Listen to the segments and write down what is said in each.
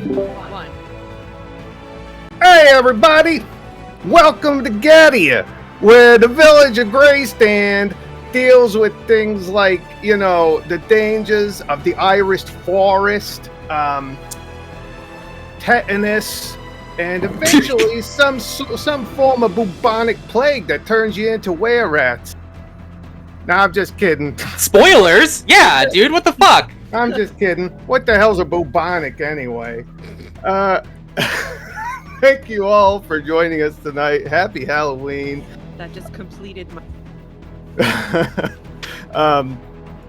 One. Hey everybody! Welcome to Gadia, where the village of Greystand deals with things like, the dangers of the Irish forest, tetanus, and eventually some form of bubonic plague that turns you into were-rats. Nah, I'm just kidding. Spoilers? Yeah, dude, what the fuck? I'm just kidding. What the hell's a bubonic anyway? Thank you all for joining us tonight. Happy Halloween. That just completed my.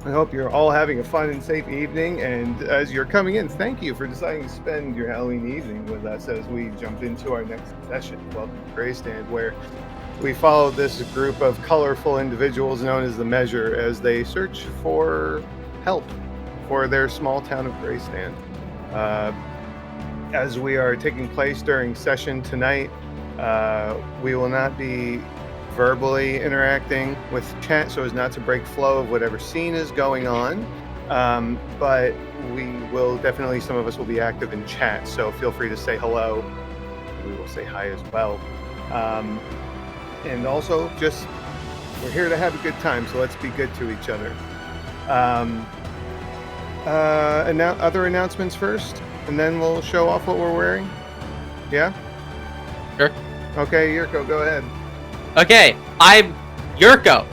I hope you're all having a fun and safe evening. And as you're coming in, thank you for deciding to spend your Halloween evening with us as we jump into our next session. Welcome to Greystand, where we follow this group of colorful individuals known as the Measure as they search for help for their small town of Greystand. As we are taking place during session tonight, we will not be verbally interacting with chat so as not to break flow of whatever scene is going on. But we will definitely, some of us will be active in chat, so feel free to say hello. We will say hi as well. And also, we're here to have a good time, so let's be good to each other. Other announcements first, and then we'll show off what we're wearing. Yeah? Sure. Okay, Yurko, go ahead. Okay, I'm Yurko.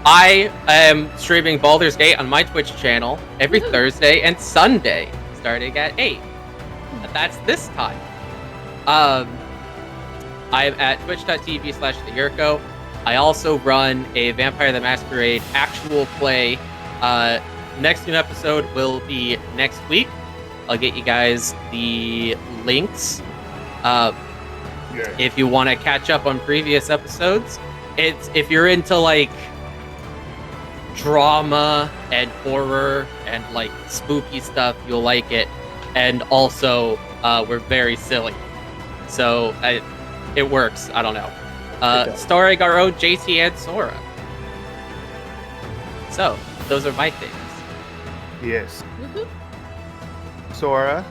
I am streaming Baldur's Gate on my Twitch channel every Thursday and Sunday, starting at 8. And that's this time. I'm at twitch.tv/theyurko. I also run a Vampire the Masquerade actual play. Next new episode will be next week. I'll get you guys the links. If you want to catch up on previous episodes, if you're into like drama and horror and like spooky stuff, you'll like it. And also, we're very silly, so it works. I don't know. Starring our own JT and Sora. So those are my things. Yes. Sora.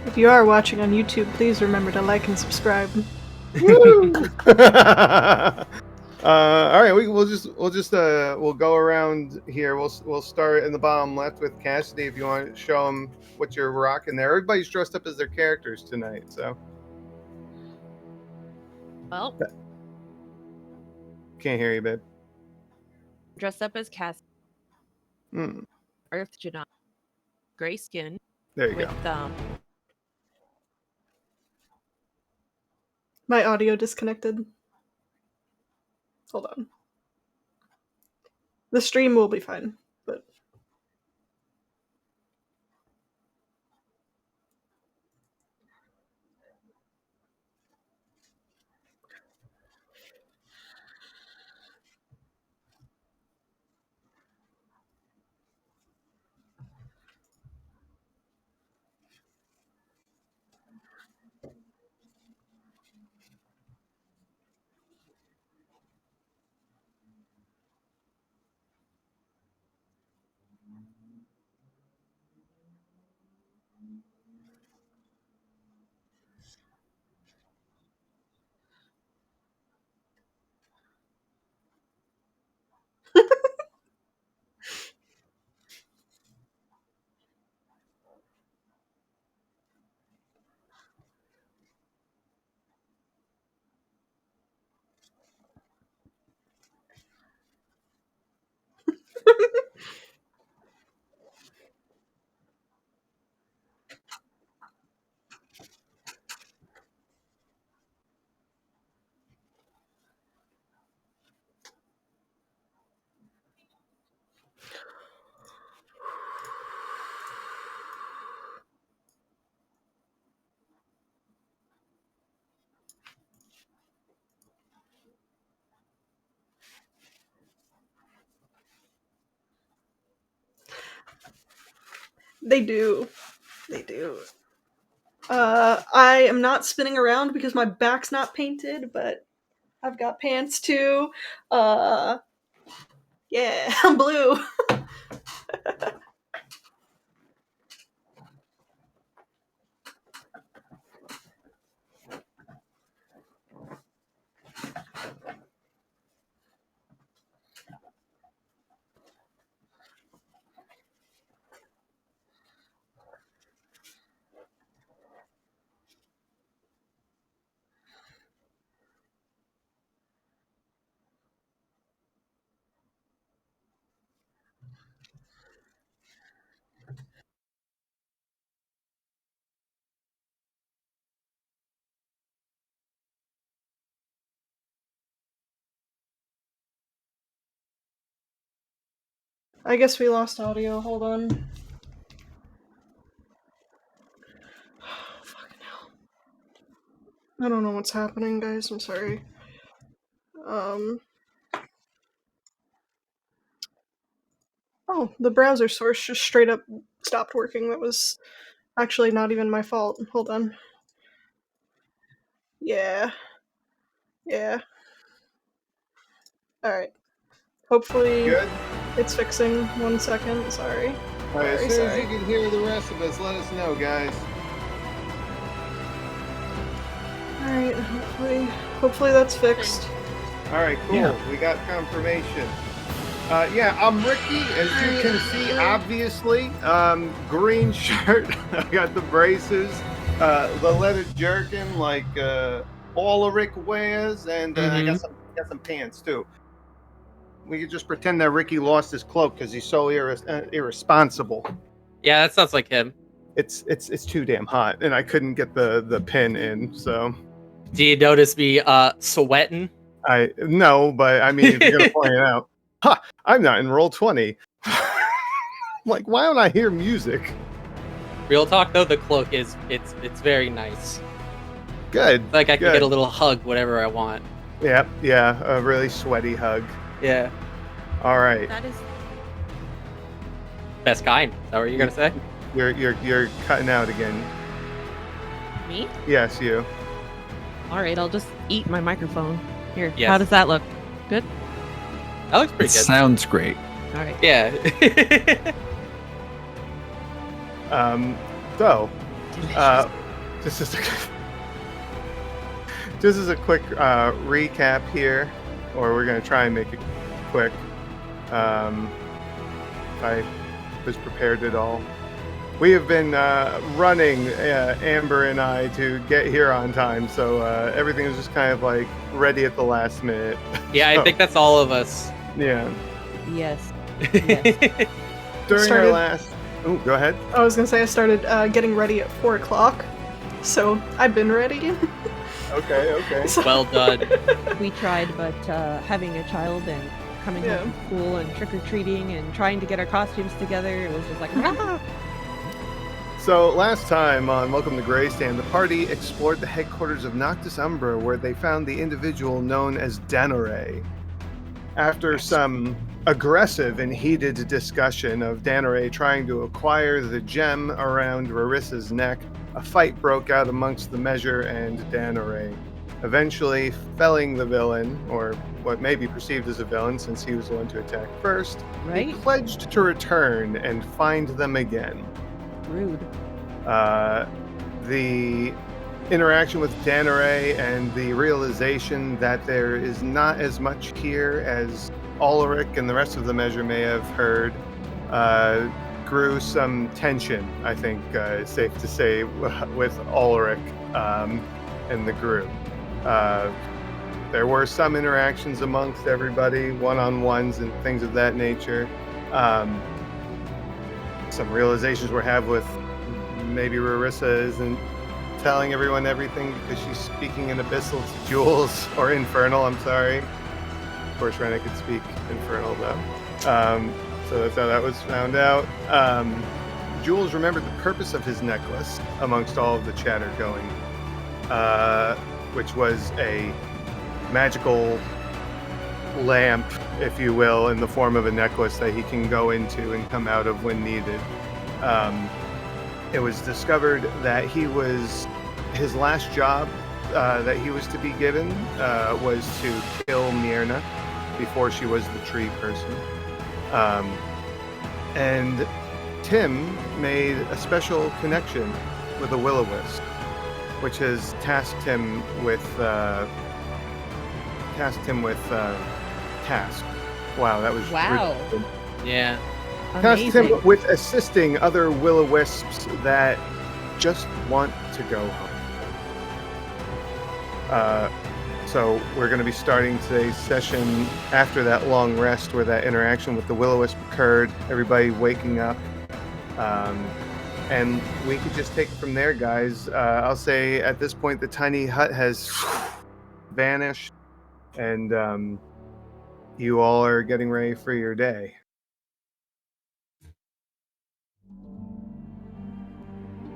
If you are watching on YouTube, please remember to like and subscribe. Woo! All right, we'll go around here. We'll start in the bottom left with Cassidy. If you want to show them what you're rocking there, everybody's dressed up as their characters tonight. So, Well, can't hear you, babe. dressed up as Cass. Earth Janai. Gray skin. There you with, go. My audio disconnected. Hold on. The stream will be fine, but... They do. I am not spinning around because my back's not painted, but I've got pants too. Yeah, I'm blue. I guess we lost audio. Hold on. Fucking hell. I don't know what's happening, guys. I'm sorry. Oh, the browser source just straight up stopped working. That was actually not even my fault. Hold on. Yeah. Yeah. Alright. Hopefully Good. it's fixing. 1 second. Sorry. All right, as soon as Sorry. you can hear the rest of us, let us know, guys. Alright, hopefully that's fixed. All right, cool. Yeah. We got confirmation. Yeah, I'm Ricky, as you can see, obviously. Green shirt. I got the braces, the leather jerkin like Ulrich wears, and I got some pants too. We could just pretend that Ricky lost his cloak because he's so irresponsible. Yeah, that sounds like him. It's too damn hot, and I couldn't get the pin in. So Do you notice me sweating? no, but I mean, if you're gonna point it out, I'm not in roll 20. Like, why don't I hear music? Real talk though, the cloak is it's very nice. Good. Like I can Good. get a little hug whenever I want. Yeah, a really sweaty hug. Yeah. All right, That is Best kind. Is that what you're gonna say? you're cutting out again. me. Yes, you. All right, I'll just eat my microphone. Here, Yes. how does that look? Good. That looks It pretty good. sounds great. All right. Yeah. So, Delicious. this is just as a quick recap here, or we're gonna try and make it quick. If I was prepared at all. We have been running, Amber and I, to get here on time, so everything was just kind of like ready at the last minute. Yeah, I So, think that's all of us. yeah. Yes. Yes. During our Started- last. Oh, go ahead. I was gonna say I started getting ready at 4 o'clock, so I've been ready. Okay, okay. So- Well done. We tried, but having a child and coming Yeah. home from school and trick or treating and trying to get our costumes together, it was just like, "Ah!" So last time on Welcome to Greystand, the party explored the headquarters of Noctis Umbra, where they found the individual known as Danare. After some aggressive and heated discussion of Danare trying to acquire the gem around Rarissa's neck, a fight broke out amongst the Measure and Danare, eventually felling the villain, or what may be perceived as a villain since he was the one to attack first. He Right? pledged to return and find them again. Rude. The interaction with Danare and the realization that there is not as much here as Ulrich and the rest of the Measure may have heard grew some tension, I think it's safe to say, with Ulrich and the group. There were some interactions amongst everybody, one-on-ones and things of that nature. Some realizations were had with maybe Rarissa isn't telling everyone everything because she's speaking in Abyssal to Jules, or Infernal, I'm sorry. Of course, Rena could speak Infernal, though. So that's how that was found out. Jules remembered the purpose of his necklace amongst all of the chatter going, which was a magical lamp, if you will, in the form of a necklace that he can go into and come out of when needed. It was discovered that his last job that he was to be given was to kill Myrna before she was the tree person. And Tim made a special connection with a will-o-wisp, which has tasked him with task. Wow, that was Wow. really Yeah. tasked him Amazing. with assisting other will-o-wisps that just want to go home. So we're going to be starting today's session after that long rest where that interaction with the will-o-wisp occurred, everybody waking up. And we could just take it from there, guys. I'll say at this point the tiny hut has vanished, and you all are getting ready for your day.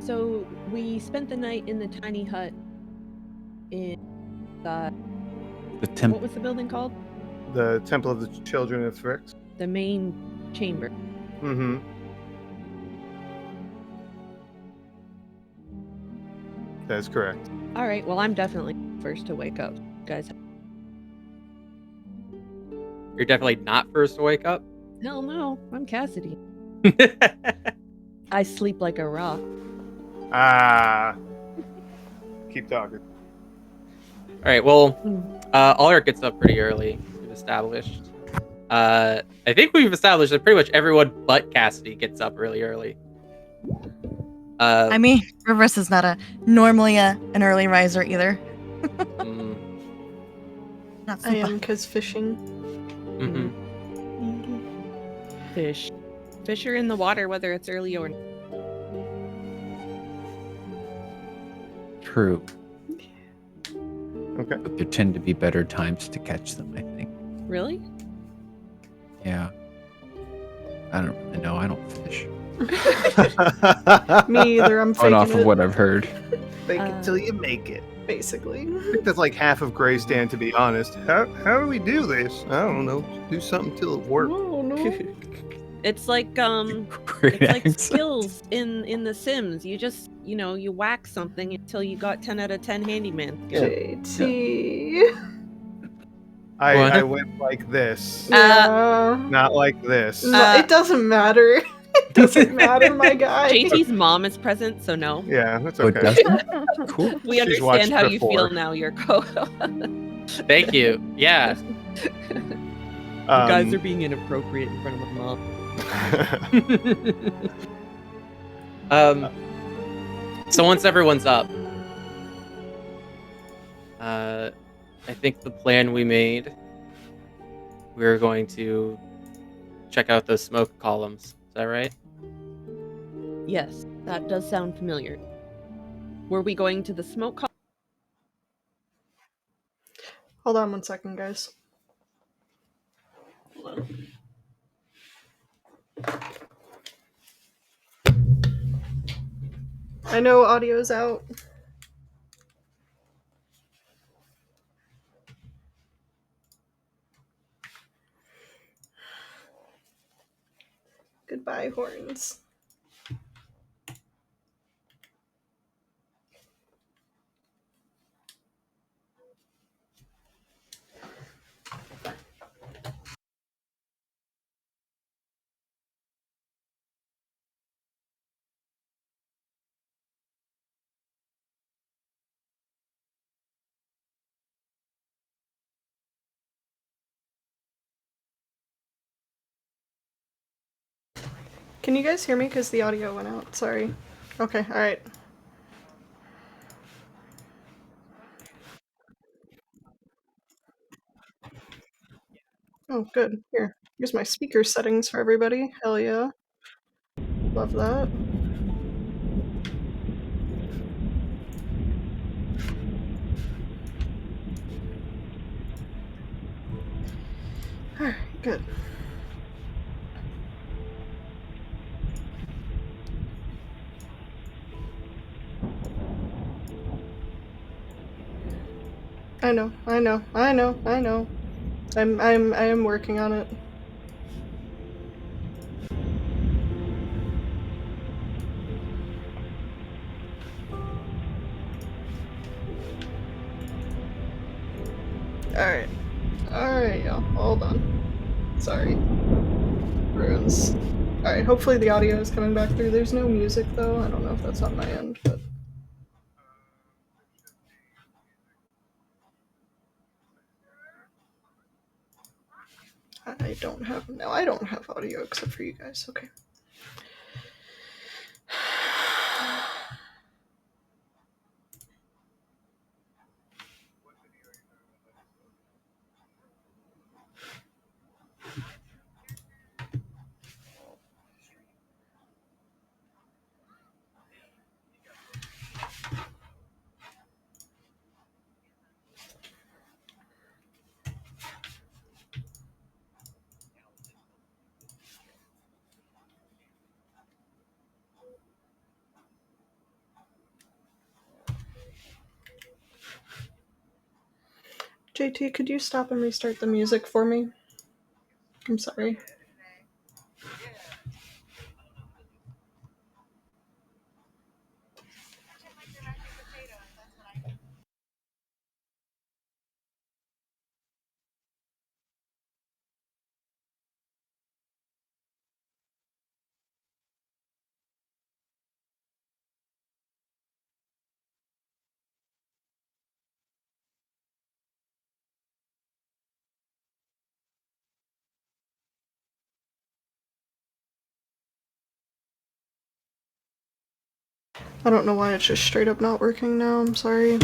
So we spent the night in the tiny hut in the what was the building called? The Temple of the Children of Thrix. The main chamber. Mm-hmm. That's correct. All right. Well, I'm definitely first to wake up, guys. You're definitely not first to wake up. Hell no, I'm Cassidy. All I sleep like a rock. Ah. Keep talking. right. Well, Ulrich gets up pretty early. We've established. I think we've established that pretty much everyone but Cassidy gets up really early. I mean, Rivers is not normally an early riser either. mm, Not I super. am because fishing. mhm. Fish. Fish are in the water, whether it's early or. True. Okay. But there tend to be better times to catch them, I think. Really? Yeah. I don't really know. I don't fish. Me either. I'm Going faking off it, of what I've heard. Fake it till you make it. basically. I think that's like half of Grey Stand, to be honest. How do we do this? I don't know. Do something till it works. Oh no. It's like Great it's like accent. skills in The Sims. You just you whack something until you got 10 out of 10 handyman skills. JT. I What? went like this, Yeah. not like this. No, it doesn't matter. It doesn't matter, my guy. JT's mom is present, so no. Yeah, that's Oh, it okay. doesn't? Cool. We She's watched understand how you before. feel now, Yurko. Thank you. Yeah. You guys are being inappropriate in front of my mom. So once everyone's up, I think the plan we made, we're going to check out those smoke columns. Is that right? Yes, that does sound familiar. Were we going to the smoke column? Hold on 1 second, guys. Hold on. I know audio's out. Goodbye, horns. Can you guys hear me? Because the audio went out. Sorry. Okay, alright. Oh, good. Here's my speaker settings for everybody. Hell yeah. Love that. Alright, good. I know. I am working on it. Alright, y'all. Hold on. Sorry. Runes. Alright, hopefully the audio is coming back through. There's no music though. I don't know if that's on my end, but. I don't have audio except for you guys. Okay. JT, could you stop and restart the music for me? I'm sorry. I don't know why it's just straight up not working now. I'm sorry.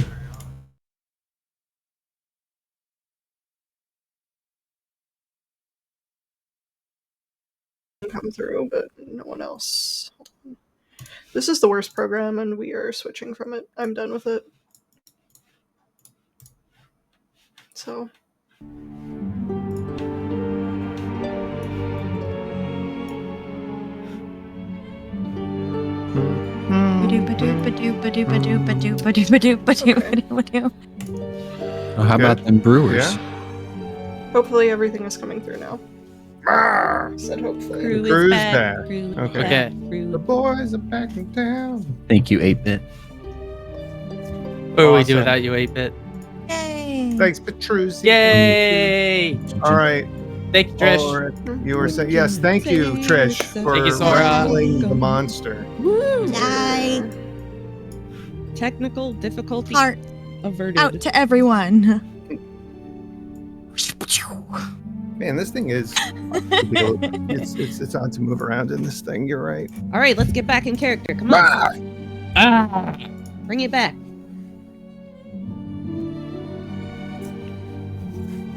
Come through, but no one else. This is the worst program, and we are switching from it. I'm done with it. So. Oh, how about them brewers? Yeah. Hopefully everything is coming through now. Said hopefully. Crew Crew's is back. back. Crew is Okay. back. Okay. Crew. The boys are back in town. Thank you, 8-bit. What do we do Awesome. without you, 8-bit? Yay! Thanks, Petruzzi. Yay! All right. Thank you, Trish. Ulrich, you were saying yes. Thank you, Trish, for Thank you, Sora. wrestling the monster. Woo! Yay! Technical difficulty Heart averted. out to everyone. Man, this thing is. It's on to move around in this thing. You're right. All right, let's get back in character. Come on. Bring it back.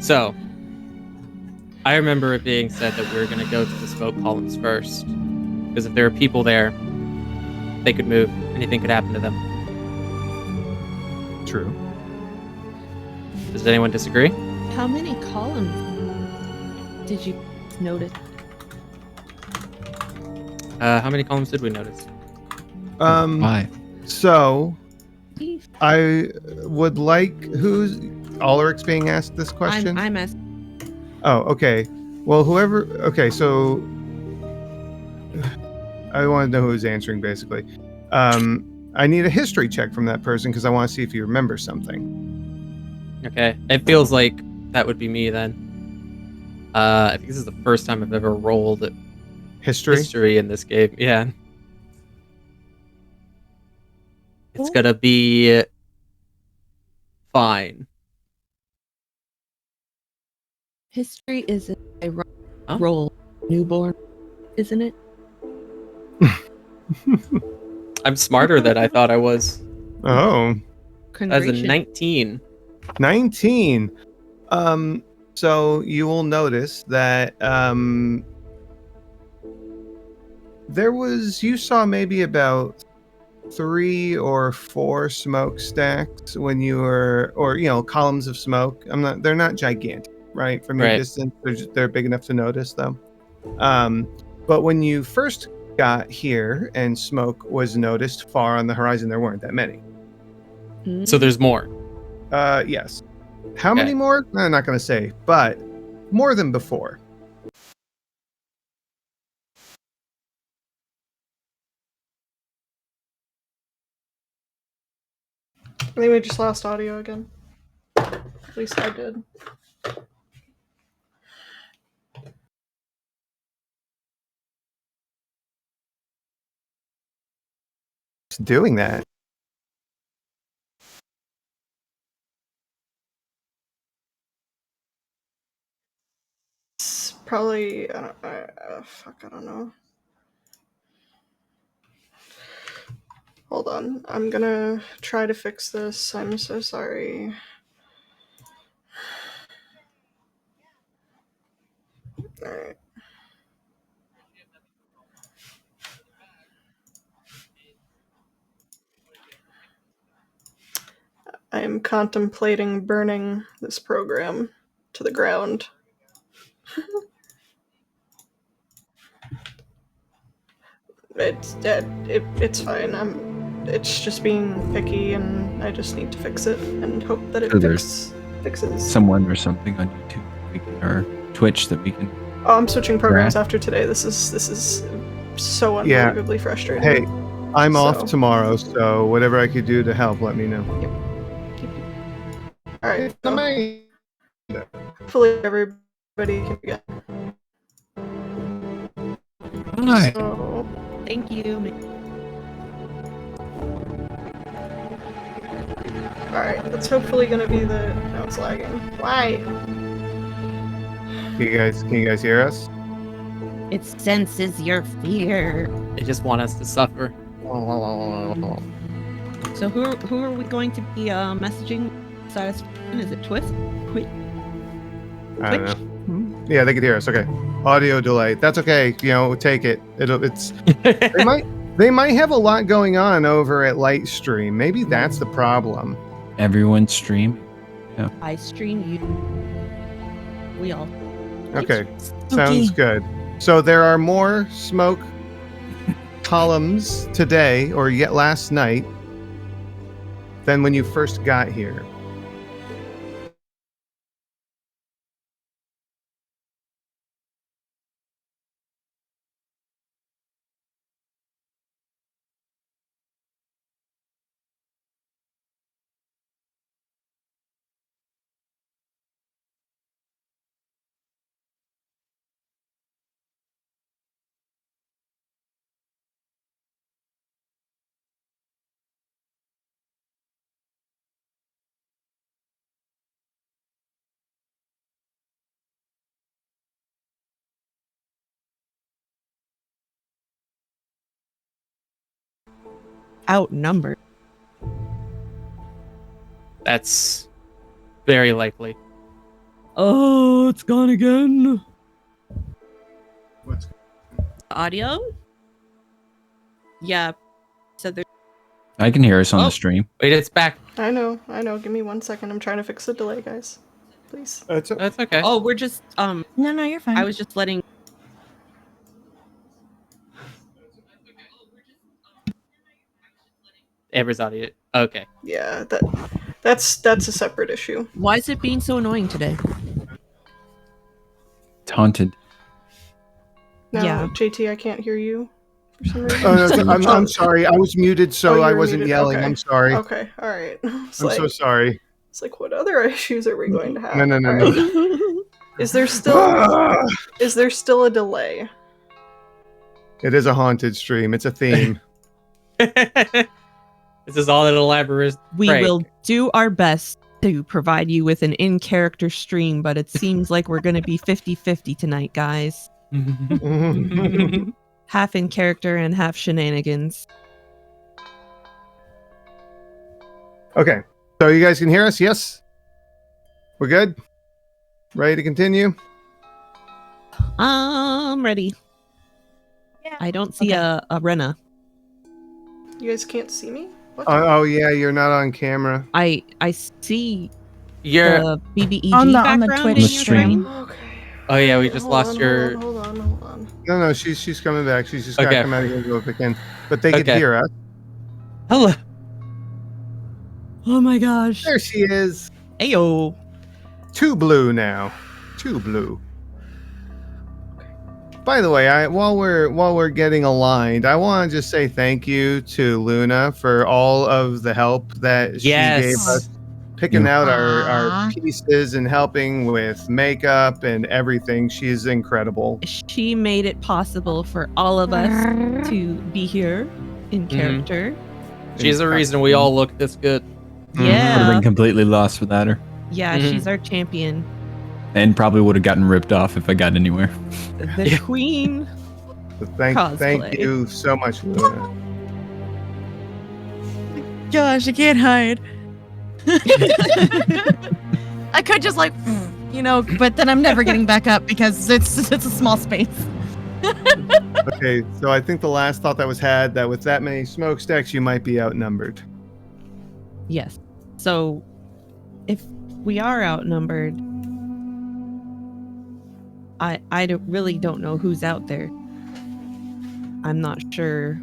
So, I remember it being said that we were going to go to the smoke columns first. Because if there are people there, they could move. Anything could happen to them. True. Does anyone disagree? How many columns did you notice? How many columns did we notice? Why? So, I would like who's Ulrich's being asked this question. I'm asking. Oh, okay. Well, whoever. Okay, so I want to know who's answering. Basically, I need a history check from that person because I want to see if you remember something. Okay. It feels like that would be me then. I think this is the first time I've ever rolled History. in this game. Yeah. It's gonna be fine. History is a Huh? roll newborn, isn't it? I'm smarter than I thought I was. Oh, As a 19. 19. So you will notice that you saw maybe about 3 or 4 smokestacks when you were, or columns of smoke. They're not gigantic, right? From your Right. distance, they're big enough to notice though. But when you first got here and smoke was noticed far on the horizon, there weren't that many. So there's more. Yes. How many more? I'm not going to say, but more than before. I think we just lost audio again. At least I did. It's doing that. It's probably. Fuck, I don't know. Hold on. I'm gonna try to fix this. I'm so sorry. Alright. I am contemplating burning this program to the ground. It's fine. It's just being picky, and I just need to fix it and hope that it Sugars. fixes. fixes. someone or something on YouTube or Twitch that we can. Oh, I'm switching programs Right. after today. This is so Yeah. unbelievably frustrating. Hey, I'm off So- tomorrow, so whatever I could do to help, let me know. All right. So hopefully everybody can get. Hi. So Thank you. all right, that's hopefully gonna be the. No, it's lagging. Why? Can you guys hear us? It senses your fear. They just want us to suffer. So who are we going to be messaging? Is it Twist? I don't know. Yeah, they could hear us. Okay. Audio delay. That's okay. Take it. It's. They might have a lot going on over at Lightstream. Maybe that's the problem. Everyone stream. I stream you. We all. Okay. Sounds good. So there are more smoke columns today, or yet last night, than when you first got here. Outnumbered. That's very likely. Oh, it's gone again. What's Audio? Yeah. So there's I can hear us on Oh. the stream. Wait, it's back. I know. Give me 1 second. I'm trying to fix the delay, guys. Please. That's That's okay. Oh, we're just No, you're fine. I was just letting Amber's audio. Okay. Yeah, that's a separate issue. Why is it being so annoying today? Taunted. No, Yeah. JT, I can't hear you for some reason. Oh, no, I'm sorry. I was muted, so Oh, you I were wasn't muted. yelling. Okay. I'm sorry. Okay, all right. It's I'm so sorry. It's like, what other issues are we going to have? No. All right. Is there still a delay? It is a haunted stream. It's a theme. This is all an elaborate. We prank. will do our best to provide you with an in-character stream, but it seems like we're going to be 50-50 tonight, guys. Half in character and half shenanigans. Okay. So you guys can hear us? Yes? We're good? Ready to continue? I'm ready. Yeah. I don't see Okay. a Rena. You guys can't see me? What? Oh, yeah, you're not on camera. I see You're. the BBEG On the background Twitch in your stream. stream. Okay. Oh yeah, we just Hold lost on, your. Hold on. No, she's coming back. She's just got to Okay. come out here and go back in. But they could Okay. hear us. Hello. Oh my gosh. There she is. Ayo. Two blue now. Two blue. By the way, while we're getting aligned, I want to just say thank you to Luna for all of the help that she Yes. gave us, picking out our Aw. pieces and helping with makeup and everything. She's incredible. She made it possible for all of us to be here in character. She's the reason we all look this good. Would have Yeah. been completely lost without her, Yeah, Mhm. she's our champion. and probably would have gotten ripped off if I got anywhere. The Yeah. queen. So thank Cosplay. you so much, Luna. Gosh, I can't hide. I could just but then I'm never getting back up because it's a small space. Okay, so I think the last thought that was had that with that many smokestacks, you might be outnumbered. Yes. So, if we are outnumbered, really don't know who's out there. I'm not sure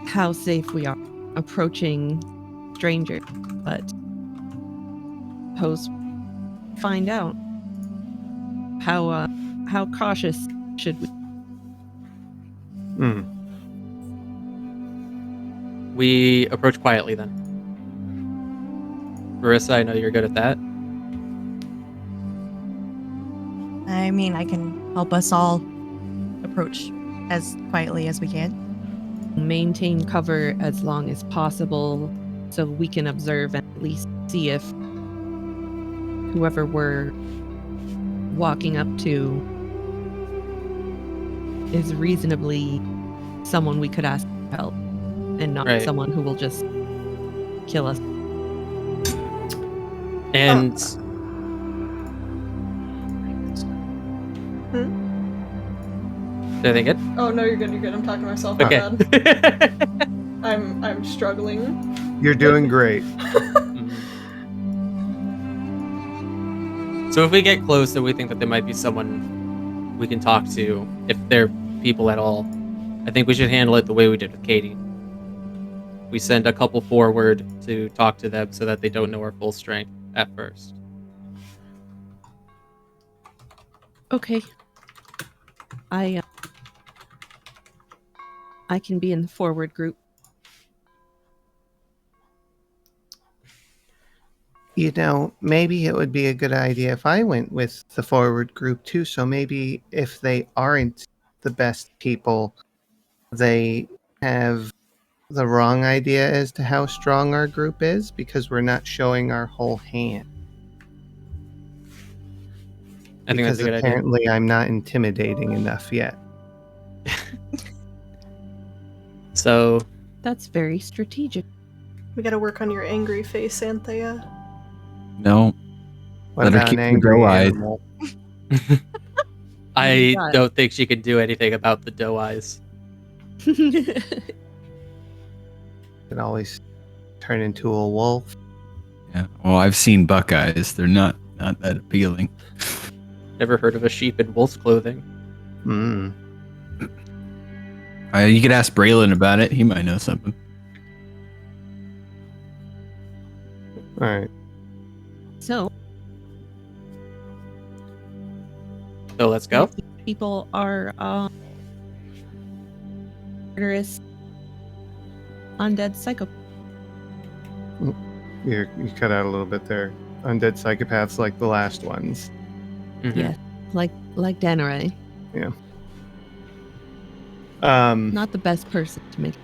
how safe we are approaching strangers, but suppose find out how cautious should we? We approach quietly then. Marissa, I know you're good at that. I mean, I can help us all approach as quietly as we can. Maintain cover as long as possible so we can observe and at least see if whoever we're walking up to is reasonably someone we could ask for help and not Right. someone who will just kill us. And did I think it? Oh no, you're good. You're good. I'm talking to myself. Okay. My bad. I'm struggling. You're doing great. So if we get close and we think that there might be someone we can talk to, if they're people at all, I think we should handle it the way we did with Katie. We send a couple forward to talk to them so that they don't know our full strength at first. Okay. I can be in the forward group. You know, maybe it would be a good idea if I went with the forward group too. So maybe if they aren't the best people, they have the wrong idea as to how strong our group is because we're not showing our whole hand. I think Because that's a good idea. apparently I'm not intimidating enough yet. So That's very strategic. We gotta work on your angry face, Anthea. No. What Let her about keep an her angry doe-eyed. animal? I God. don't think she can do anything about the doe eyes. Can always turn into a wolf. Yeah. Well, I've seen buckeyes. They're not that appealing. Never heard of a sheep in wolf's clothing. Mm. You could ask Braylon about it. He might know something. All right. So, So let's go. people are murderous undead psycho. You cut out a little bit there. Undead psychopaths like the last ones. Mhm. Yeah, like Danaray. Not the best person to make.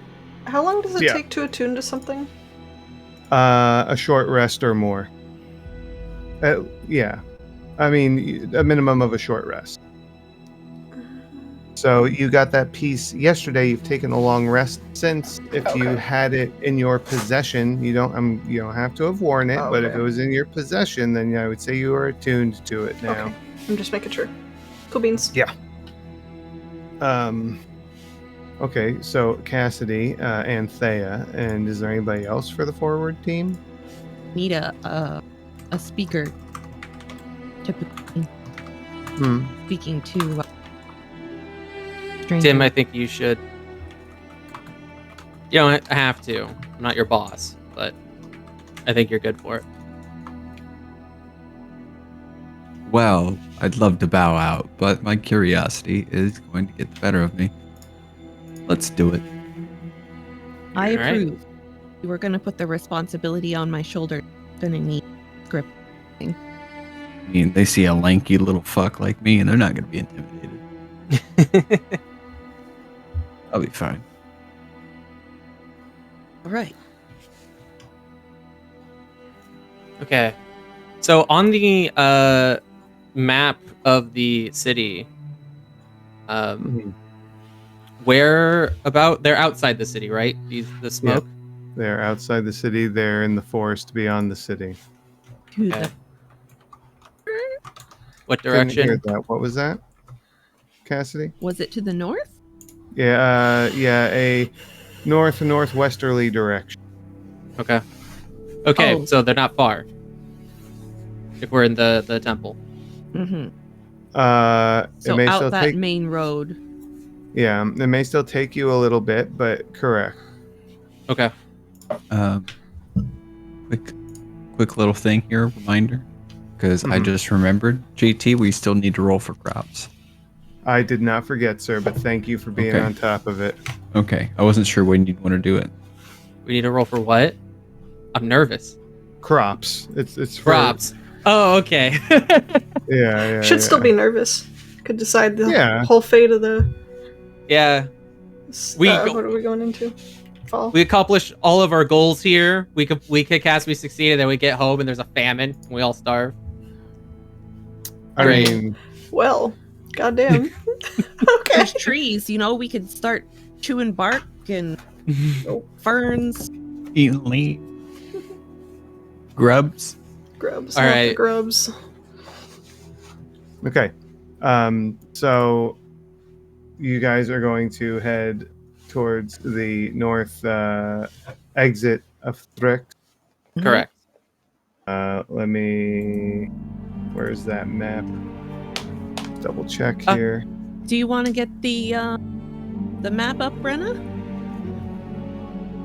How long does it Yeah. take to attune to something? A short rest or more. Yeah. I mean, a minimum of a short rest. So you got that piece yesterday. You've taken a long rest since. If you Okay. had it in your possession, you don't have to have worn it. Oh, But if okay. it was in your possession, then I would say you are attuned to it now. Okay. I'm just making sure. Cool beans. Yeah. Okay, so Cassidy and Thea, and is there anybody else for the forward team? Need a speaker. Typically speaking to strangers. Tim, I think you should. You don't have to. I'm not your boss, but I think you're good for it. Well, I'd love to bow out, but my curiosity is going to get the better of me. Let's do it. I All right. approve. You were gonna put the responsibility on my shoulder. Gonna need script. I mean, they see a lanky little fuck like me, and they're not going to be intimidated. I'll be fine. All right. Okay. So on the map of the city, where about? They're outside the city, right? The smoke. They're outside the city. They're in the forest beyond the city. To Okay. the What Couldn't hear direction? that. What was that, Cassidy? Was it to the north? Yeah, a northwesterly direction. Okay. Okay, Oh. so they're not far. If we're in the temple. Mm-hmm. It So may out still that take. main road. Yeah, it may still take you a little bit, but correct. Okay. Quick quick little thing here, reminder, because I Mhm. just remembered, JT, we still need to roll for crops. I did not forget, sir, but thank you for being Okay. on top of it. Okay, I wasn't sure when you'd want to do it. We need to roll for what? I'm nervous. Crops. It's for, Props. Oh, okay. Yeah. Should still be nervous. Could decide the Yeah. whole fate of the. Yeah. What go- are we going into? Fall. We accomplished all of our goals here. We kick ass, we succeeded, then we get home and there's a famine. And we all starve. I Great. mean, Well, goddamn. Okay. There's trees, we could start chewing bark and ferns. Eating leaf. Grubs. Grubs. All not the right. grubs. okay. So you guys are going to head towards the north exit of Thrick. Correct. Where's that map? Double check here. Do you want to get the map up, Brenna?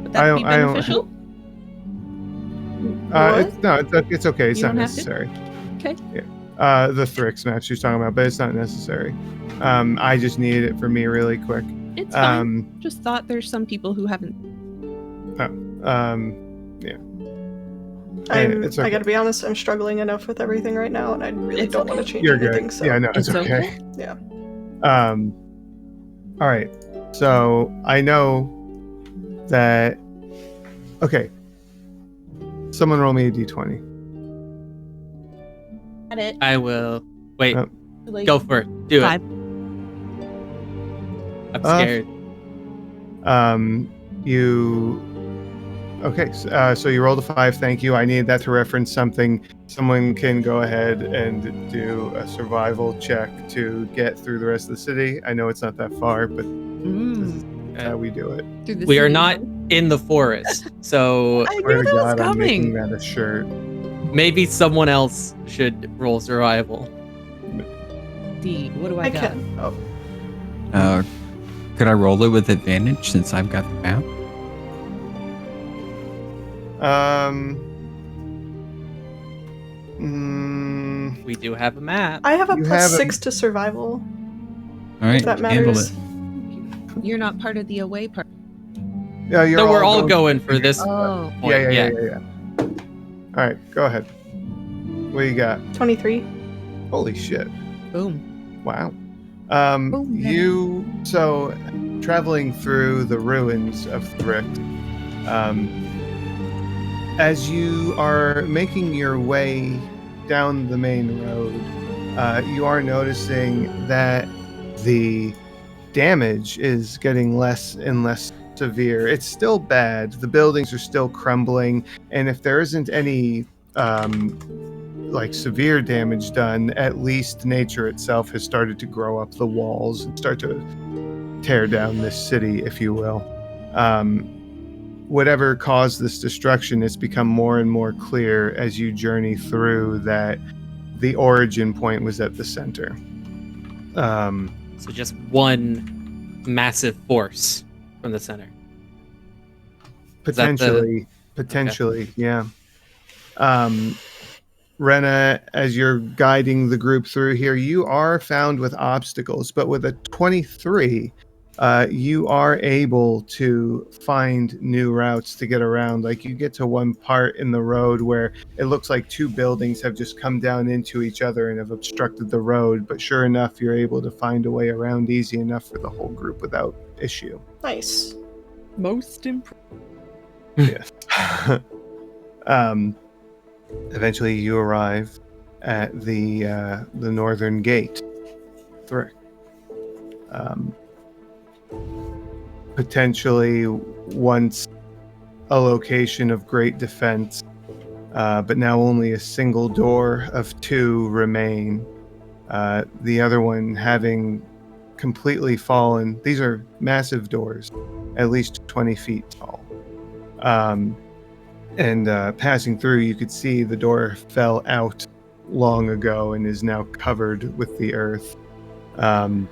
Would that be I don't- beneficial? It's okay. It's You not don't have to? necessary. Okay. Yeah. The Thrix map she's talking about, but it's not necessary. I just needed it for me really quick. It's fine. Just thought there's some people who haven't. It's okay. I gotta be honest, I'm struggling enough with everything right now, and I really It's don't okay. want to change You're anything. good. So. Yeah, no, it's It's okay. okay. Yeah. All right. So I know that. Okay. Someone roll me a d20. At it. I will. Wait, Oh. go for it. Do it. 5. I'm scared. You. Okay. So you rolled a 5. Thank you. I needed that to reference something. Someone can go ahead and do a survival check to get through the rest of the city. I know it's not that far, but that's how we do it. We are not in the forest, so I Swear knew to that was God, I'm making coming. that a shirt. maybe someone else should roll survival. D. What do I I got? can. Oh, Could I roll it with advantage since I've got the map? We do have a map. I have a You plus have a- 6 to survival. All right, If that handle matters. it. You're not part of the away part. Yeah, you're So we're all going- going for this Oh. point. Yeah. All right, go ahead. What you got? 23. Holy shit! Boom. Wow. Oh, yeah. You so traveling through the ruins of Thrift. As you are making your way down the main road, you are noticing that the damage is getting less and less severe. It's still bad. The buildings are still crumbling, and if there isn't any severe damage done, at least nature itself has started to grow up the walls and start to tear down this city, if you will. Whatever caused this destruction, it's become more and more clear as you journey through that the origin point was at the center. So just one massive force from the center. Is that the- Potentially, yeah. Rena, as you're guiding the group through here, you are found with obstacles, but with a 23, you are able to find new routes to get around. Like, you get to one part in the road where it looks like two buildings have just come down into each other and have obstructed the road, but sure enough, you're able to find a way around easy enough for the whole group without issue. Nice. Most impressive. Yes. Eventually, you arrive at the northern gate. Thrick. Potentially once a location of great defense, but now only a single door of two remain. The other one having completely fallen. These are massive doors, at least 20 feet tall. And passing through, you could see the door fell out long ago and is now covered with the earth. And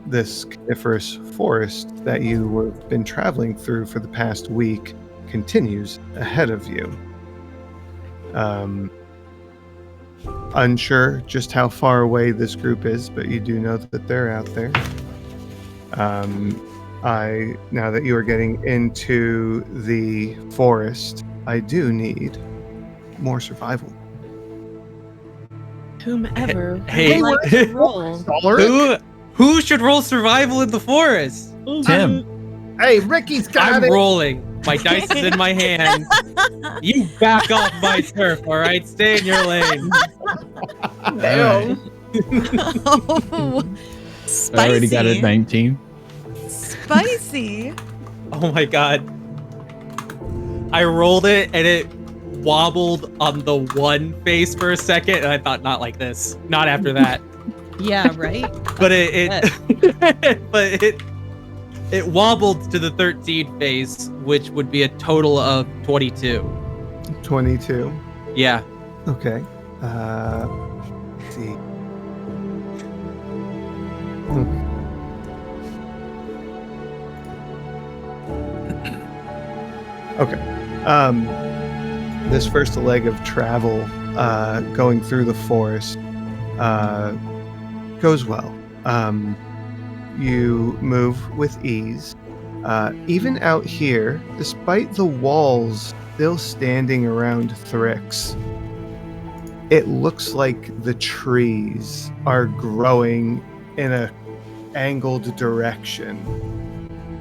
this coniferous forest that you have been traveling through for the past week continues ahead of you. Unsure just how far away this group is, but you do know that they're out there. Now that you are getting into the forest, I do need more survival. Whomever Hey, would like to roll. Who should roll survival in the forest? Tim. Hey, Ricky's got I'm it. rolling. My dice is in my hand. You back off my turf, all right? Stay in your lane. Damn. Oh, spicy. I already got a 19. Spicy. Oh my god. I rolled it and it wobbled on the one face for a second, and I thought, not like this. Not after that. Yeah, right? But it wobbled to the 13 face, which would be a total of 22. 22. Yeah. Okay. Let's see. Okay. This first leg of travel, going through the forest, goes well. You move with ease. Even out here, despite the walls still standing around Thrix, it looks like the trees are growing in a angled direction,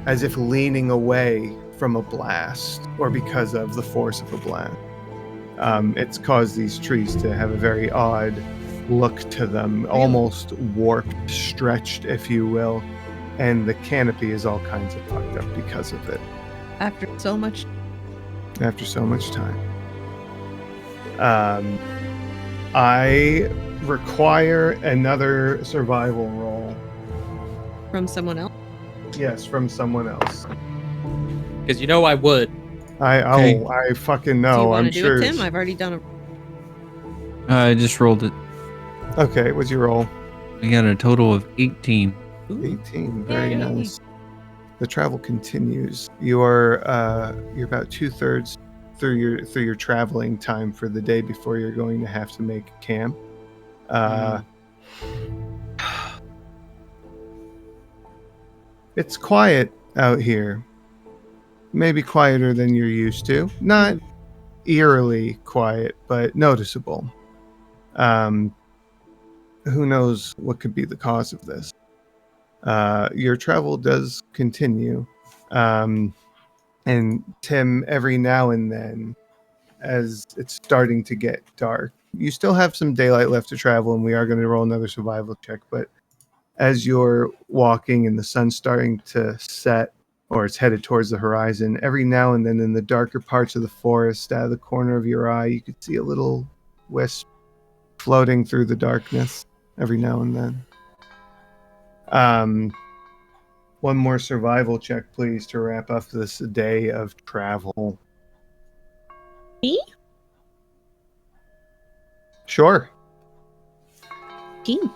as if leaning away from a blast or because of the force of a blast. It's caused these trees to have a very odd look to them, almost warped, stretched, if you will, and the canopy is all kinds of fucked up because of it. After so much time. I require another survival roll. from someone else. Yes, from someone else. Because you know I would. Okay. I fucking do you know. want I'm to do sure. it, Tim? I've already done a. I just rolled it. Okay, what's your roll? I got a total of 18. 18. Very Yay. nice. The travel continues. You're about 2/3 through your traveling time for the day before you're going to have to make camp. It's quiet out here. Maybe quieter than you're used to. Not eerily quiet, but noticeable. Who knows what could be the cause of this? Your travel does continue. And Tim, every now and then, as it's starting to get dark, you still have some daylight left to travel, and we are going to roll another survival check. But as you're walking and the sun's starting to set, or it's headed towards the horizon, every now and then in the darker parts of the forest, out of the corner of your eye, you could see a little wisp floating through the darkness every now and then. One more survival check, please, to wrap up this day of travel. Me? Sure. 19.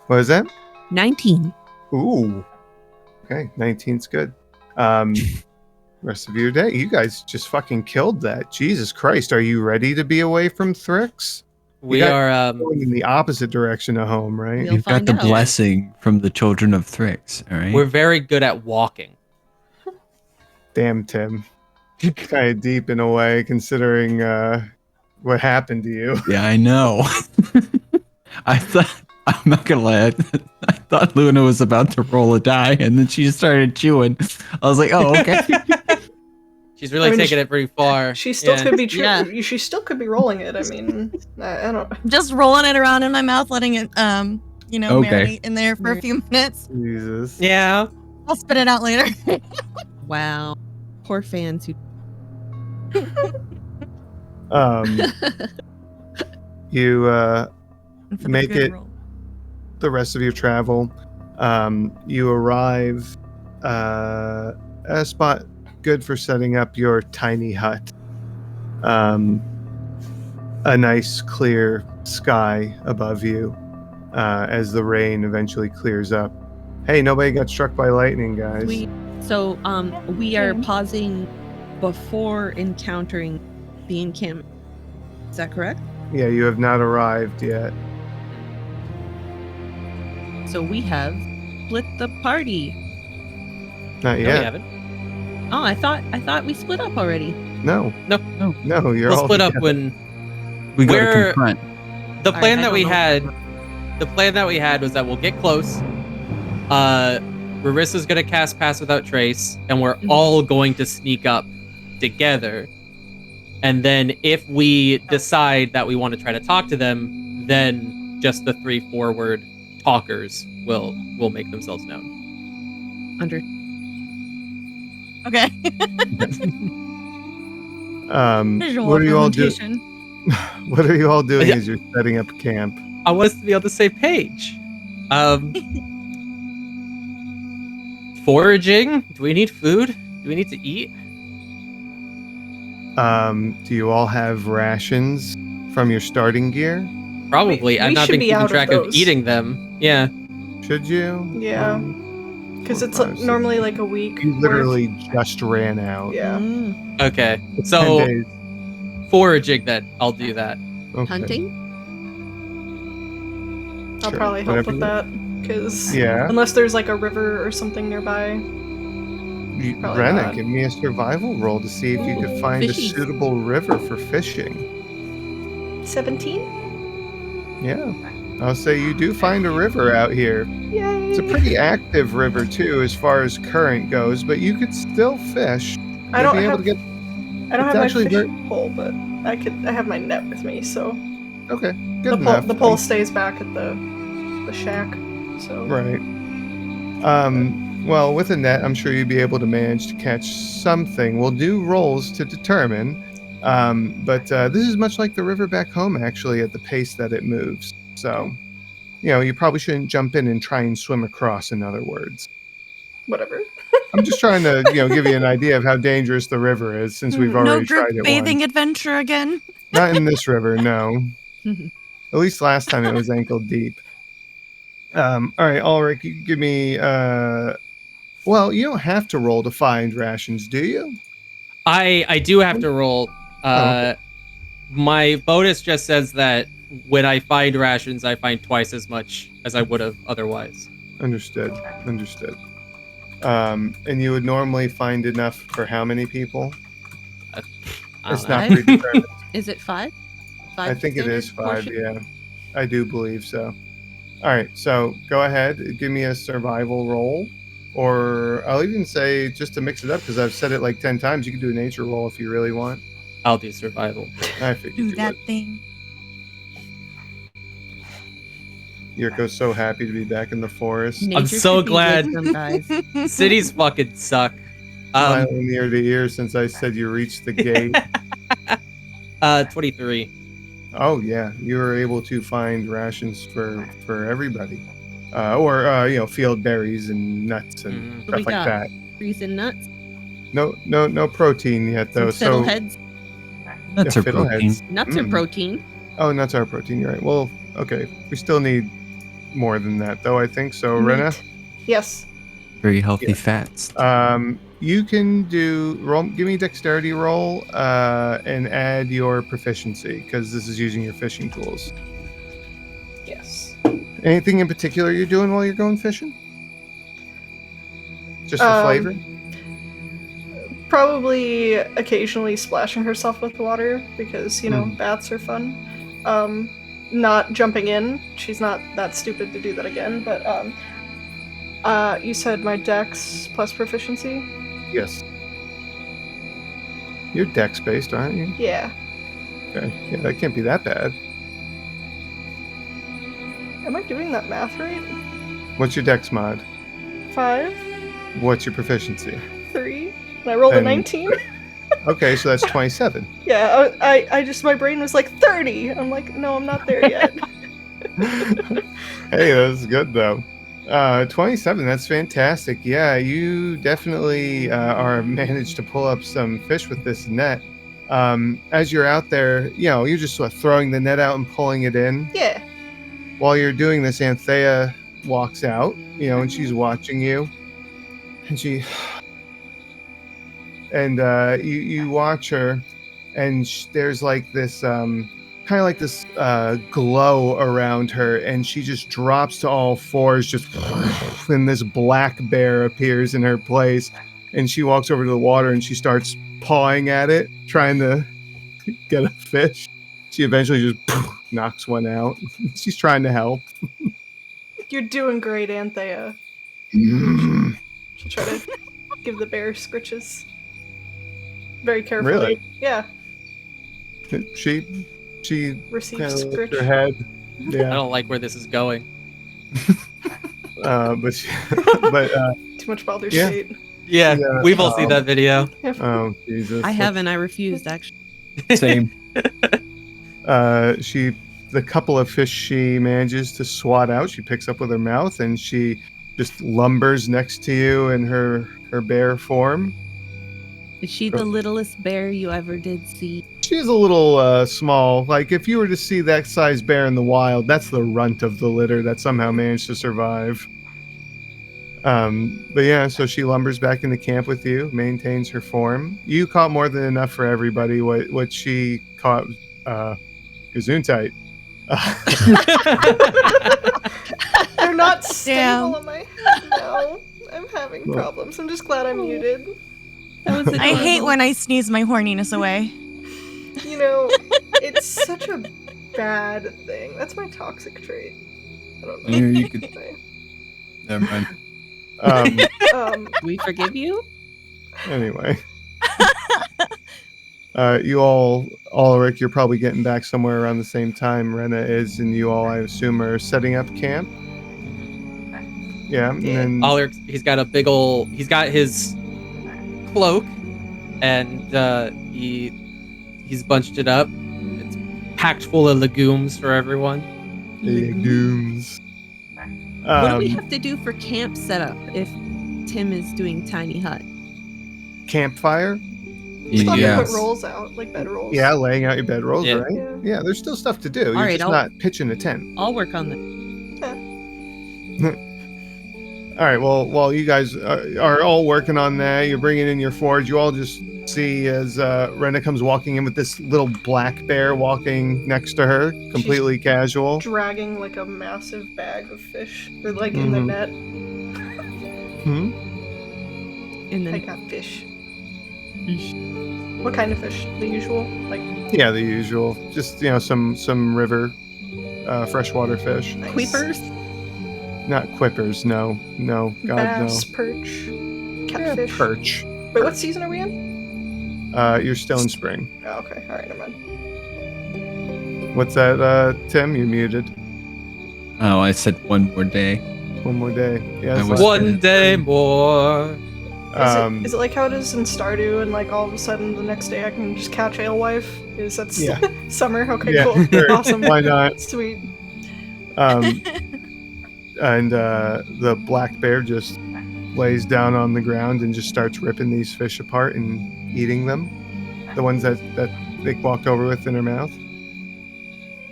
What is that? 19. Ooh. Okay, 19's good. Rest of your day. You guys just fucking killed that. Jesus Christ, are you ready to be away from Thrix? We are Going in the opposite direction of home, right? We'll You've got find the out. blessing from the children of Thrix, all right? we're very good at walking. Damn, Tim. Kind of deep in a way, considering what happened to you. Yeah, I know. I thought, I'm not gonna lie, I thought Luna was about to roll a die, and then she started chewing. I was like, oh, okay. She's really I mean, taking it pretty far. She still Yeah. could be Yeah. She still could be rolling it. I mean, I don't. Just rolling it around in my mouth, letting it, Okay. marinate in there for a few minutes. Jesus. Yeah. I'll spit it out later. Wow. Poor fans who. You For the Make good it- roll. the rest of your travel. You arrive at a spot good for setting up your tiny hut. A nice clear sky above you as the rain eventually clears up. Hey, nobody got struck by lightning, guys. We are pausing before encountering the encampment. Is that correct? Yeah, you have not arrived yet. So we have split the party. Not No, we yet. haven't. Oh, I thought we split up already. No. No. You're We'll all split up together. when We go to Where- confront. the All plan right, I that we don't know. had. The plan that we had was that we'll get close. Marissa's gonna cast Pass Without Trace, and we're all going to sneak up together. And then if we decide that we want to try to talk to them, then just the 3 forward talkers will make themselves known. Under Okay. Visual What are you all doing? representation. What are you all doing Yeah. as you're setting up camp? I want us to be on the same page. Foraging? Do we need food? Do we need to eat? Do you all have rations from your starting gear? Probably. We I've not should been be keeping out of track of those. eating them. Yeah. Should you? Yeah. Because it's normally like a week. You worth. literally just ran out. Yeah. Okay. 10 So days. foraging then. I'll do that. Okay. hunting? I'll Sure, probably help whatever with you- that. Because Yeah. unless there's like a river or something nearby. Probably Renna, not. give me a survival roll to see if you could find Fishies. a suitable river for fishing. 17? Yeah. I'll say you do find a river out here. Yay! It's a pretty active river too as far as current goes, but you could still fish. I don't You'll be able have, to get I don't it's have my actually fishing pole, but I have my net with me, so okay. the Good enough. pole I'm- stays back at the shack. So Right. Well, with a net, I'm sure you'd be able to manage to catch something. We'll do rolls to determine. But this is much like the river back home, actually, at the pace that it moves. So, you probably shouldn't jump in and try and swim across, in other words. whatever. I'm just trying to, give you an idea of how dangerous the river is since we've No already group tried it bathing once. adventure again. Not in this river, no. At least last time it was ankle deep. All right, Ulrich, you can give me. Well, you don't have to roll to find rations, do you? I do have to roll. okay. My bonus just says that when I find rations, I find twice as much as I would have otherwise. Understood. And you would normally find enough for how many people? I It's don't not know. predetermined. Is it 5? I think it is standard 5, portion? yeah. I do believe so. All right, so go ahead. Give me a survival roll. Or I'll even say, just to mix it up, because I've said it like 10 times, you can do a nature roll if you really want. I'll do survival. I figured Do you that would. thing. Yurko's so happy to be back in the forest. Nature so should be glad. wisdom, guys. Cities fucking suck. Smiling ear to ear since I said you reached the gate. 23. Oh yeah, you were able to find rations for everybody, or field berries and nuts and Mhm. What we stuff like got? that. Trees and nuts. No protein yet though. Some So fiddleheads. That's Yeah, our protein. fiddleheads. Nuts are Mm. protein. Oh, nuts are protein. You're right. Well, okay, we still need more than that though. I think so. Meat. Rena, Yes. Very healthy Yeah. fats. you can do roll. Give me a dexterity roll, and add your proficiency because this is using your fishing tools. Yes. Anything in particular you're doing while you're going fishing? Just for flavor? Probably occasionally splashing herself with water because, baths are fun. Not jumping in. She's not that stupid to do that again, but you said my dex plus proficiency? Yes. You're dex based, aren't you? Yeah. Okay. Yeah, that can't be that bad. Am I doing that math right? What's your dex mod? 5, What's your proficiency? 3, and I rolled a And- 19. Okay, so that's 27. Yeah, I just, my brain was like 30. I'm like, no, I'm not there yet. Hey, that's good though. 27, that's fantastic. Yeah, you definitely are managed to pull up some fish with this net. As you're out there, you're just sort of throwing the net out and pulling it in. Yeah. While you're doing this, Anthea walks out, and she's watching you. And you watch her, and there's like this kind of like this glow around her, and she just drops to all fours, just and this black bear appears in her place, and she walks over to the water and she starts pawing at it, trying to get a fish. She eventually just knocks one out. She's trying to help. You're doing great, Anthea. Mm, She'll try to give the bear scritches. Very carefully. Really? Yeah. She Receive kind of lifts scritch. her head. I Yeah, don't like where this is going. but Too much Baldur's Yeah. Gate. Yeah, Yeah, we've all seen that video. oh Jesus! I haven't. I refused, actually. Same. The couple of fish she manages to swat out, she picks up with her mouth, and she just lumbers next to you in her bear form. Is she the littlest bear you ever did see? She's a little small. Like, if you were to see that size bear in the wild, that's the runt of the litter that somehow managed to survive. But yeah, so she lumbers back into camp with you, maintains her form. You caught more than enough for everybody. What she caught, Gesundheit. They're not stable Damn. on my head now. I'm having problems. I'm just glad I'm muted. That was I hate adorable. when I sneeze my horniness away. You know, it's such a bad thing. That's my toxic trait. I don't know. Yeah, you could. Never mind. We forgive you? Anyway. You all, Ulrich, you're probably getting back somewhere around the same time Rena is, and you all, I assume, are setting up camp. Yeah, and then Ulrich, he's got his cloak, and he's bunched it up. It's packed full of legumes for everyone. legumes. What do we have to do for camp setup if Tim is doing tiny hut? Campfire? Still have to Yes. put rolls out, like bed rolls. Yeah, laying out your bedrolls, Yeah. right? Yeah. Yeah, there's still stuff to do. You're right, just I'll- not pitching a tent. I'll work on that. All right, well, while you guys are all working on that, you're bringing in your forge, you all just see as Rena comes walking in with this little black bear walking next to her, completely casual. Dragging like a massive bag of fish. Or like in the net. Hmm? And I then got fish. What kind of fish? The usual? Like Yeah, the usual. Just, some river freshwater fish. nice. queepers? Not quippers, no. No, God, Bass, perch, no. catfish. Yeah, perch. Wait, what season are we in? You're still in spring. Oh, okay. Alright, never mind. What's that, Tim? You're muted. Oh, I said one more day. One more day. Yeah, I it's was- like- One day more. Is it like how it is in Stardew and like all of a sudden the next day I can just catch Alewife? Is that Yeah. summer? Okay, Yeah, cool. sure. Awesome. Why not? Sweet. And the black bear just lays down on the ground and just starts ripping these fish apart and eating them. The ones that Vic walked over with in her mouth.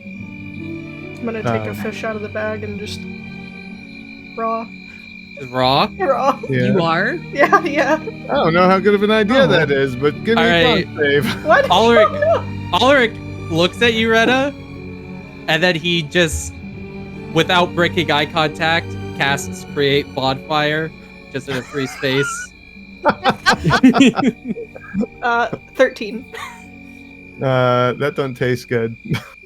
I'm gonna take a fish out of the bag and just raw. Raw. Raw. Yeah. You are? Yeah, yeah. I don't know how good of an idea that is, but give me All a right. con save. What? Ulrich. Oh, no. Ulrich looks at you, Rena, and then he just, without breaking eye contact, casts Create Bonfire just in a free space. 13. That don't taste good.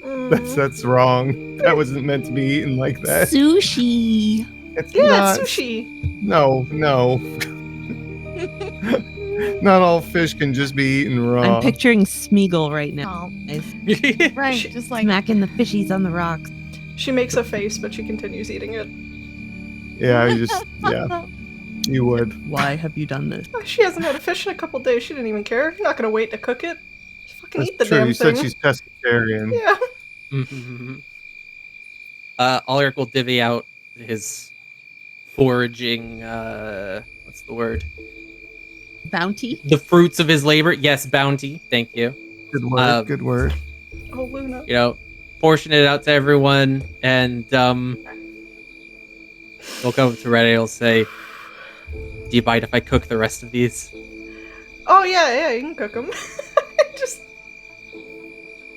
Mm. That's wrong. That wasn't meant to be eaten like that. Sushi. It's Yeah, not. it's sushi. No. Not all fish can just be eaten raw. I'm picturing Smeagol right now. Oh, Guys. right. Sh- Just like Smacking the fishies on the rocks. She makes a face, but she continues eating it. Yeah, you would. Why have you done this? She hasn't had a fish in a couple days. She didn't even care. You're not gonna wait to cook it. Just fucking That's eat the true. damn You thing. said she's pescatarian. Yeah. Ulrich will divvy out his foraging, what's the word? Bounty? The fruits of his labor. Yes, bounty. Thank you. Good word. Good word. Oh, Luna. Portion it out to everyone, and he'll come to Reddit. He'll say, "Do you mind if I cook the rest of these?" Oh yeah, you can cook them. Just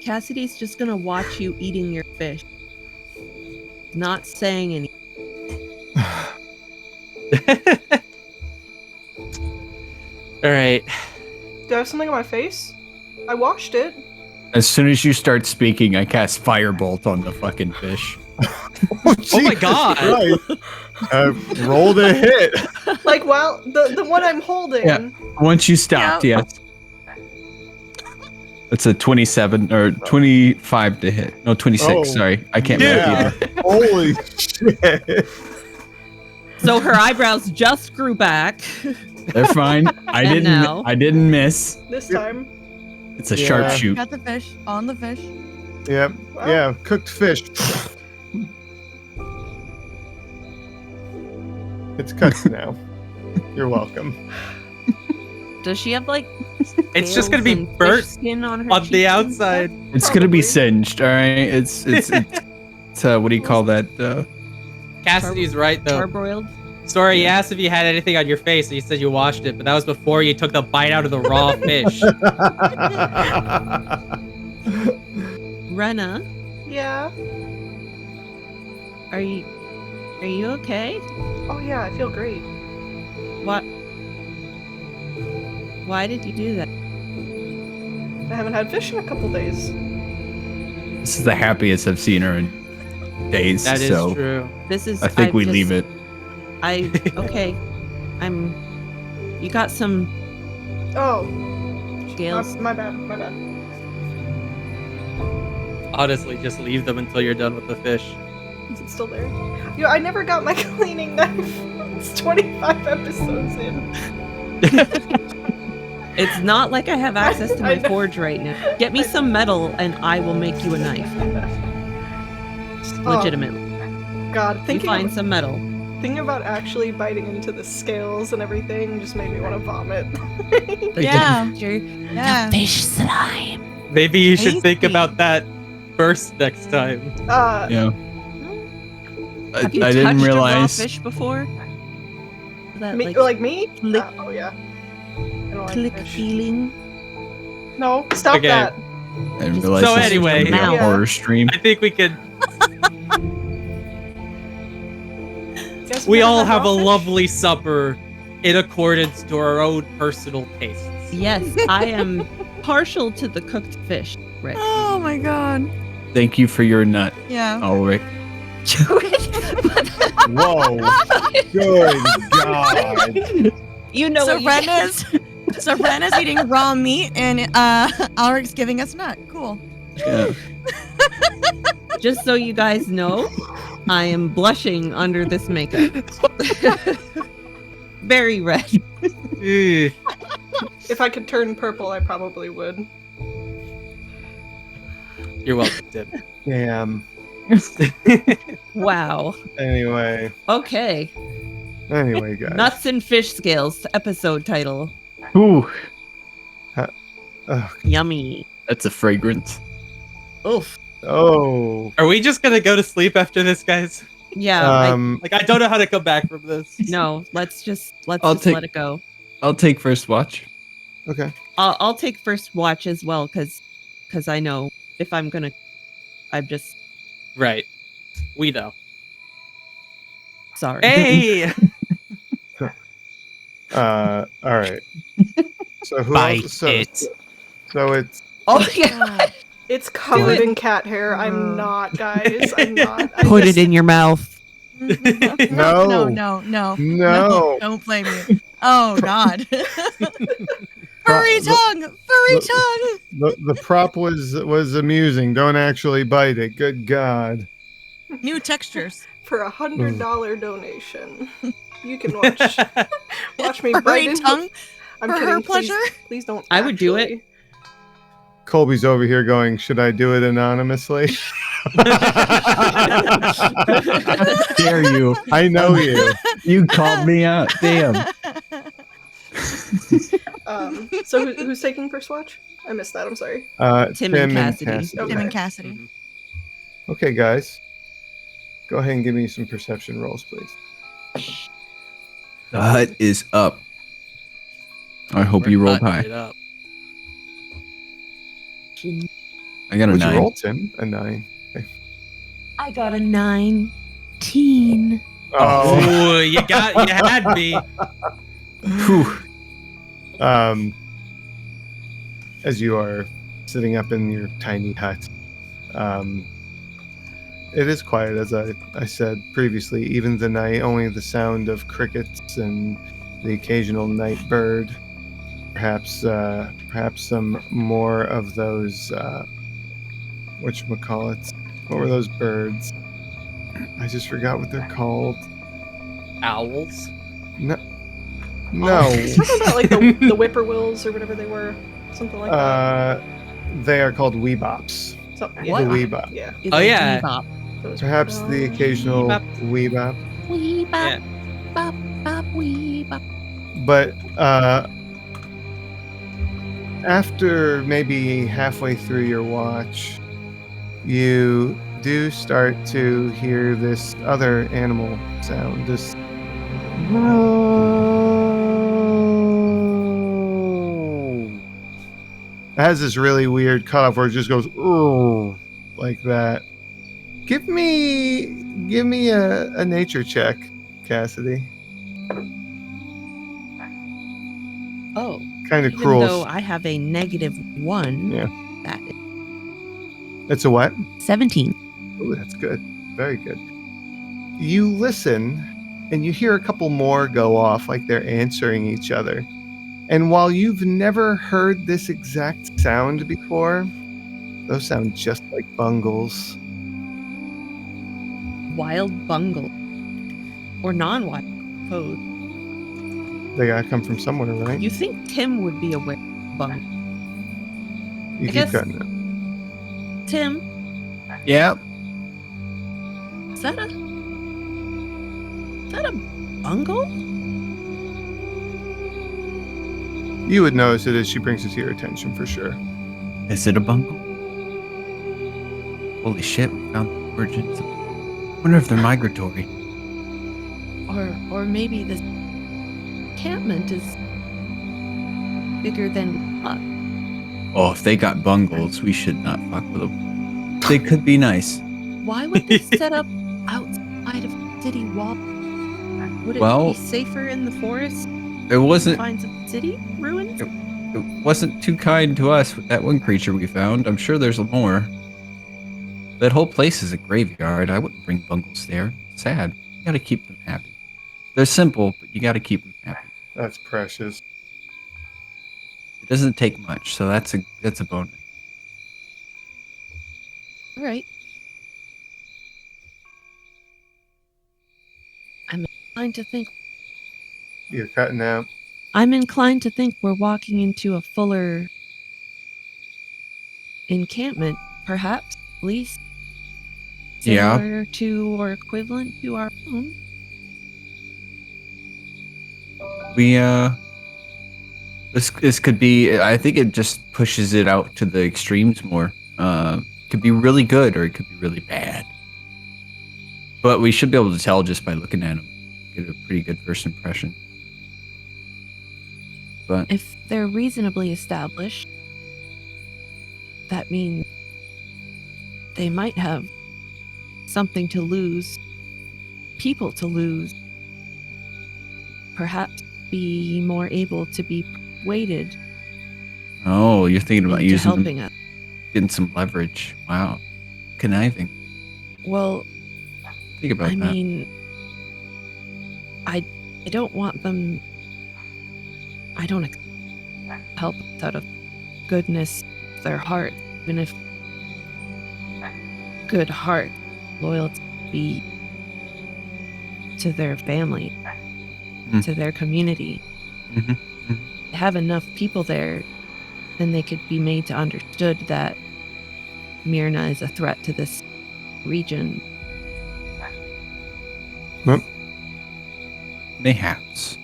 Cassidy's just gonna watch you eating your fish. Not saying anything. All right. Do I have something on my face? I washed it. As soon as you start speaking, I cast Firebolt on the fucking fish. Oh my God. Right. Rolled a hit. Like, well, the one I'm holding. Yeah. Once you stopped, yes. It's a 27 or 25 to hit. No, 26. Oh, sorry, I can't yeah. read either. Holy shit. So her eyebrows just grew back. They're fine. I And didn't. now? I didn't miss. This time. It's a Yeah. sharpshoot. Got the fish on the fish. Yep. Wow. Yeah. Cooked fish. It's cut now. You're welcome. Does she have like It's just gonna be scales and burnt fish skin on her on cheeks the and outside. stuff? It's gonna be Probably. singed. All right. It's what do you call that? Cassidy's right though. Charbroiled? Sorry, you asked if you had anything on your face, and you said you washed it, but that was before you took the bite out of the raw fish. Rena, Yeah. are you okay? Oh yeah, I feel great. What? Why did you do that? I haven't had fish in a couple days. This is the happiest I've seen her in days. That is so true. This is. I think I've we just- leave it. Okay. You got some Oh, scales. my bad. My bad. Honestly, just leave them until you're done with the fish. Is it still there? Yo, I never got my cleaning knife. It's 25 episodes in. It's not like I have access to I my know. forge right now. Get me some metal and I will make you a knife. Legitimately. God, You thinking find some metal. about actually biting into the scales and everything just made me want to vomit. The Yeah. texture. Yeah. Fish slime. Maybe you should think Tasty. about that first next time. Yeah. Have you I touched didn't a raw realize. fish before? That me, like, like me? click- Oh yeah. I don't click like fish. feeling. No, stop Okay. that. I didn't realize So this was anyway- gonna be a Yeah. horror stream. I think we could. You guys We never all had have a raw fish? lovely supper in accordance to our own personal tastes. Yes, I am partial to the cooked fish, Rick. Oh my god. Thank you for your nut, Yeah. Ulrich. Whoa. Good God. You know So what you Ren is eating raw meat and Ulrich's giving us nut. Cool. Yeah. Just so you guys know, I am blushing under this makeup. Very red. Ugh. If I could turn purple, I probably would. You're welcome, Tim. Damn. Wow. Anyway, Okay. guys. Nuts and fish scales, episode title. Ooh, Oh. Yummy. that's a fragrance. Oof. Oh. Are we just gonna go to sleep after this, guys? Yeah. Like, I don't know how to come back from this. No, let's just I'll take- let it go. I'll take first watch. Okay. I'll take first watch as well, because I know if I'm gonna, I'm just Right. We know. sorry. Hey! All right. So who Bite else? So it. it's Oh yeah. It's covered it. in cat hair. I'm not, guys. I'm not. I Put just- it in your mouth. no. No, no, no. No. Don't blame me. Oh god. Furry The- tongue! Furry tongue! The prop was amusing. Don't actually bite it. Good God. New textures. For $100 donation, you can watch me bite Furry into. tongue I'm for kidding. her Please, pleasure? please don't. I would do it. actually. Colby's over here going, should I do it anonymously? Dare you? I know you. You called me out. Damn. So who's taking first watch? I missed that. I'm sorry. Tim and Cassidy. Okay. Tim and Cassidy. Okay, guys. Go ahead and give me some perception rolls, please. The hut is up. I hope you rolled We're high. cutting it up. I got a What'd 9. you roll, Tim? A 9. I got a 19. Oh, you had me. Whew. As you are sitting up in your tiny hut, it is quiet, as I said previously. Even the night, only the sound of crickets and the occasional night bird. Perhaps some more of those, whatchamacallits. What were those birds? I just forgot what they're called. Owls. No. Something about like the whippoorwills or whatever they were. Something like that. They are called weebops. So, The yeah. weebop. Yeah. Is Oh, a yeah. bebop. Those Perhaps the occasional Weebop. weebop. Weebop, Yeah. bop, bop, weebop. But after maybe halfway through your watch, you do start to hear this other animal sound. This it has this really weird cutoff where it just goes like that. Give me a nature check, Cassidy. Oh, Kind of even cruel. though I have a -1, Yeah. that is It's a what? 17. Oh, that's good. Very good. You listen and you hear a couple more go off like they're answering each other. And while you've never heard this exact sound before, those sound just like bungles. Wild bungle. Or non-wild code. They gotta come from somewhere, right? You think Tim would be aware of bungle. You I keep guess- cutting it. Tim, Yep. is that a bungle? You would notice it as she brings it to your attention for sure. Is it a bungle? Holy shit, we found the origins. I wonder if they're migratory. Or maybe this encampment is bigger than we thought. Oh, if they got bungles, we should not fuck with them. They could be nice. Why would they set up outside of city wall? Would it Well- be safer in the forest? It wasn't. Find some city ruins? It wasn't too kind to us with that one creature we found. I'm sure there's more. That whole place is a graveyard. I wouldn't bring bungles there. It's sad. You gotta keep them happy. They're simple, but you gotta keep them happy. That's precious. It doesn't take much, so that's a bonus. All right. I'm inclined to think You're cutting out. we're walking into a fuller encampment, perhaps, at least Yeah. similar to or equivalent to our own. We this could be. I think it just pushes it out to the extremes more. Could be really good or it could be really bad. But we should be able to tell just by looking at them. Get a pretty good first impression. But If they're reasonably established, that means they might have something to lose, people to lose, perhaps be more able to be persuaded oh, you're thinking about into using them, helping us. getting some leverage. Wow, conniving. Well, Think about I that. mean, I don't want them. I don't help out of goodness of their heart, even if good heart, loyalty be to their family, Mm. to their community. Mhm, Have enough people there, then they could be made to understood that Myrna is a threat to this region. Mayhaps.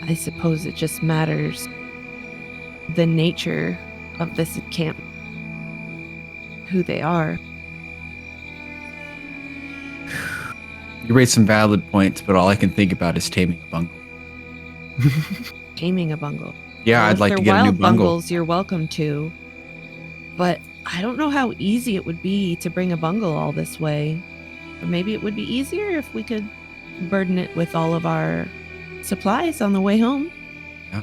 I suppose it just matters the nature of this encampment, who they are. You raise some valid points, but all I can think about is taming a bungle. Taming a bungle. Yeah, Well, I'd if like to they're get a new wild bungle. bungles, you're welcome to. But I don't know how easy it would be to bring a bungle all this way. Or maybe it would be easier if we could burden it with all of our supplies on the way home. Yeah.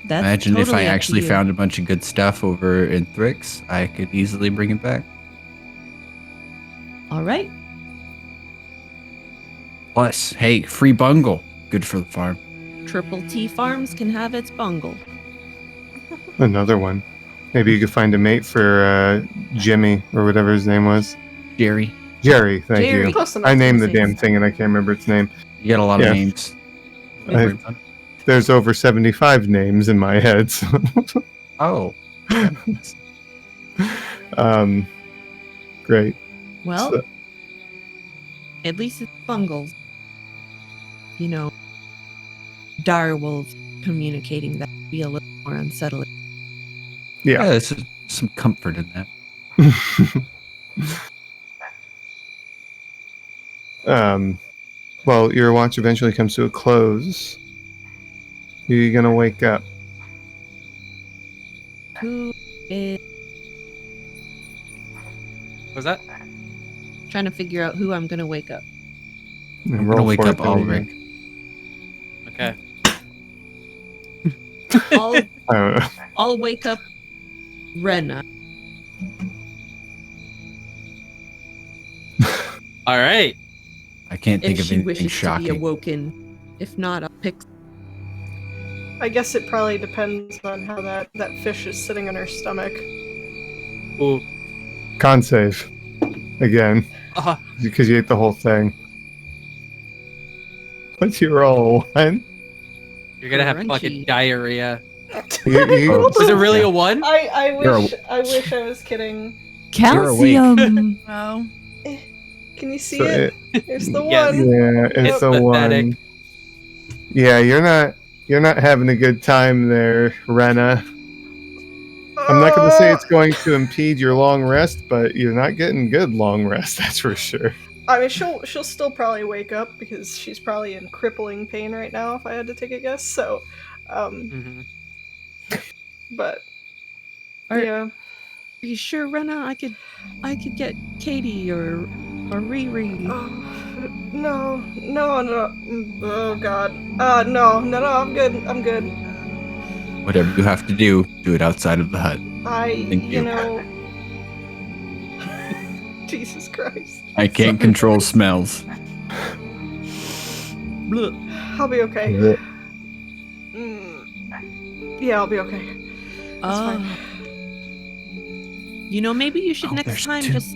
That's Imagine if I totally up to actually you. found a bunch of good stuff over in Thrix, I could easily bring it back. All right. Plus, hey, free bungle. Good for the farm. Triple T Farms can have its bungle. Another one. Maybe you could find a mate for Jimmy or whatever his name was. Jerry, Jerry, thank Jerry. you. Close enough. I named the Six. damn thing and I can't remember its name. you got a lot Yeah. of names. I- There's over 75 names in my head. So. Oh. Great. Well, So- at least it's bungles. You know, direwolves communicating that would be a little more unsettling. Yeah. There's some comfort in that. Well, your watch eventually comes to a close. Who are you gonna wake up? Who is Was that? trying to figure out who I'm going to wake up? I'm gonna wake up Ulrich. Okay. I'll, I don't know. I'll wake up Rena. All right. I can't think If of she anything wishes to be shocking. awoken. If not, I'll pick. I guess it probably depends on how that fish is sitting in her stomach. Ooh. Con save. Again. Uh, Because you ate the whole thing. What's your roll? One? you're gonna have fucking Crunchy. diarrhea. You- Is it really a one? I You're wish I was kidding. You're awake. Calcium. Well, Can you see So it? There's the Yes. one. yeah, it's It's a pathetic. one. Yeah, you're not having a good time there, Rena. I'm not going to say it's going to impede your long rest, but you're not getting good long rest, that's for sure. I mean, she'll still probably wake up because she's probably in crippling pain right now. If I had to take a guess, so, Mhm. but Are, yeah, are you sure, Rena? I could get Katie or Riri. no, oh god, no, I'm good. Whatever you have to do it outside of the hut. You Thank you. know, Jesus Christ, I can't control smells. Blech. I'll be okay. Yeah. Yeah, I'll be okay. That's Oh. fine. You know, maybe you should Oh, next there's time two. just,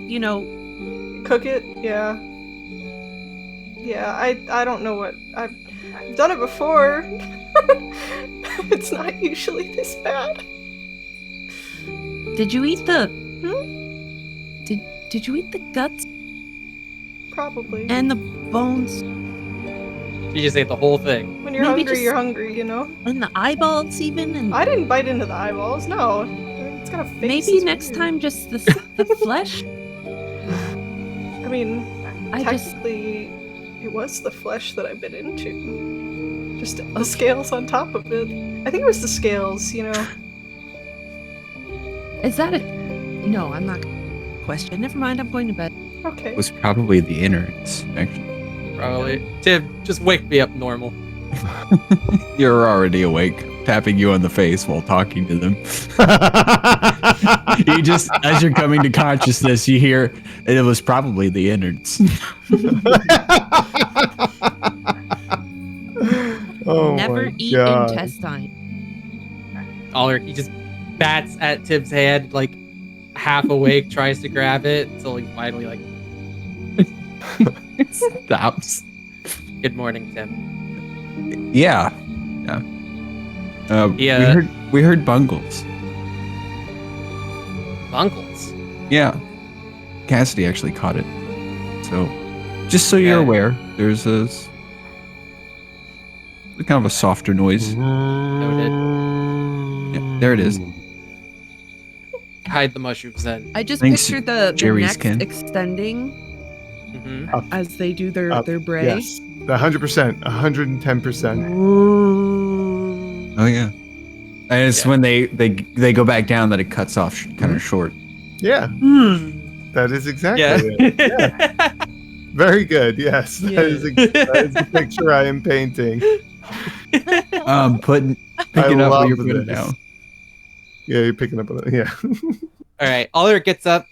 Cook it, yeah. I don't know what I've done it before. It's not usually this bad. did you eat the Did you eat the guts Probably. and the bones You just ate the whole thing. When you're maybe hungry, just- you're hungry, you know? and the eyeballs even and I didn't bite into the eyeballs, no. It's got a face. maybe it's next weird. time just the flesh? I mean, I just technically, it was the flesh that I bit into. Just the scales on top of it. I think it was the scales, you know? is that a No, I'm not gonna question. Never mind, I'm going to bed. Okay. It was probably the innards, actually. Probably. Tim, just wake me up normal. You're already awake, tapping you on the face while talking to them. You just, as you're coming to consciousness, you hear it was probably the innards. Oh Never my eat God. intestine. Ulrich, he just bats at Tim's hand, like half awake, tries to grab it until he finally like, Stops. good morning, Tim. Yeah. Yeah. We heard bungles. Uncles. Yeah. Cassidy actually caught it. So, just so you're Yeah. aware, there's a kind of a softer noise. Noted. Yeah, there it is. Hide the mushrooms then. I just Thanks, picture the Jerry's necks kin. extending Mm-hmm. as they do their Up, bray. Yes. 100%. 110%. Oh yeah. And it's Yeah. when they go back down that it cuts off kind of short. Yeah, Hmm. that is exactly Yeah. it. Very good. Yes, that is the picture I am painting. Pick it up love what you're putting this. down. Yeah, you're picking up on it. Yeah. All right. Oliver gets up.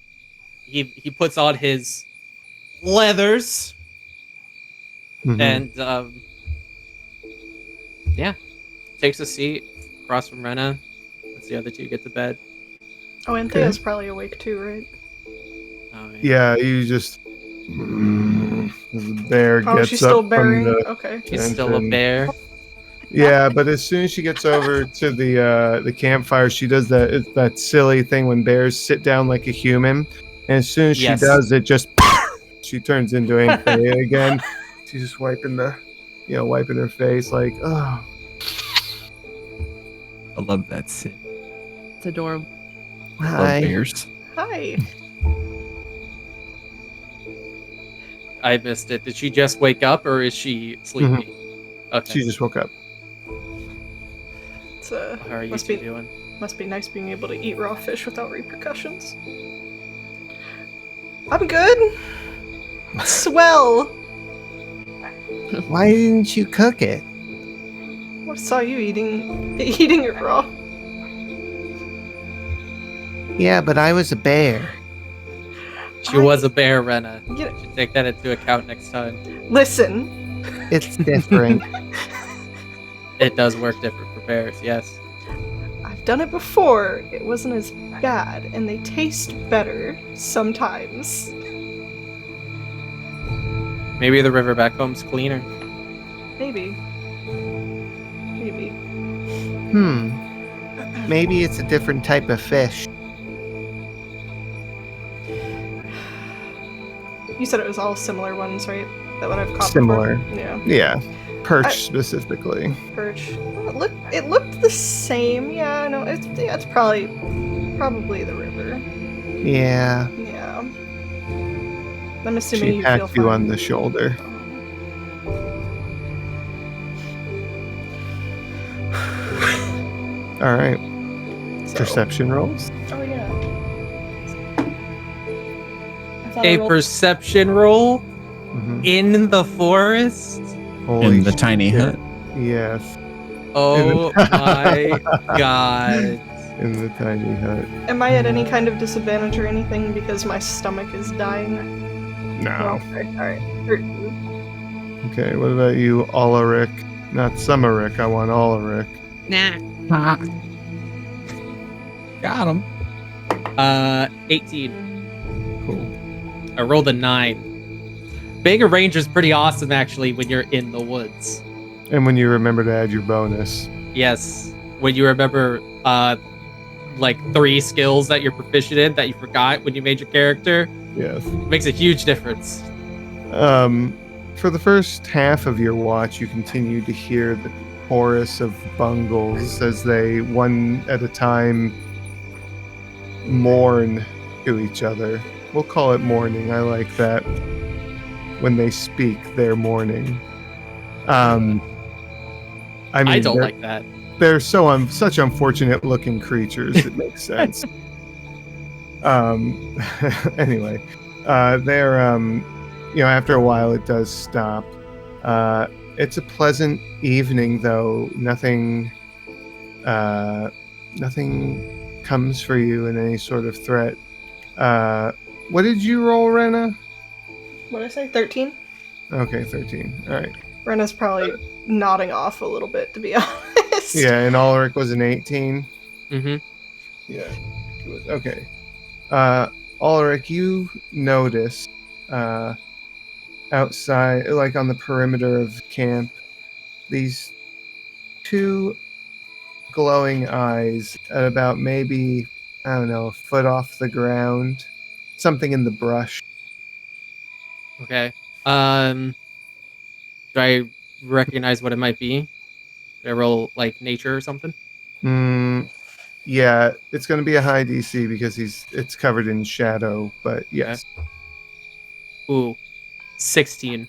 He puts on his leathers Mhm. and yeah, takes a seat across from Rena. Lets the other two get to bed. Oh, and Okay. Thea's probably awake too, right? Oh, Yeah, you just. The bear Oh, gets she's up still from bearing. the. Okay. She's still a bear. Yeah, but as soon as she gets over to the campfire, she does that silly thing when bears sit down like a human, and as soon as she Yes. does it, just she turns into Aunt Thea again. She's just wiping her face like, oh. I love that sit. It's adorable. Love bears. Hi. I missed it. Did she just wake up or is she sleepy? Okay. She just woke up. It's, How are you must two be doing? must be nice being able to eat raw fish without repercussions. I'm good. Swell. Why didn't you cook it? I saw you eating it raw. Yeah, but I was a bear. She was a bear, Rena. You know, Should take that into account next time. listen. It's different. It does work different for bears, yes. I've done it before. It wasn't as bad, and they taste better sometimes. Maybe the river back home's cleaner. Maybe. Maybe. Maybe it's a different type of fish. You said it was all similar ones, right? That what I've caught Similar. before? Yeah. Yeah, perch specifically. Perch. Well, it looked the same. Yeah, no, it's probably the river. Yeah. Yeah. I'm assuming She you feel tapped you fine. on the shoulder. All right. So- Perception rolls. Oh yeah. I thought I A rolled- perception roll Mhm. in the forest? Holy In the tiny shit. hut. Yes, Oh my god. in the tiny hut. Am I at any kind of disadvantage or anything because my stomach is dying? No. Okay, alright. Okay, what about you, Ulrich? Not Summerick, I want Ulrich. Nah. Got him. 18. Cool. I rolled a 9. Being a ranger is pretty awesome, actually, when you're in the woods. And when you remember to add your bonus. Yes. When you remember, like 3 skills that you're proficient in that you forgot when you made your character, Yes. it makes a huge difference. For the first half of your watch, you continue to hear the chorus of bungles as they, one at a time, mourn to each other. We'll call it mourning. I like that. When they speak, they're mourning. I mean, I don't they're- like that. They're such unfortunate looking creatures. It makes sense. Anyway, they're after a while it does stop. It's a pleasant evening though. Nothing comes for you in any sort of threat. What did you roll, Rena? What did I say? 13? Okay, 13. All right. Rena's probably nodding off a little bit, to be honest. Yeah, and Ulrich was an 18. Mm-hmm. Yeah. Good. Okay. Ulrich, you notice outside, like on the perimeter of camp, these 2 glowing eyes at about maybe, I don't know, a foot off the ground. Something in the brush. Okay. Do I recognize what it might be? Did I roll, like, nature or something? Yeah, it's going to be a high DC because it's covered in shadow, but yes. Ooh. 16.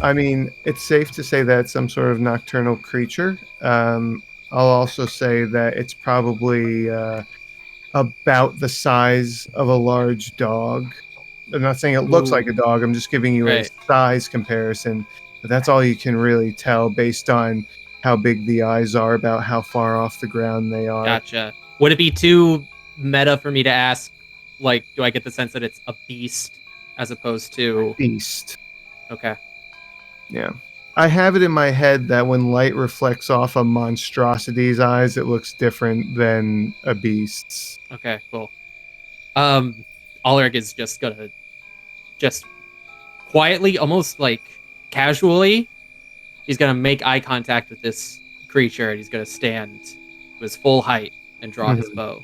I mean, it's safe to say that it's some sort of nocturnal creature. I'll also say that it's probably about the size of a large dog. I'm not saying it looks like a dog. I'm just giving you Right. a size comparison. But that's all you can really tell based on how big the eyes are, about how far off the ground they are. Gotcha. Would it be too meta for me to ask, like, do I get the sense that it's a beast as opposed to... Beast. Okay. Yeah. I have it in my head that when light reflects off a monstrosity's eyes, it looks different than a beast's. Okay, cool. Ulrich is just gonna just quietly, almost like casually, he's gonna make eye contact with this creature and he's gonna stand to his full height and draw his bow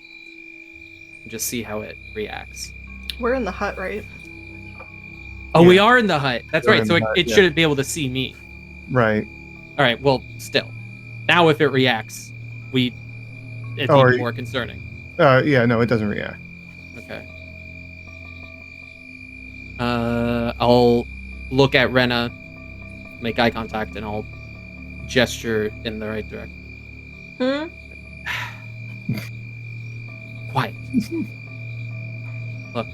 and just see how it reacts. We're in the hut, right? Oh, Yeah. we are in the hut. That's We're right. in So the it, hut, it yeah. shouldn't be able to see me. Right. All right. Well, still, now if it reacts, it's even more concerning. Yeah, no, it doesn't react. Okay. I'll look at Rena, make eye contact, and I'll gesture in the right direction. Quiet. Look.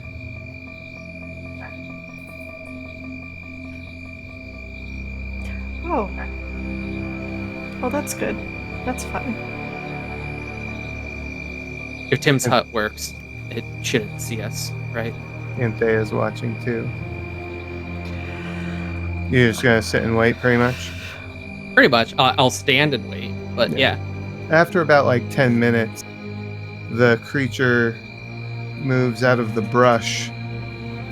Oh. Oh, that's good. That's fine. If Tim's hut works, it shouldn't see us, right? Anthea's watching too. You're just gonna sit and wait, pretty much? Pretty much. I'll stand and wait, but yeah. After about like 10 minutes, the creature moves out of the brush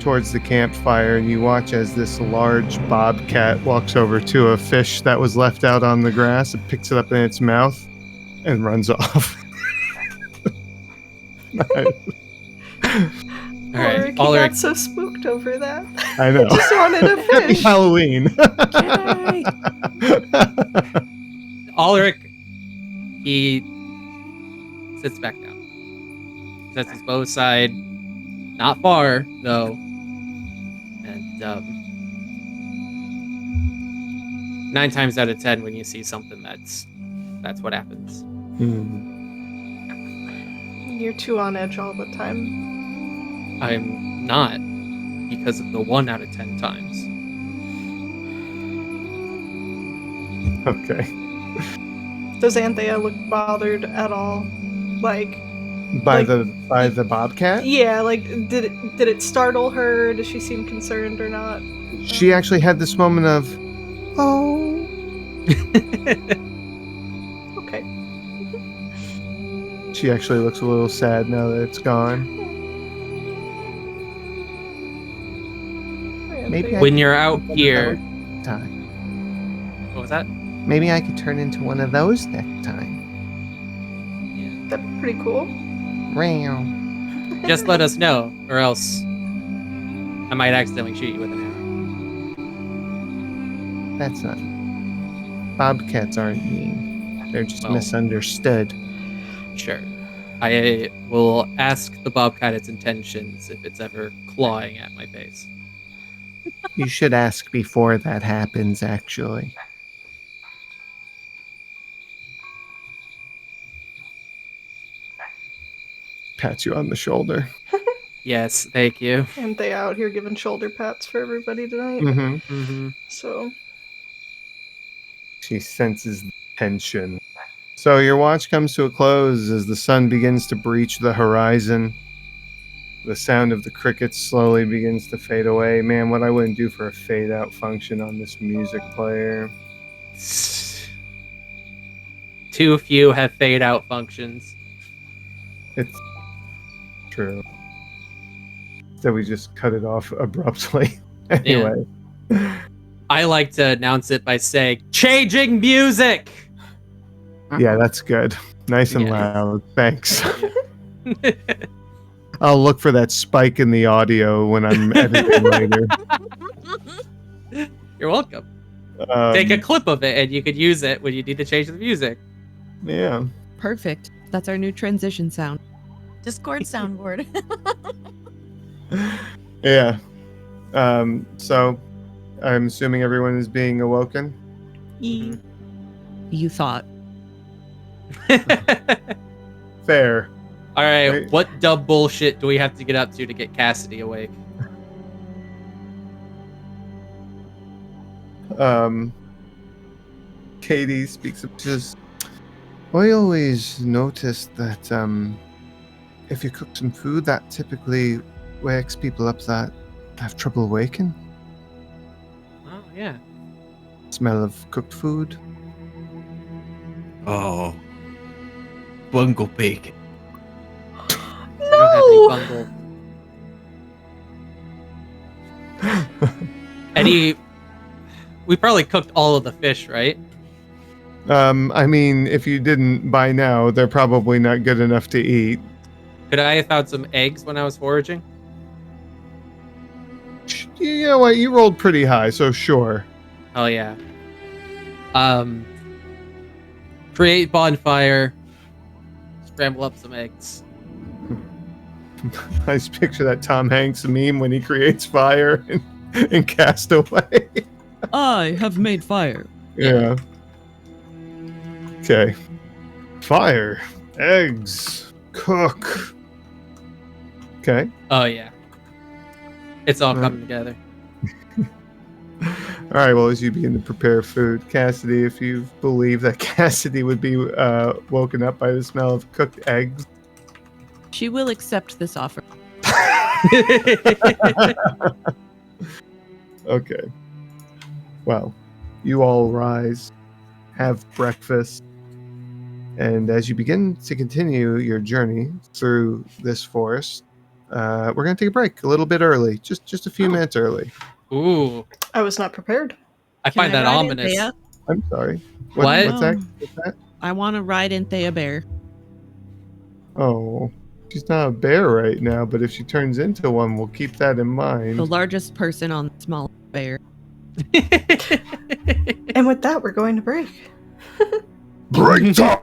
towards the campfire, and you watch as this large bobcat walks over to a fish that was left out on the grass and picks it up in its mouth and runs off. All right. Ulrich, he Ulrich, got so spooked over that. I know. Just wanted a Happy fish. Halloween. Ulrich, he sits back down. Sets his bow aside. Not far, though. And 9 times out of 10, when you see something, that's what happens. You're too on edge all the time. I'm not, because of the 1 out of 10 times. Okay. Does Anthea look bothered at all? Like, By Like- the bobcat? yeah, like did it startle her? Does she seem concerned or not? She actually had this moment of, oh. Okay. She actually looks a little sad now that it's gone. Maybe Anthea. When you're out here... Time. What was that? Maybe I could turn into one of those next time. That'd be pretty cool. Meow. Just let us know, or else I might accidentally shoot you with an arrow. That's not. Bobcats aren't mean. They're just Well. misunderstood. Sure. I will ask the bobcat its intentions if it's ever clawing at my face. You should ask before that happens, actually. Pats you on the shoulder. Yes, thank you. Anthea out here giving shoulder pats for everybody tonight. Mm-hmm. Mm-hmm. So She senses the tension. So your watch comes to a close as the sun begins to breach the horizon. The sound of the crickets slowly begins to fade away. Man, what I wouldn't do for a fade out function on this music player. Too few have fade out functions. It's true. So we just cut it off abruptly. Anyway. I like to announce it by saying, changing music! Yeah, that's good. Nice and Yeah. loud. Thanks. I'll look for that spike in the audio when I'm editing later. You're welcome. Um, Take a clip of it and you could use it when you need to change the music. Yeah. Perfect. That's our new transition sound. Discord soundboard. Yeah. So I'm assuming everyone is being awoken. E. You thought. Fair. All right, Right. what dumb bullshit do we have to get up to get Cassidy awake? Katie speaks up. She says, I always noticed that if you cook some food, that typically wakes people up that have trouble waking. Oh yeah. Smell of cooked food. Oh, bungle bacon. We don't have any bungle. Any? We probably cooked all of the fish, right? I mean, if you didn't by now, they're probably not good enough to eat. Could I have found some eggs when I was foraging? You know what? You rolled pretty high, so sure. Oh yeah. Create bonfire. Scramble up some eggs. I just picture that Tom Hanks meme when he creates fire in Castaway. I have made fire. Yeah. Okay. Fire. Eggs. Cook. Okay. Oh yeah. It's all Right. coming together. All right. Well, as you begin to prepare food, Cassidy, if you believe that Cassidy would be woken up by the smell of cooked eggs. She will accept this offer. Okay. Well, you all rise, have breakfast, and as you begin to continue your journey through this forest, we're going to take a break a little bit early, just a few minutes early. Ooh, I was not prepared. I Can find that ride ominous. Anthea? I'm sorry. What? What's that? Oh, What's that? I want to ride Anthea Bear. Oh, she's not a bear right now, but if she turns into one, we'll keep that in The mind. largest person on the small bear. And with that, we're going to break. Break time!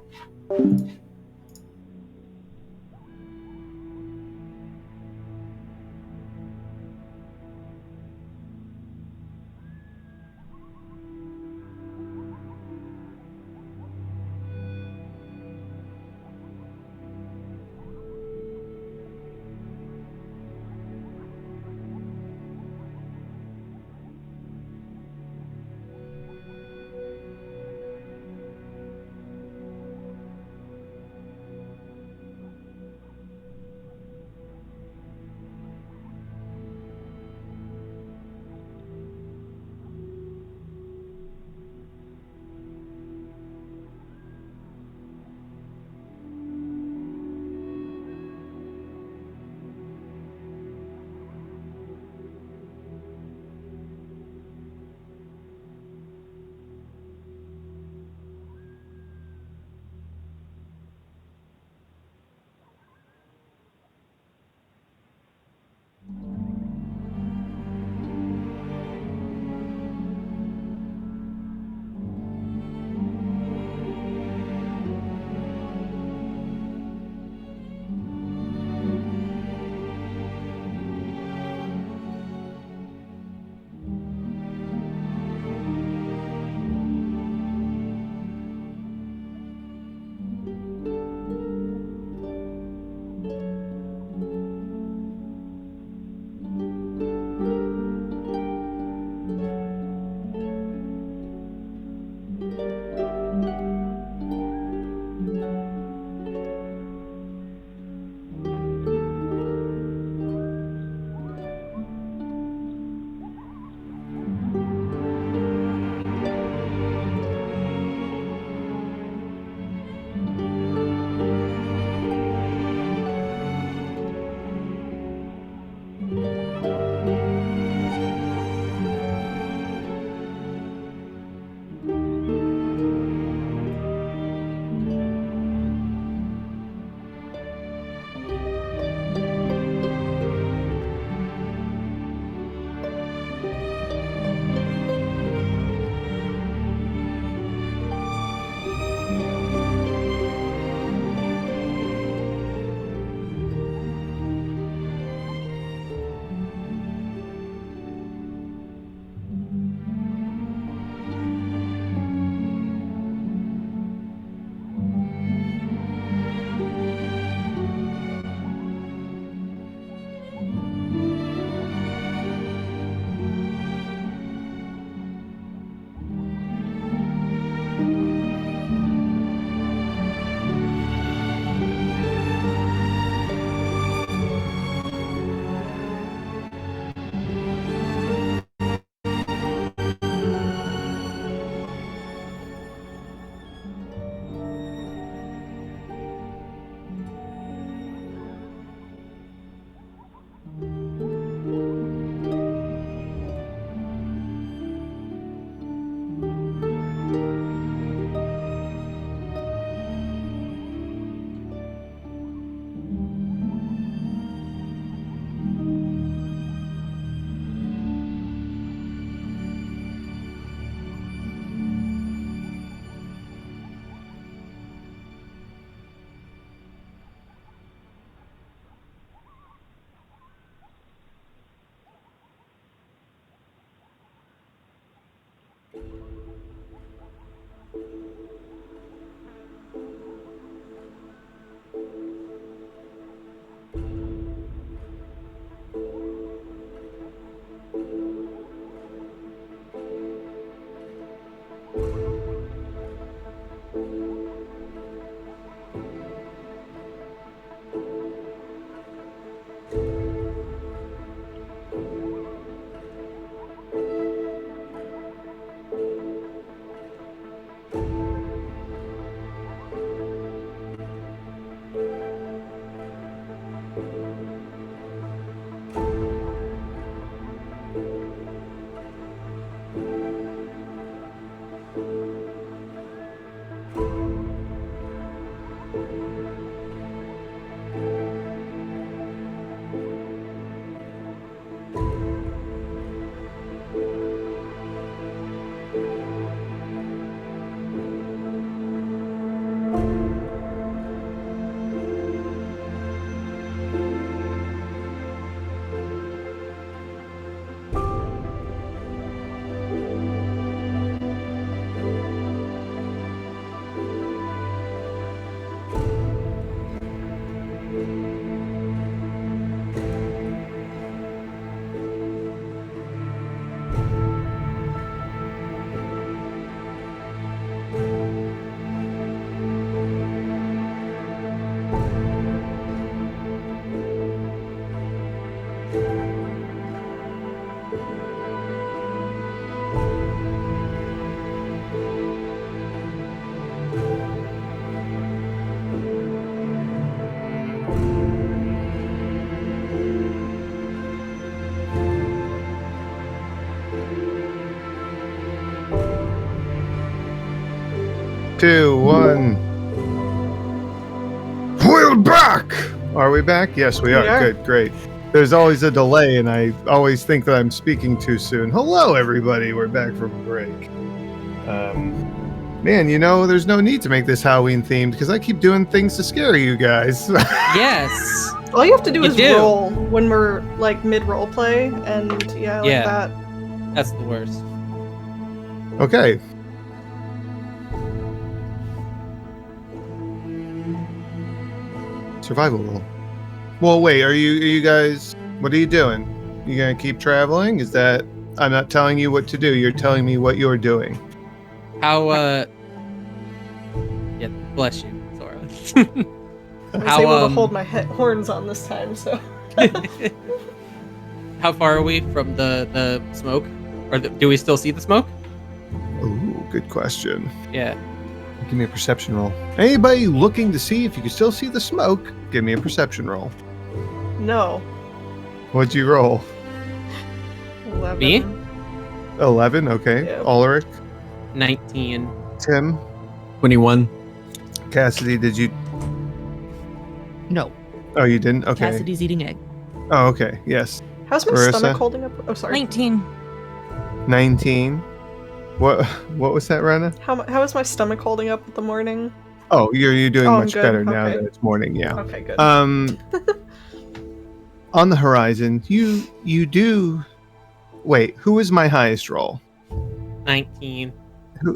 2, 1. We're back! Are we back? Yes, we are. Good, great. There's always a delay, and I always think that I'm speaking too soon. Hello, everybody. We're back from break. Man, there's no need to make this Halloween themed because I keep doing things to scare you guys. Yes. All you have to do is roll when we're like mid role play, and that. That's the worst. Okay. Survival roll. Well, wait. Are you guys? What are you doing? You gonna keep traveling? Is that? I'm not telling you what to do. You're telling me what you're doing. How? Yeah. Bless you, Sora. I was able to hold my horns on this time, so. How far are we from the smoke? Or do we still see the smoke? Ooh, good question. Yeah. Give me a perception roll. Anybody looking to see if you can still see the smoke, give me a perception roll. No. What'd you roll? 11. Me? 11, okay. Yep. Ulrich? 19. Tim? 21. Cassidy, did you? No. Oh, you didn't? Okay. Cassidy's eating egg. Oh, okay. Yes. How's my Marissa? stomach holding up? Oh, sorry. 19. 19. What was that, Rana? How is my stomach holding up with the morning? Oh, you're doing I'm much good. better now Okay. that it's morning, yeah. Okay, good. On the horizon, you do. Wait, who was my highest roll? 19.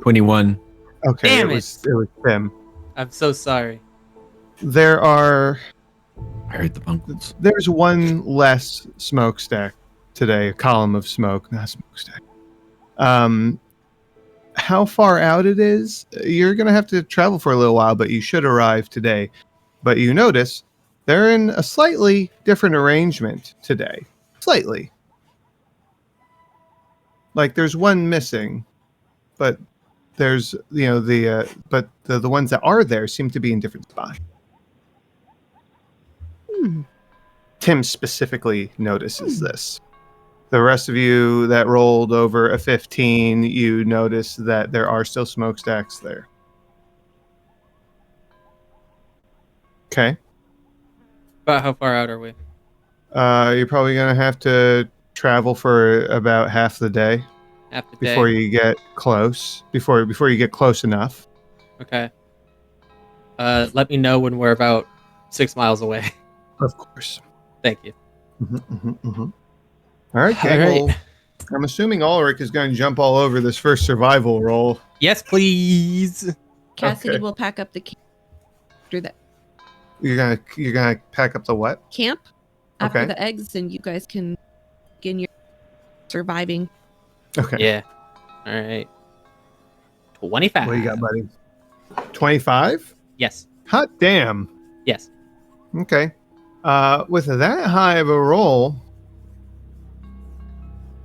21. Okay, Damn it was Tim. I'm so sorry. There are. I heard the bungles. There's one less smokestack today. A column of smoke, not a smokestack. How far out it is, you're gonna have to travel for a little while, but you should arrive today. But you notice they're in a slightly different arrangement today. Slightly. Like there's one missing, but there's but the ones that are there seem to be in different spots. Tim specifically notices this. The rest of you that rolled over a 15, you notice that there are still smokestacks there. Okay. About how far out are we? You're probably going to have to travel for about half the day Half the before day. you get close. Before you get close enough. Okay. Let me know when we're about 6 miles away. Of course. Thank you. All right, gang. All right. Well, I'm assuming Ulrich is going to jump all over this first survival roll. Yes, please. Cassidy Okay. will pack up the camp after the You're gonna pack up the what? camp after Okay. the eggs, and you guys can begin your surviving. Okay. Yeah. All right. 25. What do you got, buddy? 25? Yes. Hot damn. Yes. Okay. With that high of a roll,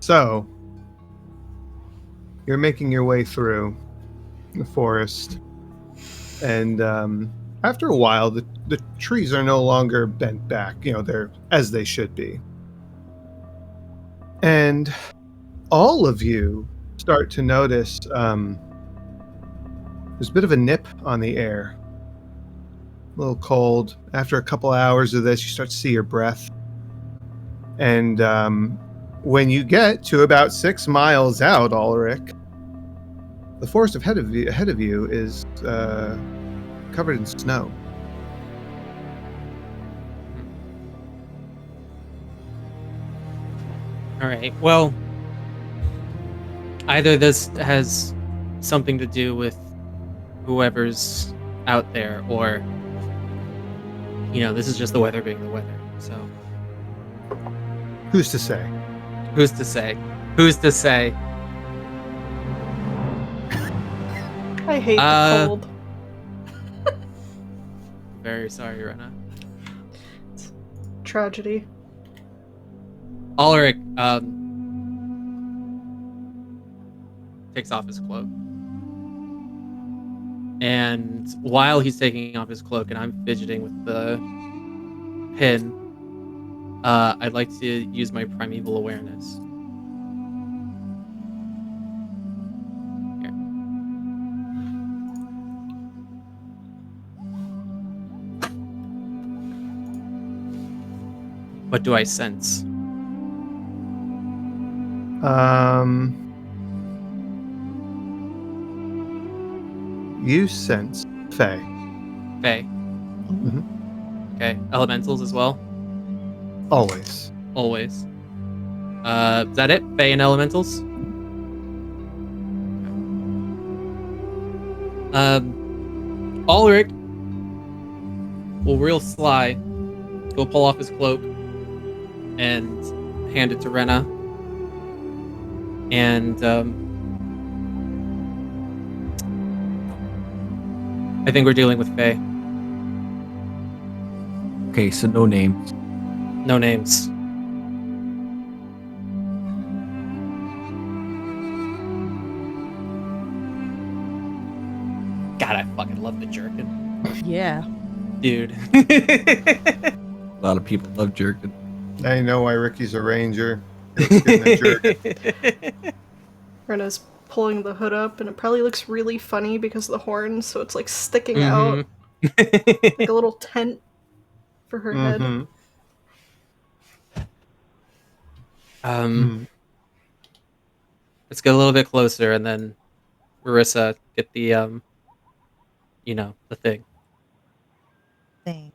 so you're making your way through the forest, and after a while, the trees are no longer bent back. They're as they should be, and all of you start to notice there's a bit of a nip on the air. A little cold. After a couple hours of this, you start to see your breath. And when you get to about 6 miles out, Ulrich, the forest ahead of you is covered in snow. All right. Well, either this has something to do with whoever's out there, or this is just the weather being the weather. So Who's to say? who's to say? Who's to say? I hate the cold. Very sorry, Rena. Tragedy. Ulrich takes off his cloak. And while he's taking off his cloak and I'm fidgeting with the pin, I'd like to use my primeval awareness. Here. What do I sense? You sense Faye. Fae. Okay. Elementals as well? Always. Always. Is that it? Fae and elementals? Ulrich will real sly go pull off his cloak and hand it to Rena. And I think we're dealing with Fae. Okay, so no names. No names. God, I fucking love the jerkin. Yeah. Dude. A lot of people love jerkin. I know why Ricky's a ranger. He looks good in a jerkin. Rena's pulling the hood up, and it probably looks really funny because of the horns, so it's like sticking out like a little tent for her head. Let's get a little bit closer, and then Marissa get the the thing. Thing.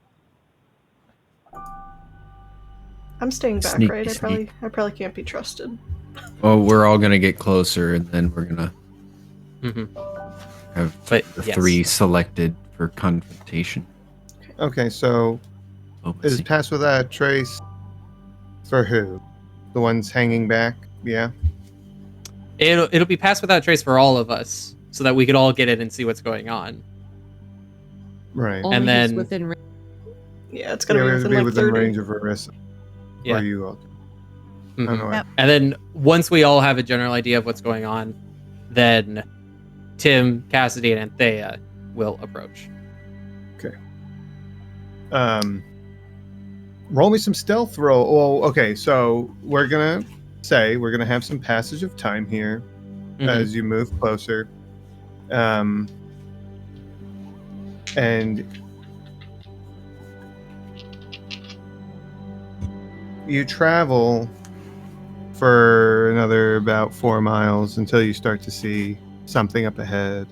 I'm staying back, Sneaky, right? sneak. I probably can't be trusted. Well, we're all gonna get closer, and then we're gonna have But the yes. 3 selected for confrontation. Okay, so is Pass Without a Trace for who? The ones hanging back? Yeah. It'll be passed without trace for all of us, so that we could all get it and see what's going on. Right. Only And who's then- within range. Yeah, it's gonna Yeah, be we have to within be like within 30. range of Arissa. Yeah. Or you all. I Mhm. don't know. Yep. And then once we all have a general idea of what's going on, then Tim, Cassidy, and Anthea will approach. Roll me some stealth roll. Well, okay, so we're gonna have some passage of time here as you move closer. And you travel for another about 4 miles until you start to see something up ahead,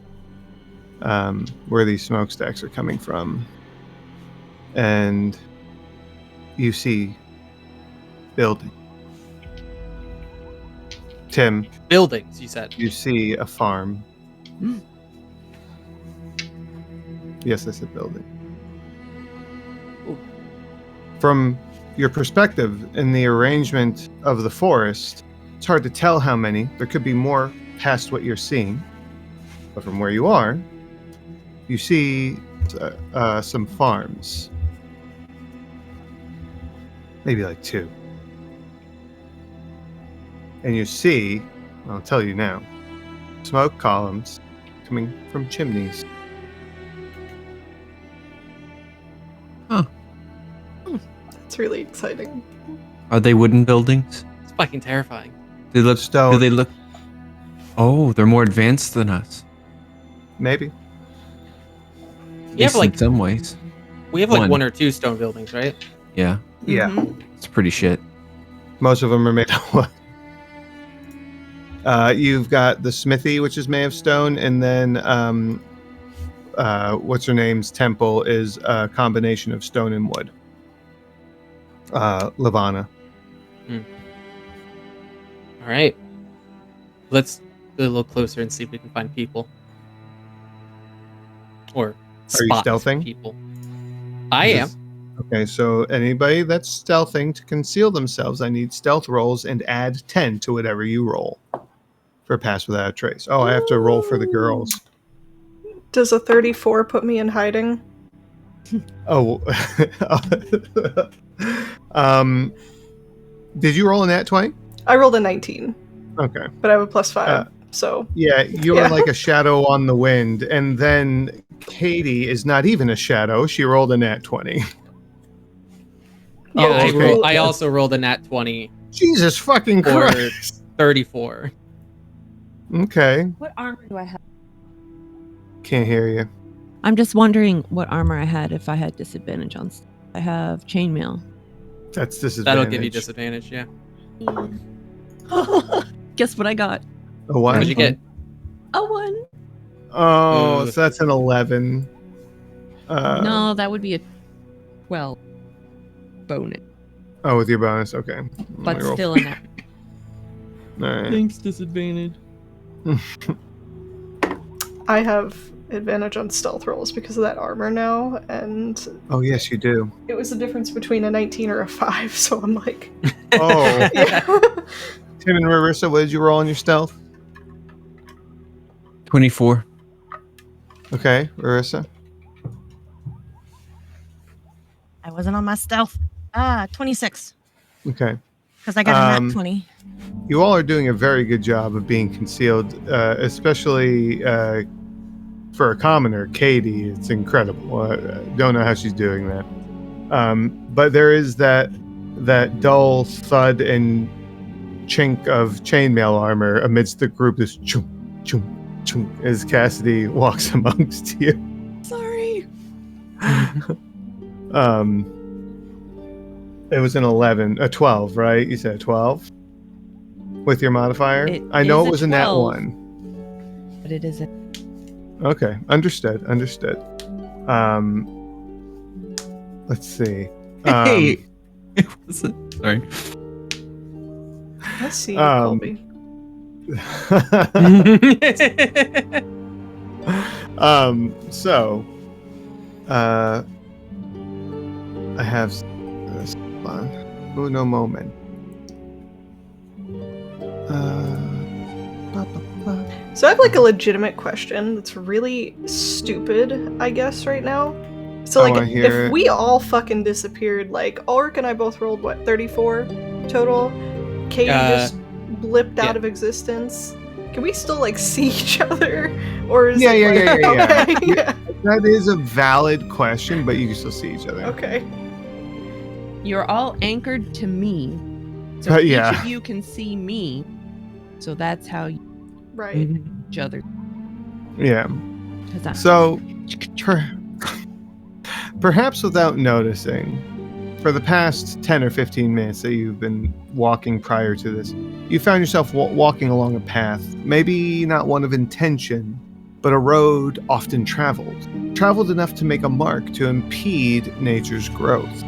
where these smokestacks are coming from. And you see building. Tim, Buildings, you said. you see a farm. Yes, I said building. Ooh. From your perspective in the arrangement of the forest, it's hard to tell how many. There could be more past what you're seeing. But from where you are, you see some farms. Maybe like 2. And you see, I'll tell you now, smoke columns coming from chimneys. It's really exciting. Are they wooden buildings? It's fucking terrifying. They look Stone. Do they look? Oh, they're more advanced than us. Maybe. You have At least like in some ways. we have like one. 1 or 2 stone buildings, right? Yeah, Yeah. Mhm. it's pretty shit. Most of them are made of wood. You've got the smithy, which is made of stone, and then what's her name's temple is a combination of stone and wood. Lavana. All right. Let's go a little closer and see if we can find people. Or you spot stealthing? people. I am. Okay, so anybody that's stealthing to conceal themselves, I need stealth rolls and add 10 to whatever you roll for Pass Without a Trace. Oh, I have to roll for the girls. Does a 34 put me in hiding? Oh. Did you roll a nat 20? I rolled a 19, Okay. but I have a +5, so Yeah, you're Yeah. like a shadow on the wind, and then Katie is not even a shadow. She rolled a nat 20. Yeah, Oh, okay. I also rolled a nat 20 Jesus fucking for Christ. 34. Okay. What armor do I have? Can't hear you. I'm just wondering what armor I had if I had disadvantage on. I have chainmail. That's disadvantage. That'll give you disadvantage, yeah. Guess what I got? A what? What'd you get? A 1. Oh, Ooh. so that's an 11. No, that would be a 12 bonus, Oh, with your bonus, okay. but Let me roll. still in that. All right. Thanks, disadvantage. I have advantage on stealth rolls because of that armor now, and Oh, yes, you do. it was the difference between a 19 or a 5, so I'm like, Oh, yeah. Tim and Marissa, what did you roll on your stealth? 24. Okay, Marissa. I wasn't on my stealth. 26. Okay. Because I got a nat 20. You all are doing a very good job of being concealed, especially for a commoner, Katie. It's incredible. Don't know how she's doing that. But there is that dull thud and chink of chainmail armor amidst the group. This chunk, chunk, chunk as Cassidy walks amongst you. Sorry. It was an 12, right? You said 12 with your modifier. I know is it a was a nat 12. 1. But it isn't. Okay, understood. Let's see. Hey! It wasn't. Sorry. I see you, Colby. So, I have uno moment. So I have like a legitimate question that's really stupid, I guess, right now. So I like, wanna hear if it. we all fucking disappeared, like Ulrich and I both rolled what, 34 total? Katie just blipped out yeah. of existence. Can we still like see each other, or is Yeah. Okay, yeah. That is a valid question, but you can still see each other. Okay. You're all anchored to me. So each Yeah. of you can see me. So that's how you Right. each other. Yeah. 'Cause I- So, perhaps without noticing, for the past 10 or 15 minutes that you've been walking prior to this, you found yourself walking along a path, maybe not one of intention, but a road often traveled enough to make a mark to impede nature's growth.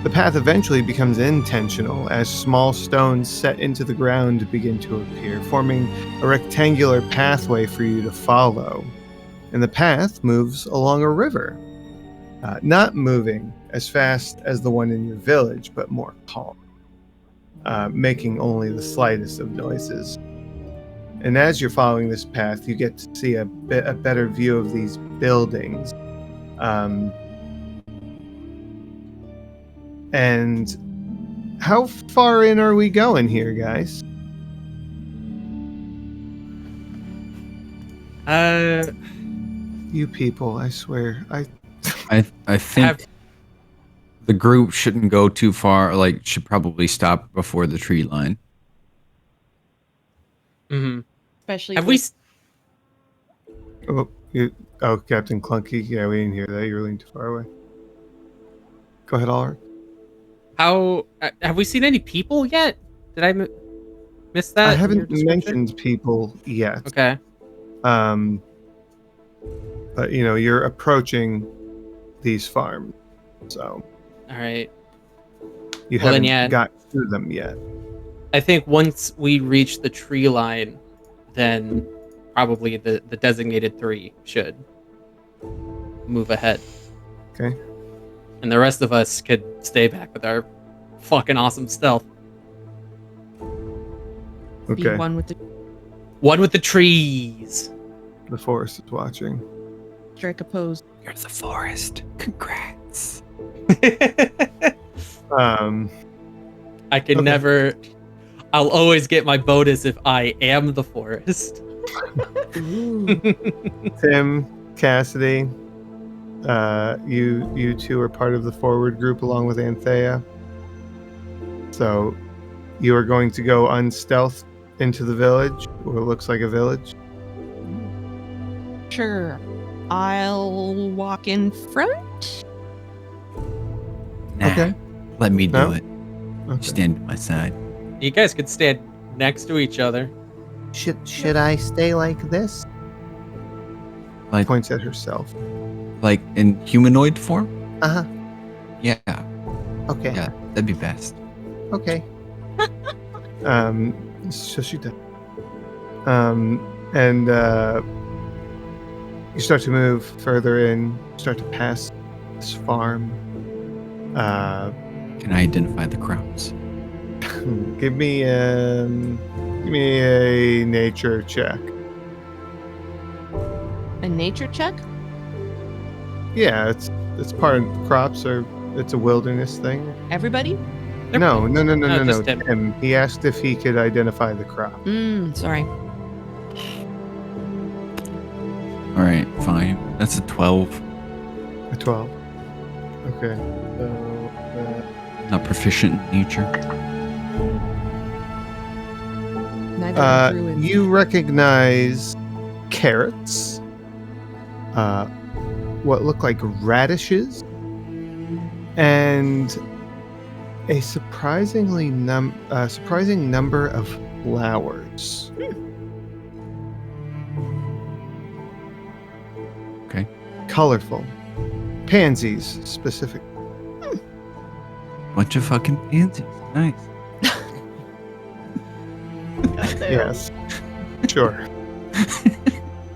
The path eventually becomes intentional as small stones set into the ground begin to appear, forming a rectangular pathway for you to follow. And the path moves along a river, not moving as fast as the one in your village, but more calm, making only the slightest of noises. And as you're following this path, you get to see a better view of these buildings. And how far in are we going here, guys? You people, I swear. I think the group shouldn't go too far. Like, should probably stop before the tree line. Especially Have with- Captain Clunky. Yeah, we didn't hear that. You were leaning too far away. Go ahead, Ulrich. How have we seen any people yet? Did I miss that? I in your haven't description? mentioned people yet. Okay. But you're approaching these farms, so All right. you Well, then, haven't yeah. got to them yet. I think once we reach the tree line, then probably the designated 3 should move ahead. Okay. And the rest of us could stay back with our fucking awesome stealth. be Okay. one with the One with the trees. The forest is watching. strike opposed. You're the forest. Congrats. I can Okay. never. I'll always get my bonus if I am the forest. Tim, Cassidy, you two are part of the forward group along with Anthea. So you are going to go unstealth into the village, or it looks like a village. Sure. I'll walk in front. Nah, Okay. Let me do No? it. Okay. Stand at my side. You guys could stand next to each other. Should I stay like this? Like Points at herself. like in humanoid form? Uh huh. Yeah. Okay. Yeah, that'd be best. Okay. So she does. And you start to move further in. Start to pass this farm. Can I identify the crops? Give me a nature check. A nature check? Yeah, it's part of crops, or it's a wilderness thing. Everybody? No. just him. Tim. He asked if he could identify the crop. Sorry. All right, fine. That's a 12. A 12. Okay. So, Not proficient in nature. Neither are druids. you recognize carrots, what look like radishes, and a surprising number of flowers. Okay. Colorful. Pansies, specific. Bunch of fucking pansies. Nice. Yes. Sure.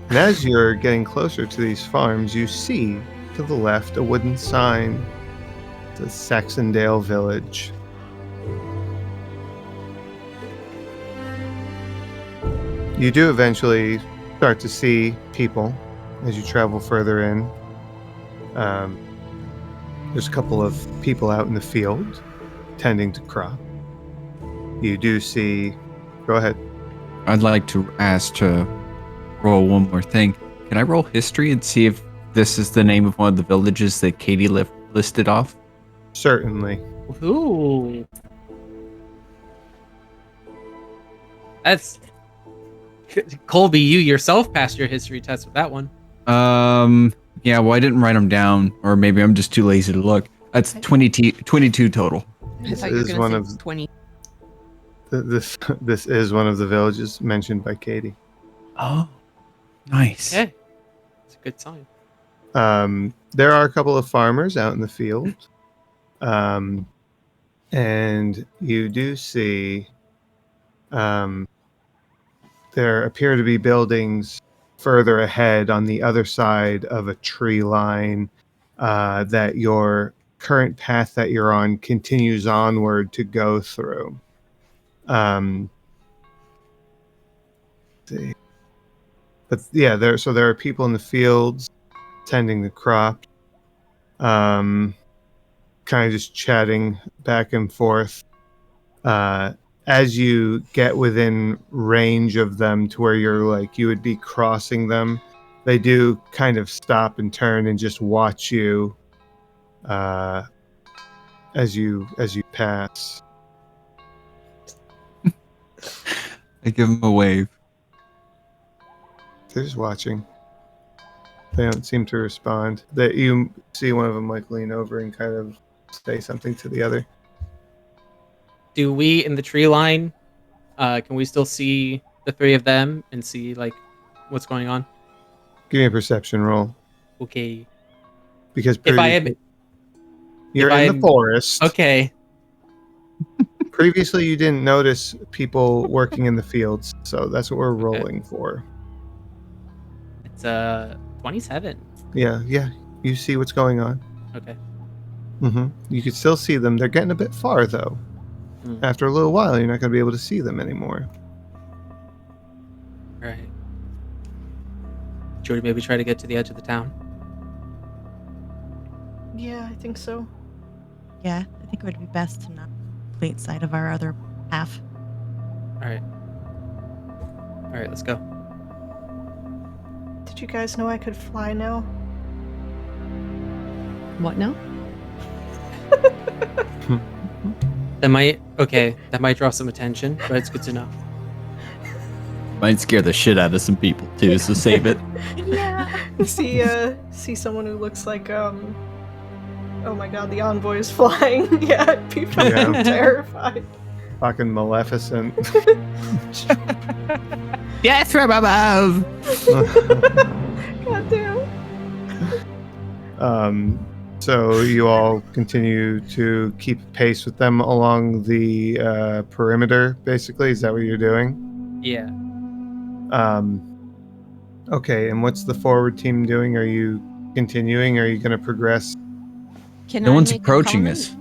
And as you're getting closer to these farms, you see to the left a wooden sign. It says Saxondale Village. You do eventually start to see people as you travel further in. There's a couple of people out in the field tending to crop. You do see. Go ahead. I'd like to ask to roll one more thing. Can I roll history and see if this is the name of one of the villages that Katie listed off? Certainly. Ooh. That's Colby, you yourself passed your history test with that one. Yeah, well, I didn't write them down, or maybe I'm just too lazy to look. That's 22 total. I This thought you were is gonna one say of 20. this is one of the villages mentioned by Katie. Oh, nice. Okay. It's a good sign. There are a couple of farmers out in the field. And you do see there appear to be buildings further ahead on the other side of a tree line that your current path that you're on continues onward to go through. Let's see. But yeah, there are people in the fields tending the crops, kind of just chatting back and forth. As you get within range of them to where you would be crossing them, they do kind of stop and turn and just watch you as you pass. I give him a wave. They're just watching. They don't seem to respond. That you see one of them lean over and kind of say something to the other. Do we in the tree line? Can we still see the three of them and see what's going on? Give me a perception roll. Okay. Because If I am you're if in I'm- the forest. okay, Previously, you didn't notice people working in the fields, so that's what we're rolling for. it's 27. Yeah. You see what's going on. Okay. You can still see them. They're getting a bit far, though. Hmm. After a little while, you're not going to be able to see them anymore. All right. Should we maybe try to get to the edge of the town? Yeah, I think so. Yeah, I think it would be best to not complete sight of our other half. All right. All right, let's go. Did you guys know I could fly now? What now? That might draw some attention, but it's good to know. Might scare the shit out of some people too, so save it. Yeah. See someone who looks like oh my god, the envoy is flying. Yeah, I'd be fucking Yeah. terrified. Fucking Maleficent. Death from above. God damn. So you all continue to keep pace with them along the perimeter, basically? Is that what you're doing? Yeah. Okay, and what's the forward team doing? Are you continuing? Are you going to progress? Can No I one's make a approaching comment? us.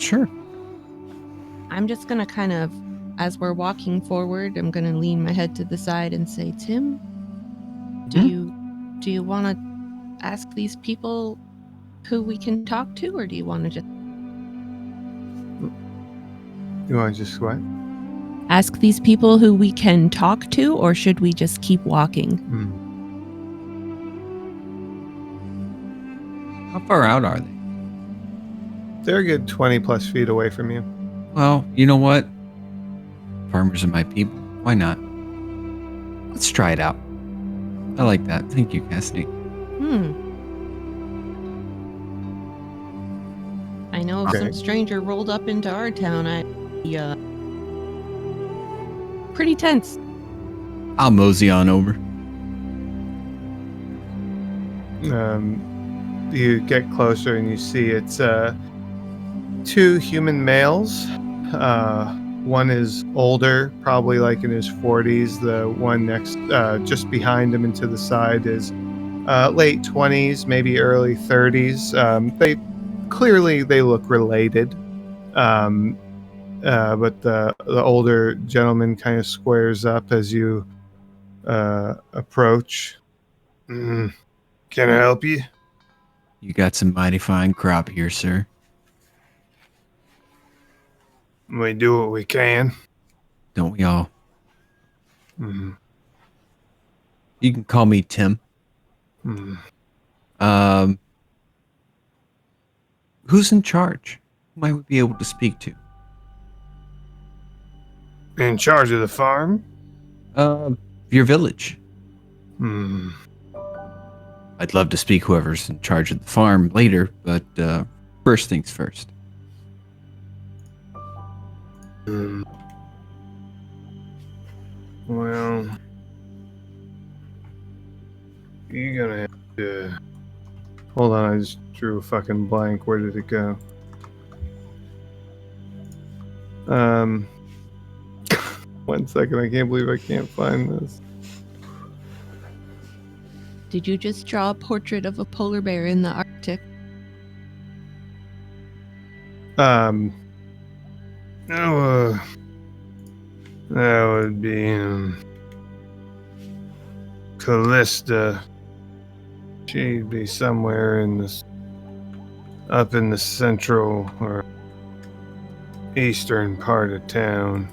Sure. I'm just gonna kind of, as we're walking forward, I'm gonna lean my head to the side and say, Tim, do you want to ask these people who we can talk to, or do you want to just You want to just what? ask these people who we can talk to, or should we just keep walking? How far out are they? They're a good 20 plus feet away from you. Well, you know what? Farmers are my people. Why not? Let's try it out. I like that. Thank you, Cassidy. I know if Okay. some stranger rolled up into our town, I'd be pretty tense. I'll mosey on over. You get closer and you see it's two human males. One is older, probably like in his 40s. The one next, just behind him and to the side is late 20s, maybe early 30s. They look related. But the older gentleman kind of squares up as you approach. Can I help you? You got some mighty fine crop here, sir. We do what we can. Don't we all? Mm-hmm. You can call me Tim. Mm-hmm. Who's in charge? Who I would be able to speak to? In charge of the farm? Your village. Hmm. I'd love to speak whoever's in charge of the farm later, but first things first. Well, you're gonna have to. Hold on, I just drew a fucking blank. Where did it go? One second, I can't believe I can't find this. Did you just draw a portrait of a polar bear in the Arctic? That would be Callista. She'd be somewhere up in the central or eastern part of town.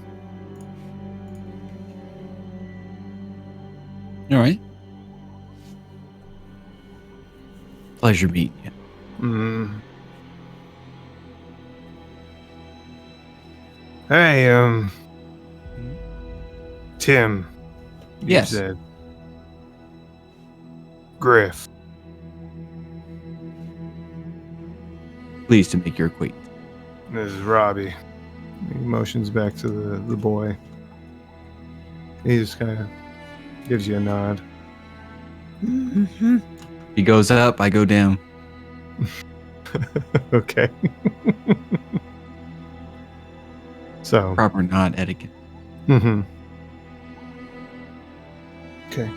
All right. Pleasure meeting you. Hey, Tim. You Yes. said. Griff. Pleased to make your acquaintance. This is Robbie. He motions back to the boy. He just kind of gives you a nod. He goes up, I go down. Okay. So. Proper nod etiquette. Mm-hmm. Okay.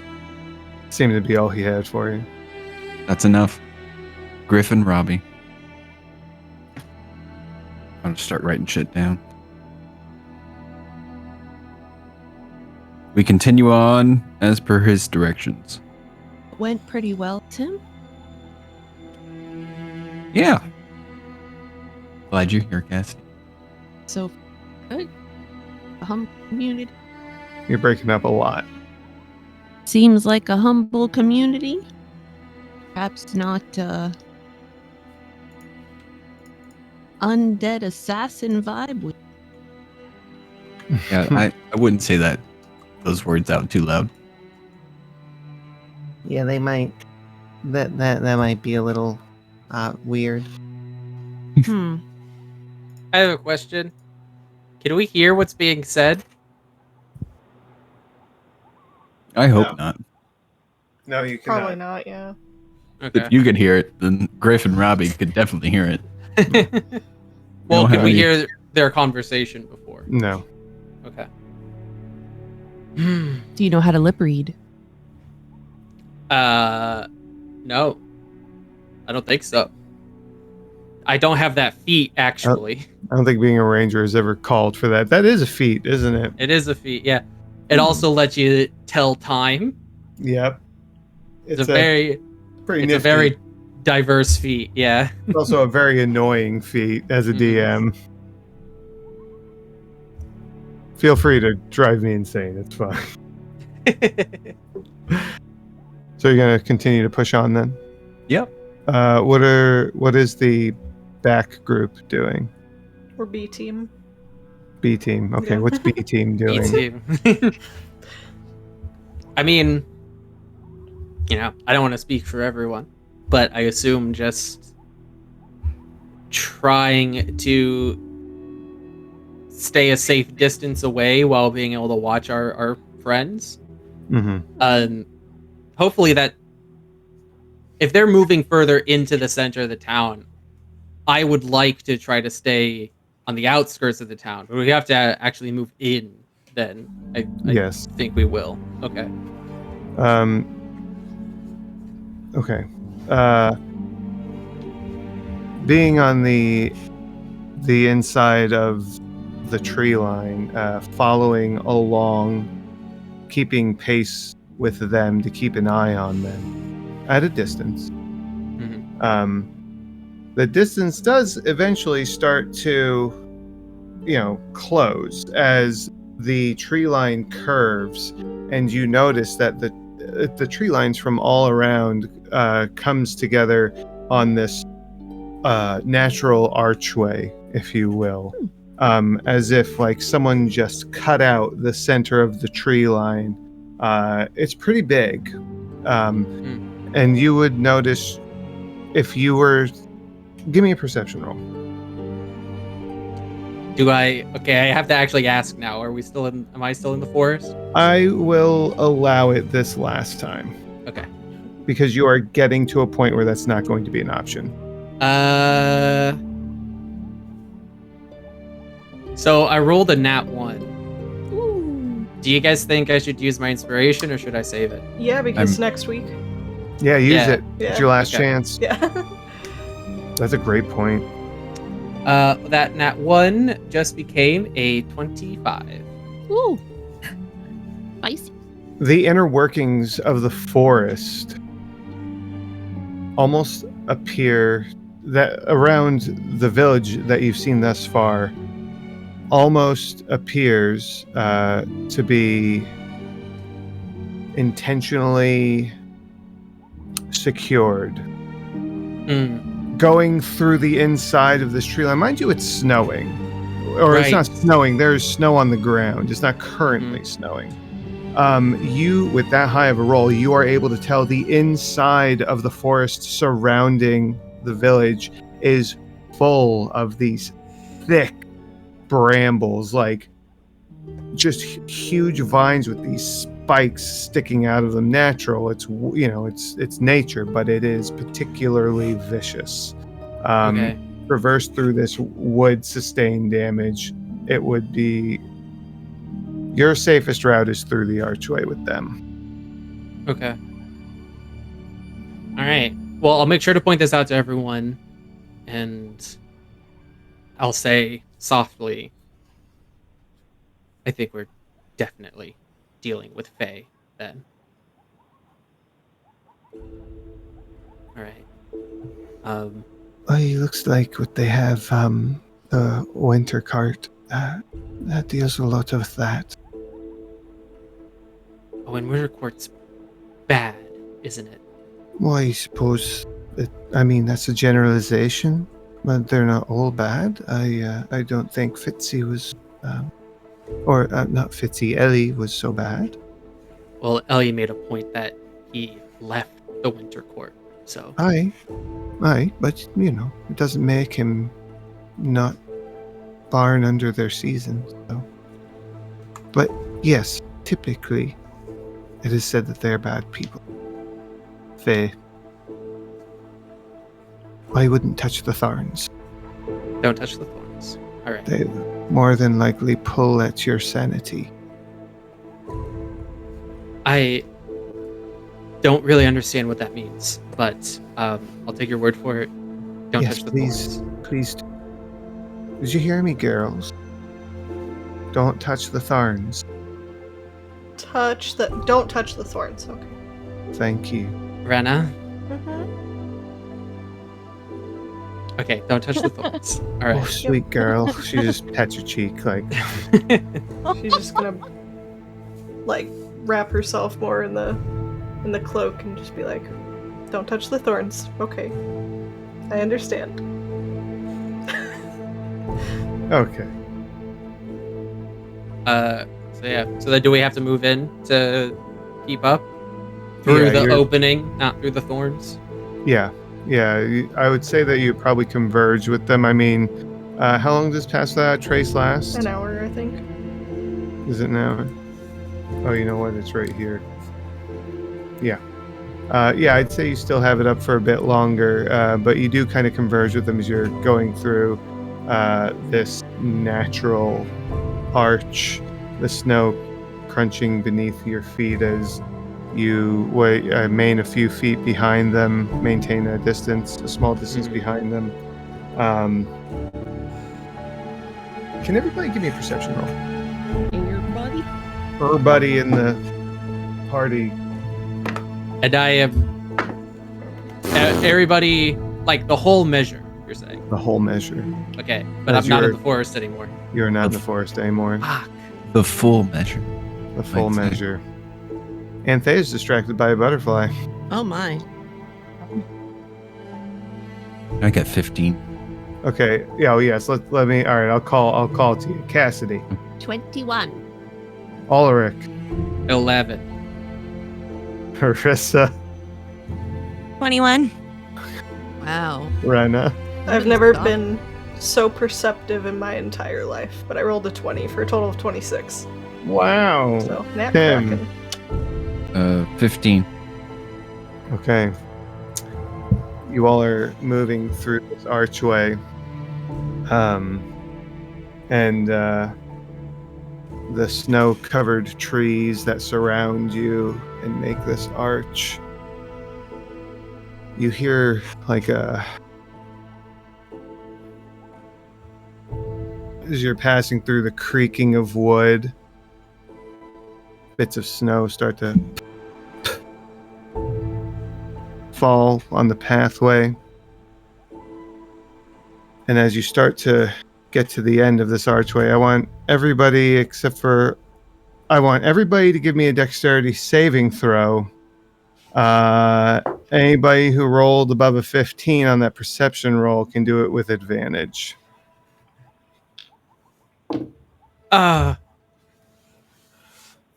Seemed to be all he had for you. That's enough. Griffin, Robbie. I'm gonna start writing shit down. We continue on as per his directions. Went pretty well, Tim. Yeah. Glad you're here, Cassidy. So good. A humble community. You're breaking up a lot. Seems like a humble community. Perhaps not undead assassin vibe. Yeah, I wouldn't say those words out too loud. Yeah, they might. That might be a little weird. Hmm. I have a question. Can we hear what's being said? I hope No. not. No, you Probably cannot. not, yeah. Okay. If you could hear it, then Griff and Robbie could definitely hear it. Well, don't can have we any- hear their conversation before? No. Okay. Do you know how to lip read? No. I don't think so. I don't have that feat, actually. I don't think being a ranger has ever called for that. That is a feat, isn't it? It is a feat, yeah. It also lets you tell time. Yep. It's a very pretty it's nifty. a very diverse feat, yeah. It's also a very annoying feat as a DM. Feel free to drive me insane. It's fine. So you're gonna continue to push on then? Yep. What is the back group doing? Or B team. B team. Okay, Yeah. what's B team Me doing? too. I mean, I don't want to speak for everyone, but I assume just trying to stay a safe distance away while being able to watch our friends. Mm-hmm. Hopefully that if they're moving further into the center of the town, I would like to try to stay on the outskirts of the town. But we have to actually move in then. I Yes. think we will. Okay. Okay. Being on the inside of the tree line, following along, keeping pace with them to keep an eye on them at a distance. Mhm. The distance does eventually start to, close as the tree line curves, and you notice that the tree lines from all around comes together on this natural archway, if you will, as if like someone just cut out the center of the tree line. It's pretty big, and you would notice if you were. Give me a perception roll. Okay, I have to actually ask now. Am I still in the forest? I will allow it this last time. Okay. Because you are getting to a point where that's not going to be an option. So I rolled a nat 1. Ooh. Do you guys think I should use my inspiration or should I save it? Yeah, because next week. Yeah, use it. Yeah. It's your last Okay. chance. Yeah. That's a great point. That nat 1 just became a 25. Ooh. Spicy. The inner workings of the forest almost appear that around the village that you've seen thus far almost appears to be intentionally secured. Going through the inside of this tree line. Mind you, it's snowing. Or It's not snowing. There's snow on the ground. It's not currently snowing. You, with that high of a roll, you are able to tell the inside of the forest surrounding the village is full of these thick brambles, like just huge vines with these spikes sticking out of them. Natural, it's nature, but it is particularly vicious. Okay. Traverse through this would sustain damage. It would be your safest route is through the archway with them. Okay. All right. Well, I'll make sure to point this out to everyone, and I'll say softly, I think we're definitely dealing with Fae then. All right. It looks like what they have, the winter cart, that deals a lot with that. Oh, and Winter Court's bad, isn't it? Well, I suppose that's a generalization, but they're not all bad. I don't think Fitzy was, not Fitzy, Ellie was so bad. Well, Ellie made a point that he left the Winter Court, So Aye, but it doesn't make him not barn under their season. So, but yes, typically, it is said that they're bad people. I wouldn't touch the thorns. don't touch the thorns. All right. They more than likely pull at your sanity. I don't really understand what that means, but I'll take your word for it. Don't Yes, touch the please, thorns. please. Did you hear me, girls? Don't touch the thorns. Don't touch the thorns. Okay. Thank you. Rena. Mm-hmm. Okay, don't touch the thorns. All Oh, right. sweet girl. She just pets your cheek like. She's just gonna like wrap herself more in the cloak and just be like, "Don't touch the thorns." Okay, I understand. Okay. So yeah. So then, do we have to move in to keep up through Yeah, the you're- opening, not through the thorns? Yeah. I would say that you probably converge with them. I mean, how long does past that trace last? An hour, I think. Is it an hour? Oh, you know what? It's right here. Yeah. I'd say you still have it up for a bit longer, but you do kind of converge with them as you're going through this natural arch, the snow crunching beneath your feet as you remain a few feet behind them, maintain a small distance behind them. Can everybody give me a perception roll? Everybody in the party. And I am everybody, like the whole measure. You're saying? The whole measure. Okay, but As I'm not in you're- the forest anymore. You're not in the forest anymore. Fuck. The full measure. The full I'd say. measure. Anthea's distracted by a butterfly. Oh my. I got 15. Okay. Yeah. Oh, yes. Let me. All right. I'll call to you. Cassidy, 21. Ulrich, 11. Harissa, 21. Wow. Rena. I've never Stop. been so perceptive in my entire life, but I rolled a 20 for a total of 26. Wow. So, Nat Tim. Kraken. 15. Okay. You all are moving through this archway. And the snow-covered trees that surround you and make this arch. You hear like as you're passing through the creaking of wood, bits of snow start to fall on the pathway. And as you start to get to the end of this archway, I want everybody to give me a dexterity saving throw. Anybody who rolled above a 15 on that perception roll can do it with advantage.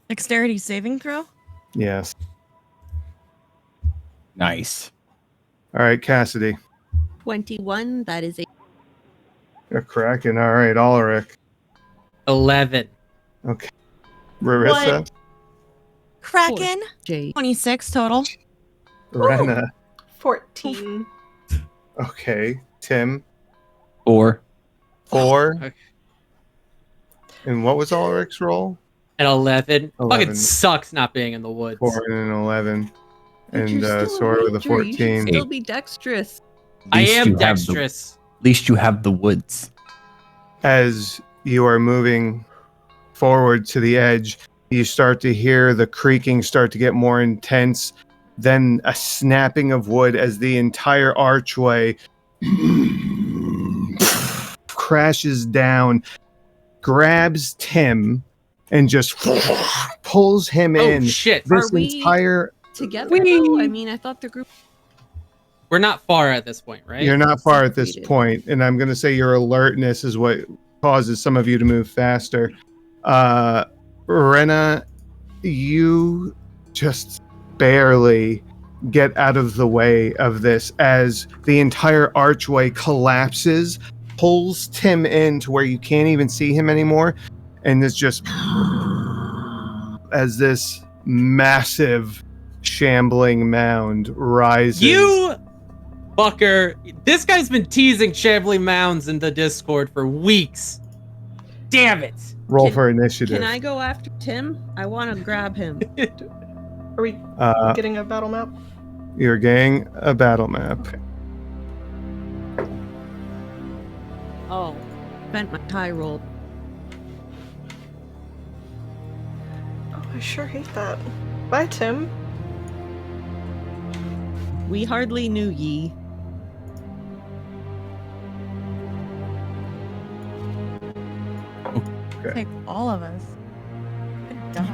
Dexterity saving throw? Yes. Nice. All right, Cassidy. 21. That is a You're cracking. All right, Ulrich. 11. Okay. Marissa. What? Kraken? J. 26 total. Rena. 14. Okay. Tim. 4. 4. Okay. And what was Ulrich's roll? An 11. 11. Fucking sucks not being in the woods. 4 and an 11. But And you're still Sora with a ranger. You should 14. still be dexterous. I am dexterous. At least you have the woods. As you are moving forward to the edge, you start to hear the creaking start to get more intense, then a snapping of wood as the entire archway crashes down, grabs Tim, and just pulls him Oh in. shit. This Are we- entire Together, though? I mean, I thought the group. We're not far at this point, right? You're not far at this Separated. point, and I'm going to say your alertness is what causes some of you to move faster. Rena, you just barely get out of the way of this as the entire archway collapses, pulls Tim in to where you can't even see him anymore, and it's just as this massive shambling mound rises. You fucker. This guy's been teasing shambling mounds in the Discord for weeks. Damn it. Roll for initiative. Can I go after Tim? I want to grab him. Are we getting a battle map? You're getting a battle map. Oh, spent my high roll. Oh, I sure hate that. Bye, Tim. We hardly knew ye. Take all of us. Good God.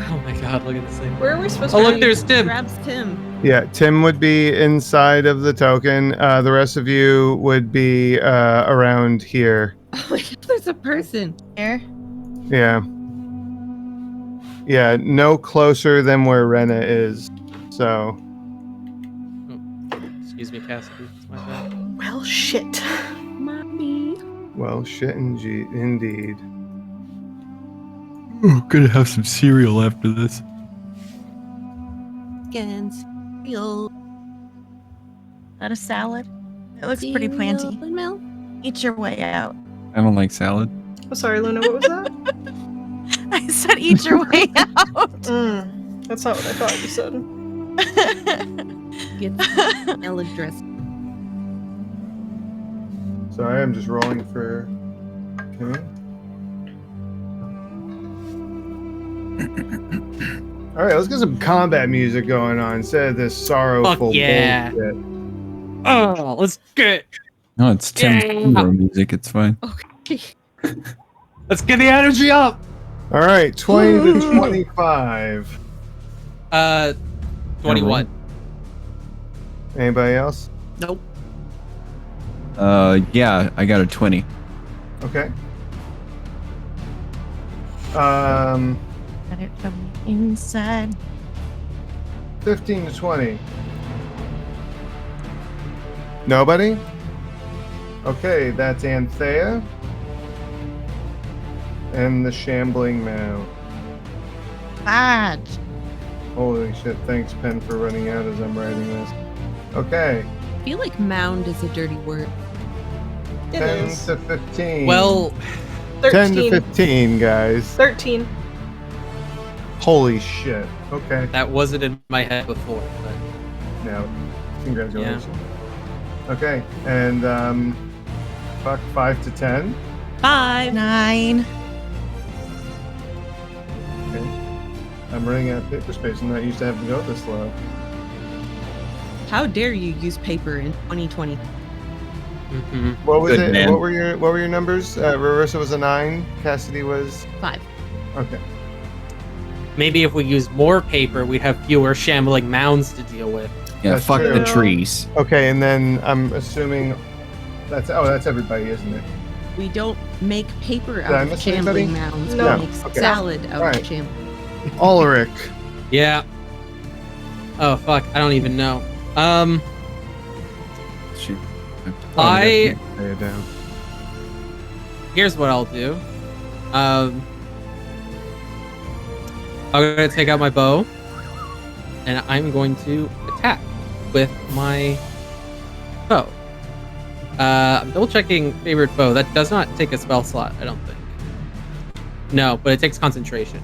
Oh my god, look at this thing. Where are we supposed Oh, to look, be? there's Tim. Grabs Tim. Yeah, Tim would be inside of the token. The rest of you would be around here. Oh my god, there's a person. Here. Yeah. Yeah, no closer than where Rena is. So, Excuse me, Cassidy. It's my bad. Well, shit. Mommy. well, shit indeed. We're gonna have some cereal after this. Skins. Real. That a salad? It looks pretty planty. Milk. Eat your way out. I don't like salad. Oh, sorry, Luna, what was that? I said eat your way out. That's not what I thought you said. Get salad dressing. Sorry, I'm just rolling for Kimmy. All right, let's get some combat music going on instead of this sorrowful Fuck yeah. bullshit. Oh, let's get No, it's Tim's Yeah. hero music. It's fine. Okay. let's get the energy up. All right, 20 to 25. 21. Anybody else? Nope. Yeah, I got a 20. Okay. Let it from inside. 15 to 20. Nobody? Okay, that's Anthea. And the shambling mound. Fudge. Holy shit, thanks, Pen, for running out as I'm writing this. Okay, I feel like mound is a dirty word. It 10 is. to 15. Well, 10 to 13. 15, guys. 13. Holy shit. Okay, that wasn't in my head before, but now, congratulations. Okay, and, 5 to 10. 5. 9. Okay. I'm running out of paper space. I'm not used to having to go this low. How dare you use paper in 2020? What was Good it? man. What were your numbers? Rarissa was a 9. Cassidy was 5. okay. maybe if we use more paper, we'd have fewer shambling mounds to deal with. Yeah, That's fuck true. the trees. Okay, and then I'm assuming that's everybody, isn't it? We don't make paper Did I out of miss anybody? shambling mounds. No. We make Okay. salad out Alright. of shambling. Ulrich. Yeah. Oh fuck, I don't even know. Shoot. I- Lay it down. Here's what I'll do. I'm gonna take out my bow, and I'm going to attack with my bow. I'm double checking favorite bow. That does not take a spell slot, I don't think. No, but it takes concentration.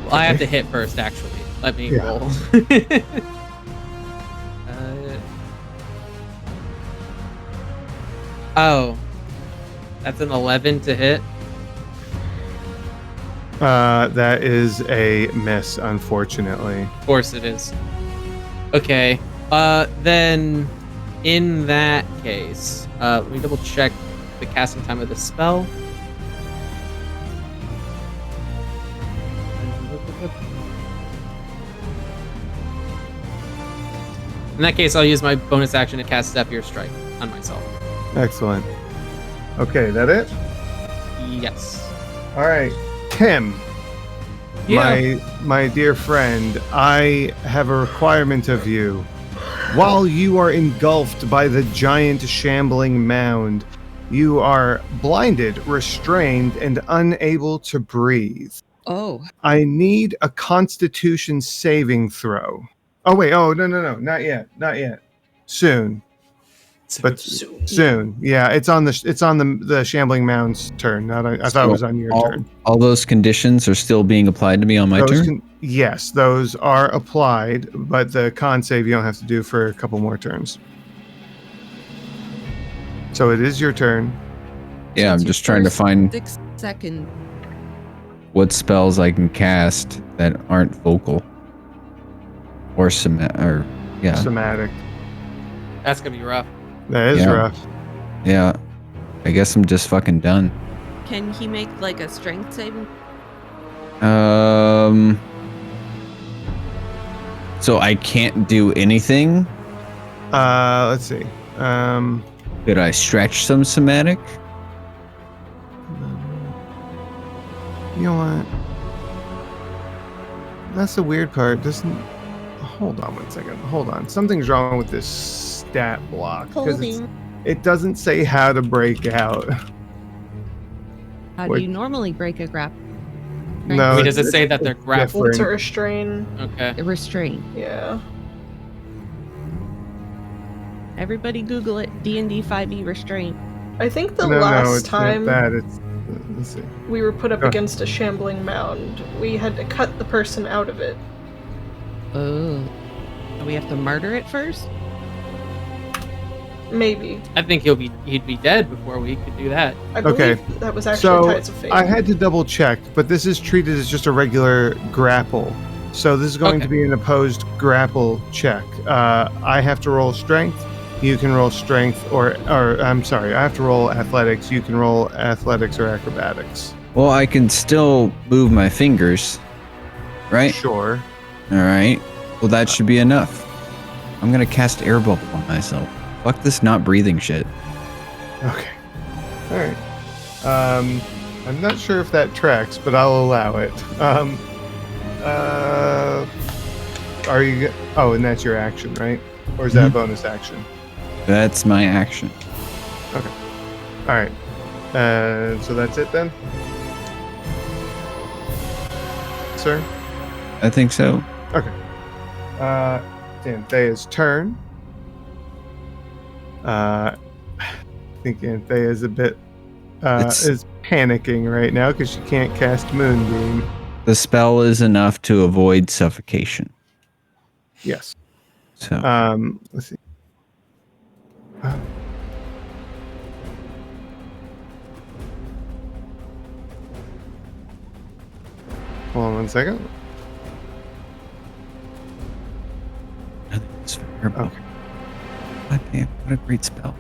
Well, I have to hit first, actually. Let me Yeah. roll. Oh, that's an 11 to hit. That is a miss, unfortunately. Of course it is. Okay. Then in that case, let me double check the casting time of the spell. In that case, I'll use my bonus action to cast Zephyr Strike on myself. Excellent. Okay, that it? Yes. All right, Tim. My dear friend, I have a requirement of you. While you are engulfed by the giant shambling mound, you are blinded, restrained, and unable to breathe. Oh. I need a Constitution saving throw. Oh wait, no, not yet. Soon. But soon. Yeah, it's on the shambling mound's turn. I thought it was on your turn. All those conditions are still being applied to me on my turn? Yes, those are applied, but the con save you don't have to do for a couple more turns. So it is your turn. Yeah, I'm just trying to find 6 seconds. what spells I can cast that aren't vocal. Or somatic. That's gonna be rough. That is rough. Yeah. I guess I'm just fucking done. Can he make like a strength saving? So I can't do anything? Let's see. Could I stretch some somatic? You know what? That's the weird part. Hold on 1 second. Hold on. Something's wrong with this stat block. Because it doesn't say how to break out. How do you normally break a grapple? No. Does it say that they're grappled? It's a restrain. Okay. A restraint. Yeah. Everybody Google it. D&D 5e restraint. I think the No, last it's time not that. Let's see. we were put up against a shambling mound, we had to cut the person out of it. Oh. Do we have to murder it first? Maybe. I think he'd be dead before we could do that. I believe that was actually So Tides of Fate. I had to double check, but this is treated as just a regular grapple. So this is going to be an opposed grapple check. I have to roll strength. You can roll strength, or I'm sorry, I have to roll athletics. You can roll athletics or acrobatics. Well, I can still move my fingers, right? Sure. All right. Well, that should be enough. I'm gonna cast air bubble on myself. Fuck this not breathing shit. Okay. All right. I'm not sure if that tracks, but I'll allow it. Are you? Oh, and that's your action, right? Or is that a bonus action? That's my action. Okay. All right. So that's it then, sir. I think so. Okay. Anthea's turn. I think Anthea's a bit is panicking right now because she can't cast Moonbeam. The spell is enough to avoid suffocation. Yes. So let's see. Hold on 1 second. it's fireball. Okay. God damn, what a great spell.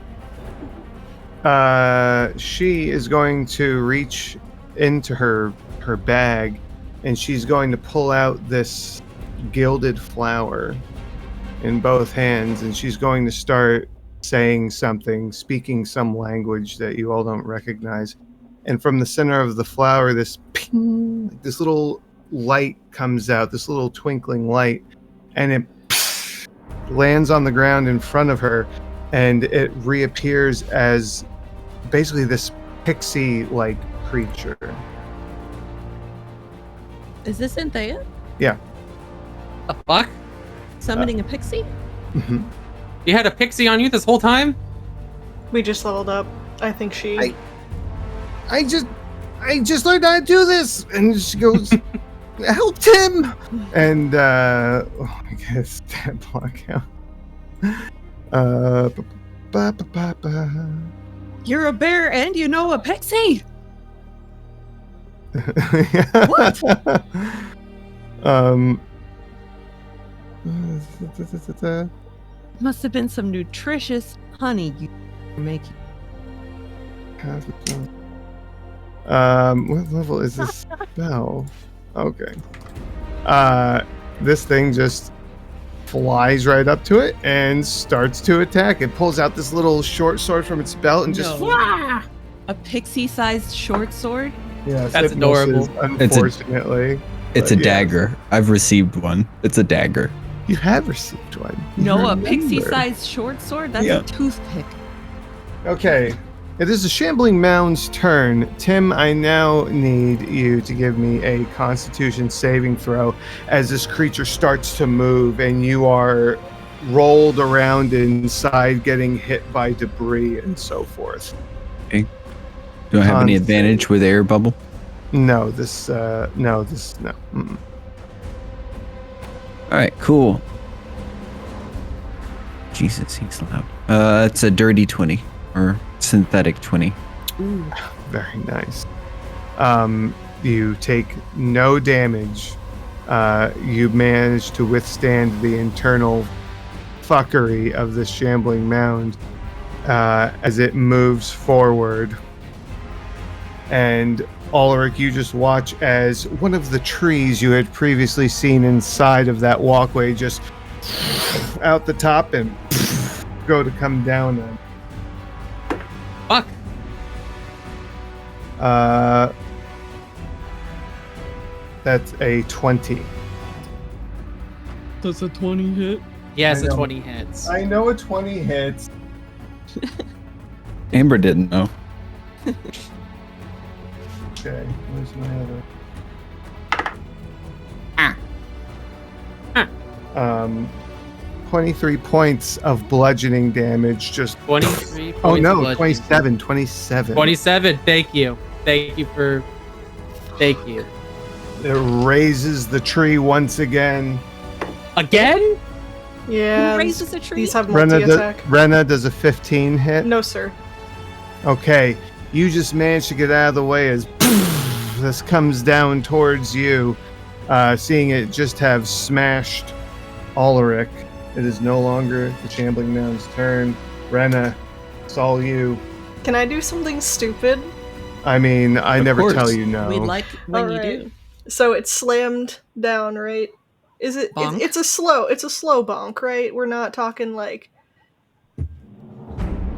She is going to reach into her bag, and she's going to pull out this gilded flower in both hands, and she's going to start saying something, speaking some language that you all don't recognize. And from the center of the flower, this ping, this little light comes out, this little twinkling light, and it lands on the ground in front of her, and it reappears as basically this pixie-like creature. Is this Anthea? Yeah. The fuck? Summoning a pixie? Mm-hmm. You had a pixie on you this whole time? We just leveled up. I think she... I just learned how to do this, and she goes, helped him, and I guess that block out. You're a bear and you know a pixie. What? Must have been some nutritious honey you were making. What level is this spell? Okay. This thing just flies right up to it and starts to attack. It pulls out this little short sword from its belt and just a pixie-sized short sword. yeah, That's adorable. Unfortunately, It's a But yes, dagger. I've received one. It's a dagger. You have received one. You No, a remember. pixie-sized short sword? That's Yeah. a toothpick. Okay. It is the Shambling Mound's turn. Tim, I now need you to give me a Constitution saving throw as this creature starts to move and you are rolled around inside, getting hit by debris and so forth. Do I have any Con advantage with air bubble? No, this, no. Mm-mm. All right, cool. Jesus, he's loud. It's a dirty 20 or synthetic 20. Ooh. Very nice. You take no damage. You manage to withstand the internal fuckery of this shambling mound as it moves forward. And Ulrich, you just watch as one of the trees you had previously seen inside of that walkway just out the top and go to come down on. Fuck. That's a 20. Does a 20 hit? Yes, I a know. 20 hits. I know a 20 hits. Amber didn't know. Okay, where's my other? 23 points of bludgeoning damage. Just 23 points. oh of no, bludgeoning. 27. 27. Thank you. Thank you. It raises the tree once again. Again? Yeah. Who raises a tree? These have Rena, multi-attack. Rena does a 15 hit. No, sir. Okay, you just managed to get out of the way as this comes down towards you, seeing it just have smashed Ulrich. It is no longer the Shambling Mound's turn. Rena, it's all you. Can I do something stupid? I mean, I Of never course. tell you no. We'd like when you Alright. do. So it's slammed down, right? Is it? Bonk. It's a slow bonk, right? We're not talking like.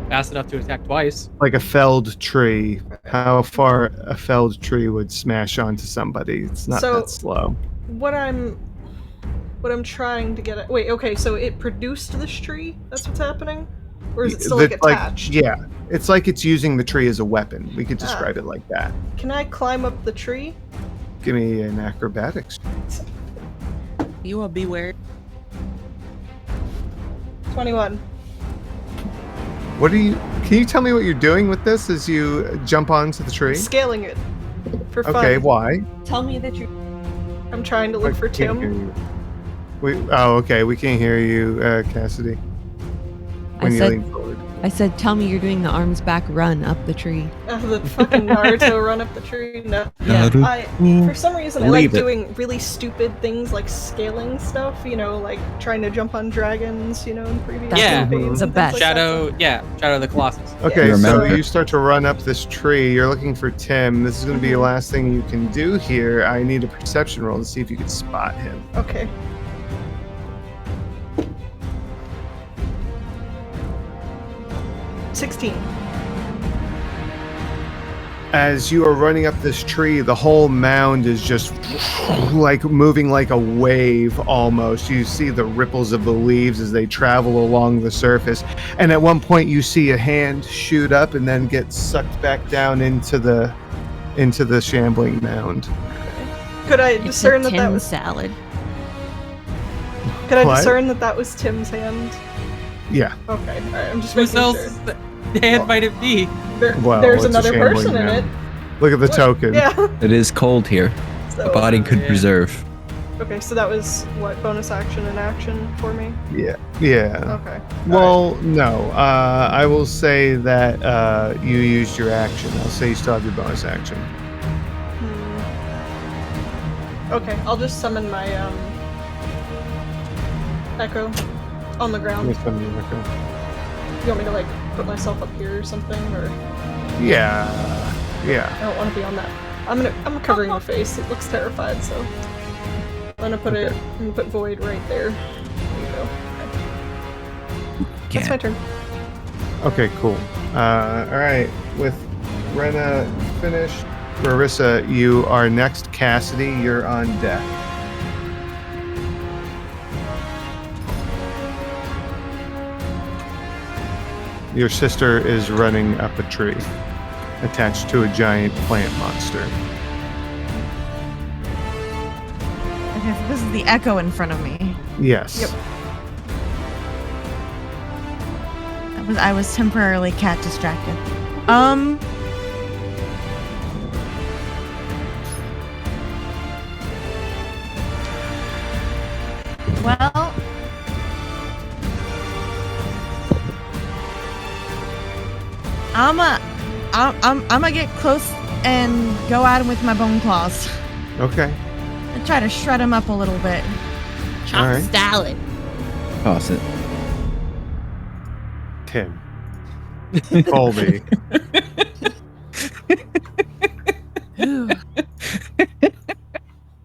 Fast enough to attack twice. Like a felled tree. How far a felled tree would smash onto somebody? It's not So- that slow. What I'm trying to get at. Wait, okay, so it produced this tree? That's what's happening? Or is it still like attached? yeah, it's like it's using the tree as a weapon. We could describe it like that. Can I climb up the tree? Give me an acrobatics. You will beware. 21. What are you? Can you tell me what you're doing with this as you jump onto the tree? Scaling it. For fun. Okay, why? Tell me that you. I'm trying to look for I can't hear Tim. you. Okay, we can't hear you, Cassidy. When you lean forward. I said, tell me you're doing the arms back run up the tree. The fucking Naruto run up the tree. No. Yeah. For some reason, I like Leave it. doing really stupid things like scaling stuff, like trying to jump on dragons, in previous Yeah. campaigns. The and things best. like Shadow of the Colossus. Okay, Yeah. so Remember. you start to run up this tree. You're looking for Tim. This is going to be the last thing you can do here. I need a perception roll to see if you can spot him. That. Okay. $16. As you are running up this tree, the whole mound is just like moving like a wave almost. You see the ripples of the leaves as they travel along the surface. And at one point you see a hand shoot up and then get sucked back down into the shambling mound. Could I It's discern a that Tim was? salad. Could I What? discern that was Tim's hand? Yeah. Okay. All right. I'm just Who making else sure. the hand might it be? Well, There's it's a another shambling person in it. mound. Look at the token. Yeah. It is cold here. So, The body could Yeah. preserve. okay, so that was what bonus action and action for me. Yeah. Okay. Well, no. I will say that you used your action. I'll say you still have your bonus action. Okay, I'll just summon my echo on the ground. Give me some of your echo. You want me to like put myself up here or something, or Yeah. I don't want to be on that. I'm covering my face. It looks terrified, so I'm gonna put it. I'm gonna put void right there. There you go. Okay. That's my turn. Okay, cool. All right. With Rena finished, Marissa, you are next. Cassidy, you're on deck. Your sister is running up a tree, attached to a giant plant monster. Okay, so this is the echo in front of me. Yes. Yep. I was temporarily cat distracted. Well, I'm gonna get close and go at him with my bone claws Okay. and try to shred him up a little bit. Chop All right. salad. Toss it. Tim. Colby.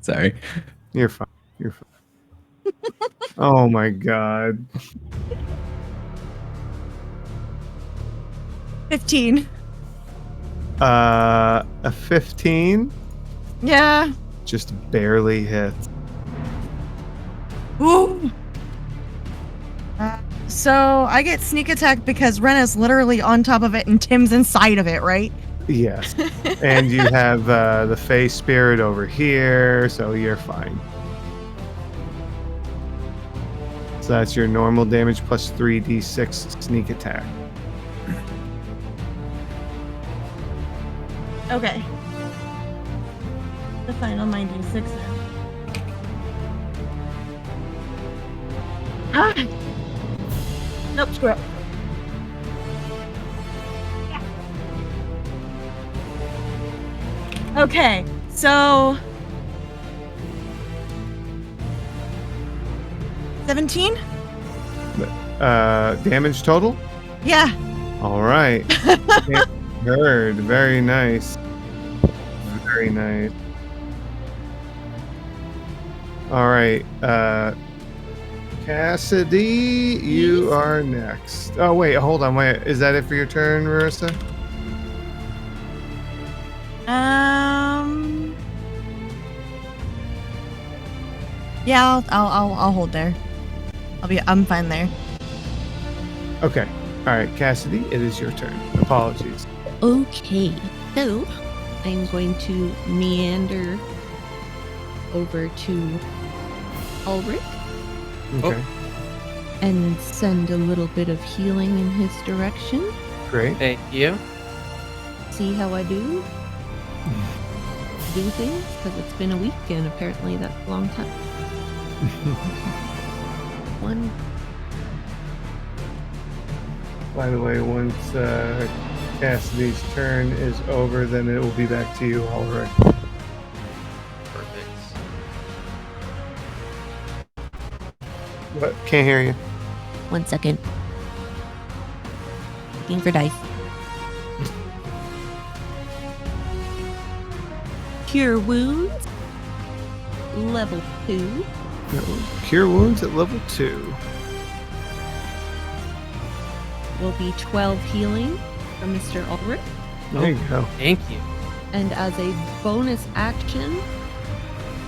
Sorry. You're fine. You're fine. Oh my god. 15. A 15 Yeah. just barely hits. Ooh. So I get sneak attack because Ren is literally on top of it and Tim's inside of it, right? Yes. And you have the Fey Spirit over here, so you're fine. So that's your normal damage plus 3d6 sneak attack. Okay. The final 96 now. Ah! Nope, screw up. Okay, so 17? Damage total? Yeah. All right. Heard. Very nice. Very nice. All right. Cassidy, you are next. Oh, wait. Hold on. Wait. Is that it for your turn, Marissa? Yeah, I'll hold there. I'm fine there. Okay. All right, Cassidy, it is your turn. Apologies. Okay, so I'm going to meander over to Ulrich Okay. and send a little bit of healing in his direction. Great. Thank you. See how I do things, because it's been a week and apparently that's a long time. One. By the way, once Cassidy's turn is over, then it will be back to you, Ulrich. Perfect. What? Can't hear you. 1 second. Looking for dice. Cure wounds. Level 2. Cure wounds at level 2. Will be 12 healing for Mr. Ulrich. There you go. Thank you. And as a bonus action,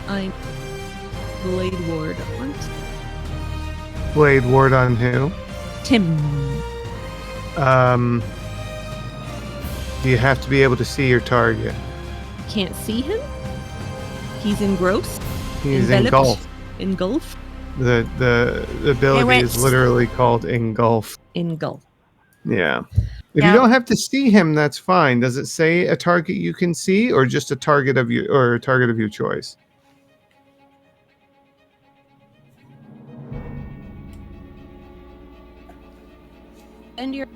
I'm Blade Ward on Blade ward on who? Tim. Do you have to be able to see your target? Can't see him. He's engrossed. He's Enveloped. engulfed. Engulfed. The ability wait. is literally called engulf. Engulfed. Yeah. If Yeah. you don't have to see him, that's fine. Does it say a target you can see, or just a target of you, or a target of your choice? And you're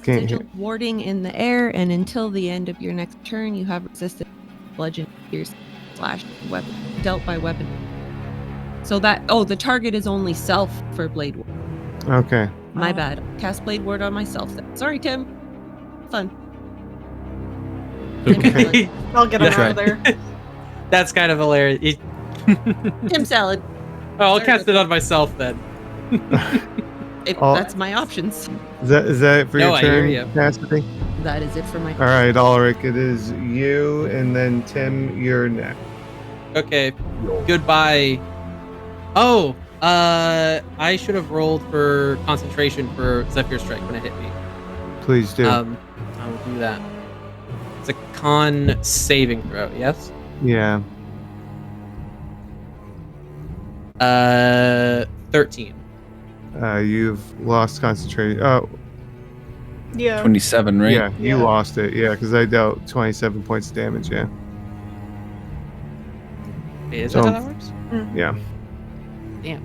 Can't hear. sigil warding in the air, and until the end of your next turn, you have resisted bludgeon, pierce, slash, weapon dealt by weapon. So that the target is only self for Blade Ward. Okay. My Oh. bad. Cast Blade Ward on myself. Then. Sorry, Tim. Fun. Okay. I'll get him That's out of there. That's kind of hilarious. Tim salad. I'll Sorry. cast it on myself then. Oh. That's my options. Is that it for No, your I hear turn, you. Cassidy? That is it for my All right, Ulrich, it is you, and then Tim, you're next. Okay. Goodbye. Oh, I should have rolled for concentration for Zephyr Strike when it hit me. Please do. I will do that. It's a con saving throw, yes? Yeah. 13. You've lost concentration. Oh, Yeah. 27, right? yeah, you Yeah. lost it. Yeah, because I dealt 27 points of damage. Yeah. Is So- that how that works? Yeah. Damn.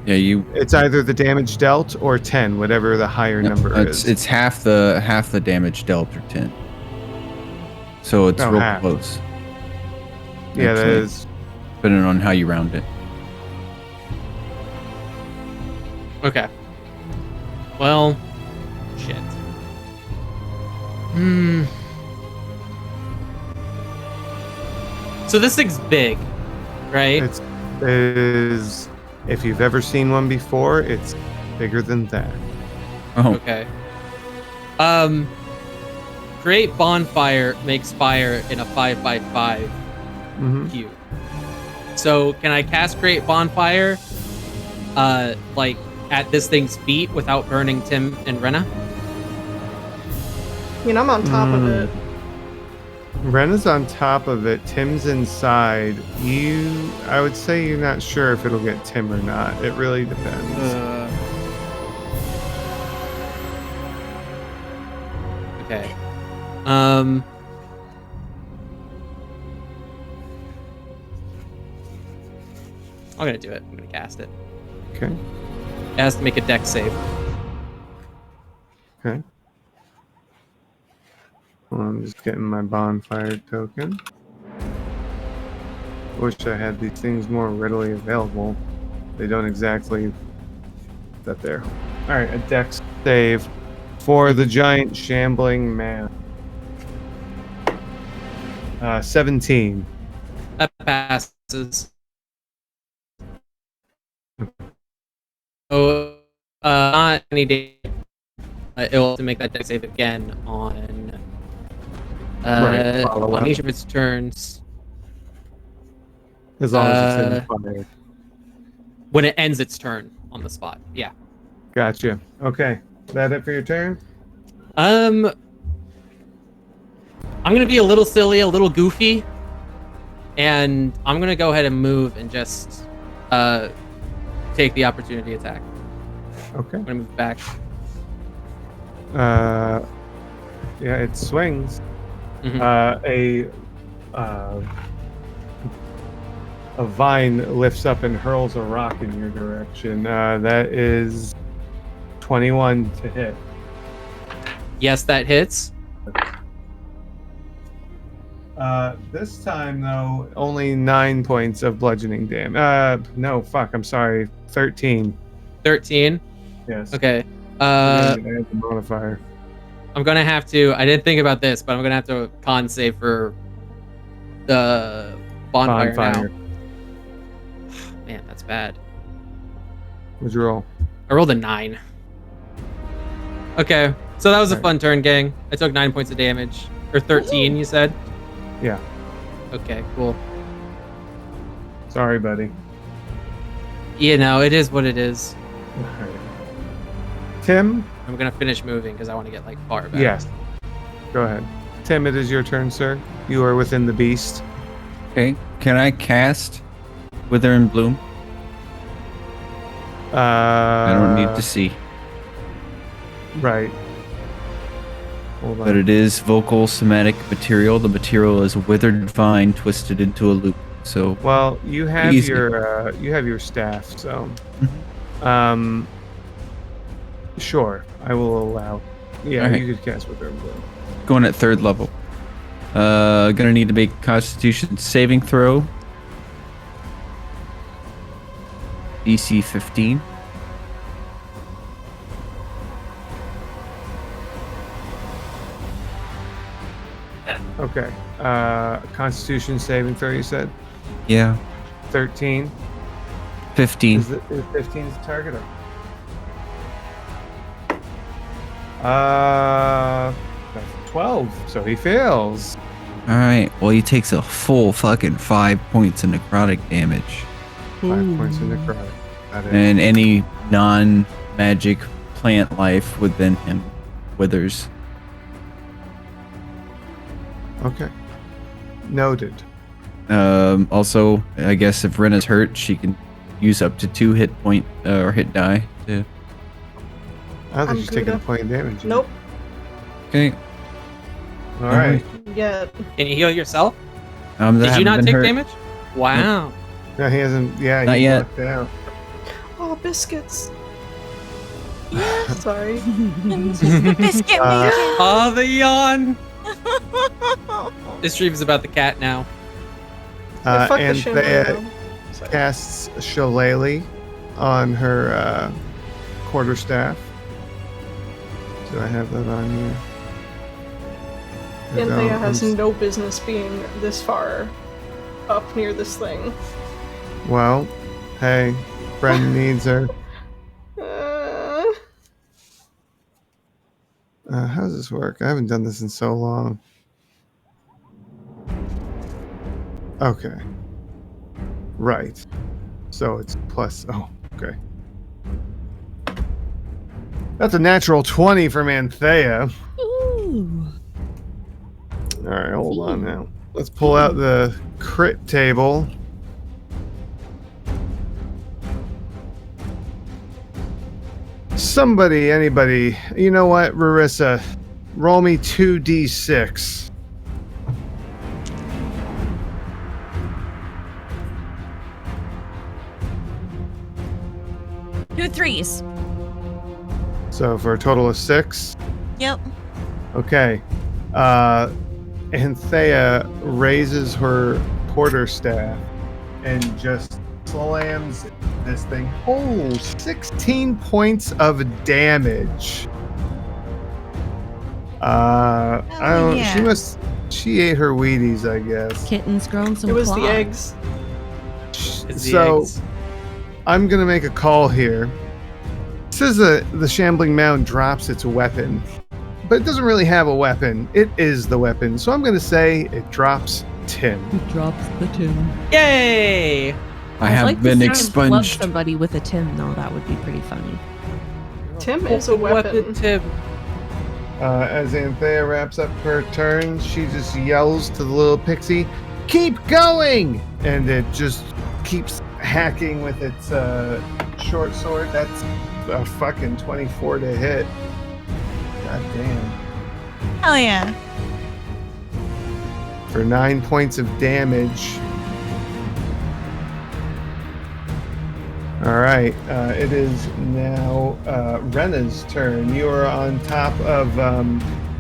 Yeah, you. It's either the damage dealt or 10, whatever the higher number is. It's half the damage dealt or 10. So it's Oh, real half. close. Yeah, that actually. is. Depending on how you round it. Okay. Well, shit. So this thing's big, right? It is. If you've ever seen one before, it's bigger than that. Oh, Okay. Create bonfire makes fire in a 5x5 Mm-hmm. cube. So can I cast create bonfire, like at this thing's feet without burning Tim and Renna? I mean, I'm on top of it. Rena's on top of it. Tim's inside. I would say you're not sure if it'll get Tim or not. It really depends. Okay. I'm gonna do it. I'm gonna cast it. Okay. It has to make a dex save. Okay. Well, I'm just getting my bonfire token. Wish I had these things more readily available. They don't exactly. That there. All right, a dex save for the giant shambling man. 17. That passes. Oh, not any day. It will have to make that dex save again on. Right, follow on up. each of its turns. As long as it's in fire. When it ends its turn on the spot. Yeah. Gotcha. Okay. That it for your turn? I'm gonna be a little silly, a little goofy, and I'm gonna go ahead and move and just take the opportunity attack. Okay. I'm gonna move back. Yeah, it swings. Mhm. A vine lifts up and hurls a rock in your direction. That is 21 to hit. Yes, that hits. This time, though, only 9 points of bludgeoning damage. No, fuck, I'm sorry. 13. 13. Yes. Okay. I'm gonna add the modifier. I'm gonna have to. I didn't think about this, but I'm gonna have to con save for the bonfire now. Man, that's bad. What'd you roll? I rolled a 9. Okay, so that was a Alright. fun turn, gang. I took 9 points of damage. Or 13, you said? Yeah. Okay, cool. Sorry, buddy. You know, it is what it is. All right. Tim? I'm gonna finish moving because I want to get like far back. Yes. Go ahead. Tim, it is your turn, sir. You are within the beast. okay. Can I cast Wither and Bloom? I don't need to see, Right. Hold on. but it is vocal somatic material. The material is a withered vine twisted into a loop. So Well, you have Easy. your staff, so sure, I will allow. Yeah, Alright. you could cast with her blue. going at 3rd level. Gonna need to make a Constitution saving throw. DC 15. Okay. Constitution saving throw. You said Yeah. 13. 15. Is 15 the target? That's 12, so he fails. All right. Well, he takes a full fucking 5 points of necrotic damage, 5 points of necrotic. Got it. and any non-magic plant life within him withers. Okay. Noted. Also, I guess if Rena's hurt, she can use up to 2 hit point or hit die. To... I don't think I'm she's taking a good. point of damage. Nope. Okay. All right. Yet. Can you heal yourself? That Did you haven't not been take hurt. damage? Wow. No, he hasn't. Yeah, Not he's yet. knocked out. Oh, biscuits. Sorry. The biscuit Uh, making. Oh, the yawn. This stream's about the cat now. Fuck the And shimmer Thea now. Sorry. casts Shillelagh on her quarterstaff. Do I have that on here? I Anthea don't. has I'm s- no business being this far up near this thing. Well, hey, friend needs her. How does this work? I haven't done this in so long. Okay. Right. So it's plus. Oh, okay. That's a natural 20 from Anthea. Ooh. All right, hold on now. Let's pull out the crit table. Somebody, anybody, you know what, Rarissa, roll me 2d6. Two threes. So for a total of 6. Yep. Okay. Anthea raises her quarterstaff and just slams this thing. Oh, 16 points of damage. I don't. yeah. She ate her Wheaties, I guess. Kitten's grown some It was claws. the eggs. It's the So eggs. I'm gonna make a call here. It says that the shambling mound drops its weapon, but it doesn't really have a weapon. It is the weapon. So I'm gonna say it drops Tim. Drops the tin. Yay! I I'd have like to been see him club expunged. somebody with a tin, though. That would be pretty funny. Tim is a weapon. Tim. As Anthea wraps up her turn, she just yells to the little pixie, "Keep going!" And it just keeps hacking with its short sword. That's a fucking 24 to hit. God damn. Hell yeah. For 9 points of damage. All right, it is now Rena's turn. You are on top of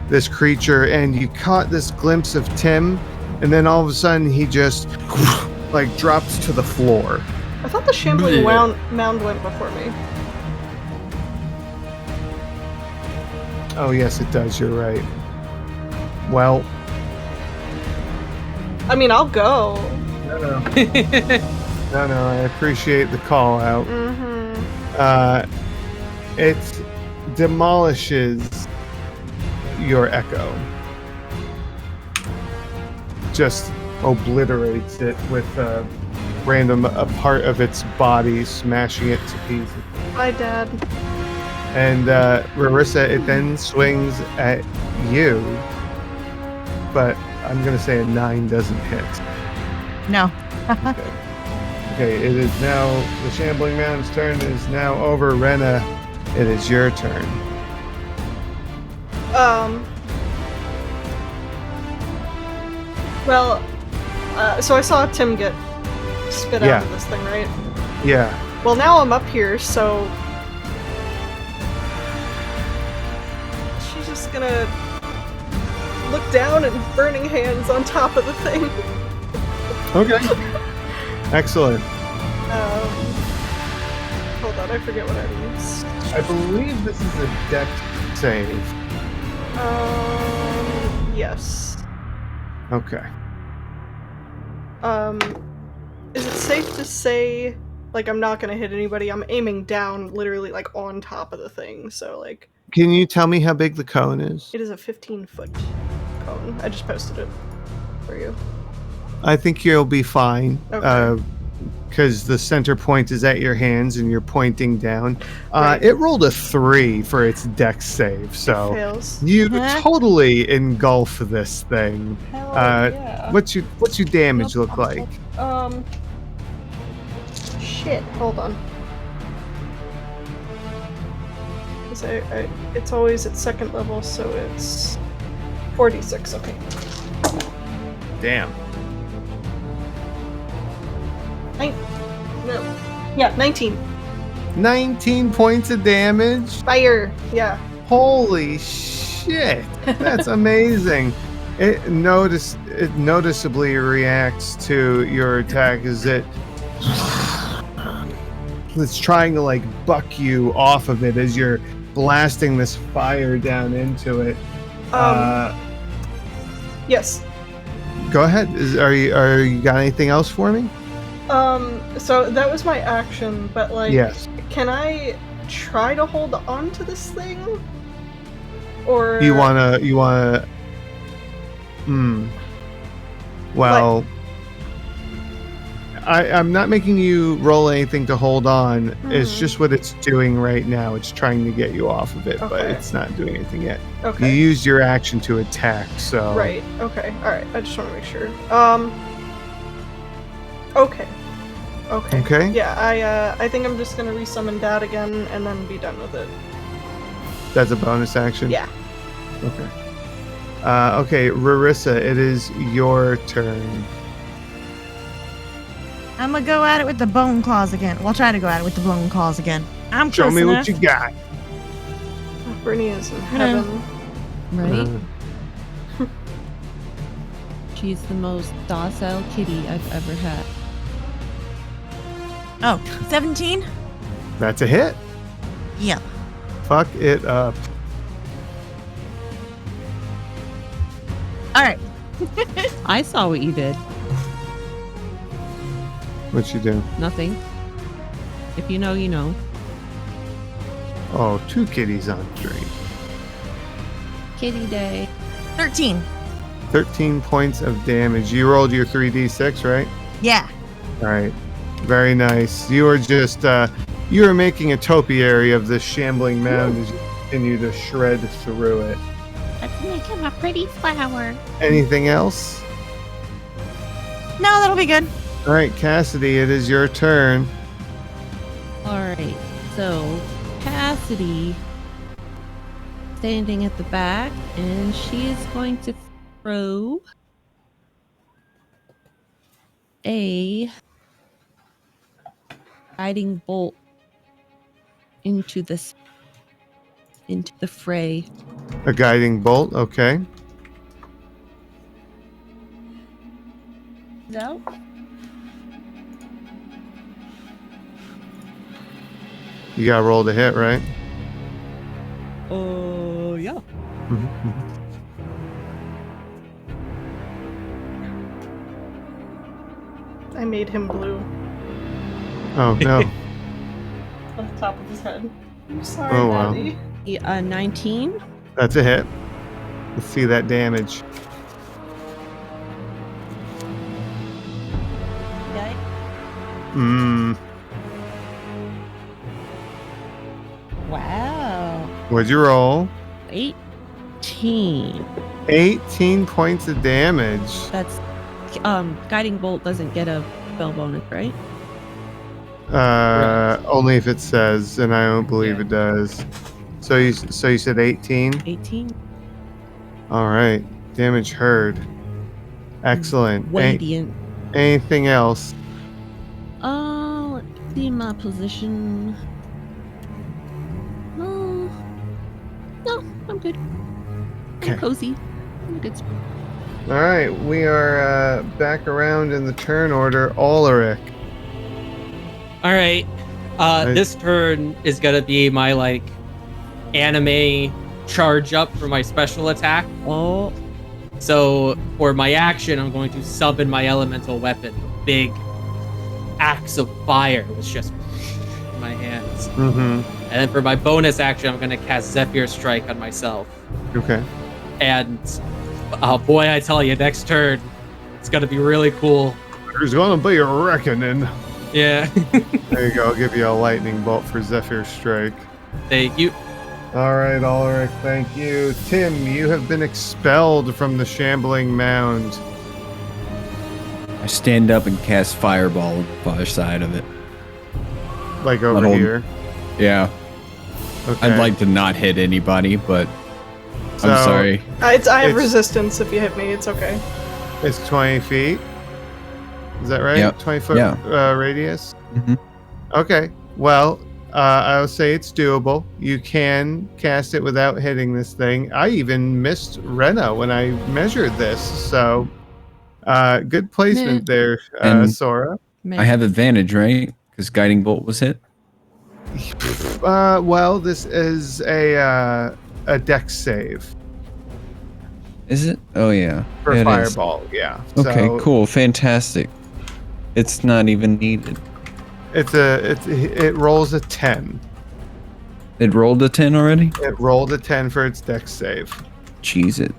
this creature, and you caught this glimpse of Tim, and then all of a sudden he just like drops to the floor. I thought the shambling mound went before me. Oh yes, it does. You're right. Well, I mean, I'll go. no, I appreciate the call out. Mm-hmm. It demolishes your echo. Just obliterates it with a part of its body, smashing it to pieces. Bye, Dad. And Rarissa, it then swings at you, but I'm gonna say a 9 doesn't hit. No. Okay, it is now the Shambling Mound's turn is now over. Rena, it is your turn. Well, so I saw Tim get spit Yeah. out of this thing, right? Yeah. Well, now I'm up here, so she's just gonna look down and burning hands on top of the thing. Okay. Excellent. Hold on, I forget what I used. I believe this is a dex save. Yes. Okay. Is it safe to say, like, I'm not gonna hit anybody? I'm aiming down, literally, like, on top of the thing, so, like... Can you tell me how big the cone is? It is a 15-foot cone. I just posted it for you. I think you'll be fine. Okay. Because the center point is at your hands and you're pointing down. Right. It rolled a 3 for its dex save, so It fails. you Huh? totally engulf this thing. Hell yeah. What's your damage look like? Shit. Hold on. 'Cause it's always at second level, so it's 46. Okay. Damn. No. Yeah, 19. 19 points of damage. Fire. Yeah. Holy shit. That's amazing. It noticeably reacts to your attack as it's trying to like buck you off of it as you're blasting this fire down into it. Yes. Go ahead. Are you got anything else for me? So that was my action, but like, Yes. can I try to hold on to this thing? Or You wanna well, I'm not making you roll anything to hold on. It's just what it's doing right now. It's trying to get you off of it, but Okay. it's not doing anything yet. You Okay. used your action to attack, so Right. Okay. All right. I just want to make sure. Okay. Okay. Okay. Yeah. I think I'm just gonna resummon Dad again and then be done with it. That's a bonus action. Yeah. Okay. Okay, Rarissa, it is your turn. I'm gonna go at it with the bone claws again. We'll try to go at it with the bone claws again. I'm Show close me enough. what you got. Brittany is in Yeah. heaven. Right? She's the most docile kitty I've ever had. Oh, 17? That's a hit. Yep. Fuck it up. All right. I saw what you did. What you do? Nothing. If you know, you know. Oh, 2 kitties on 3. Kitty day. 13. 13 points of damage. You rolled your 3d6, right? Yeah. All right. Very nice. You are just, you are making a topiary of this shambling mound as you continue to shred through it. Let's make him a pretty flower. Anything else? No, that'll be good. All right, Cassidy, it is your turn. All right. So, Cassidy standing at the back, and she is going to throw a guiding bolt into the fray. A guiding bolt, okay. No. You got to roll to hit, right? Oh, yeah. I made him blue Oh, no. on the top of his head. I'm sorry, Oh, wow. Daddy. 19. That's a hit. Let's see that damage. Okay. Wow. What'd you roll? 18. 18 points of damage. That's guiding bolt doesn't get a spell bonus, right? Only if it says, and I don't believe Yeah. it does. So you said 18? 18. All right. Damage heard. Excellent. Radiant. Anything else? Let's see my position. No, I'm good. Okay. I'm cozy. I'm a good spot. All right. We are back around in the turn order. Ulrich. All right. This turn is gonna be my like anime charge up for my special attack. Oh, So for my action, I'm going to summon my elemental weapon, big axe of fire, which just my hands. Mm-hmm. And then for my bonus action, I'm going to cast Zephyr Strike on myself. Okay. And oh boy, I tell you, next turn, it's going to be really cool. There's gonna be a reckoning. Yeah. There you go. I'll give you a lightning bolt for Zephyr Strike. Thank you. All right, Ulrich, thank you. Tim, you have been expelled from the shambling mound. I stand up and cast Fireball on the far side of it. Like over Little- here. Yeah. Okay. I'd like to not hit anybody, but So, I'm sorry. I have It's- resistance if you hit me. It's okay. It's 20 feet. Is that right? Yep. 20-foot Yeah. radius? Mhm. Okay. Well, I'll say it's doable. You can cast it without hitting this thing. I even missed Rena when I measured this. So, good placement there, And- Sora. I have advantage, right? Because Guiding Bolt was hit. Well, this is a dex save Is it? Oh yeah. for Yeah, it is. Fireball. Yeah. Okay, So cool, fantastic. It's not even needed. it rolls a 10. It rolled a 10 already? It rolled a 10 for its dex save. Cheese it.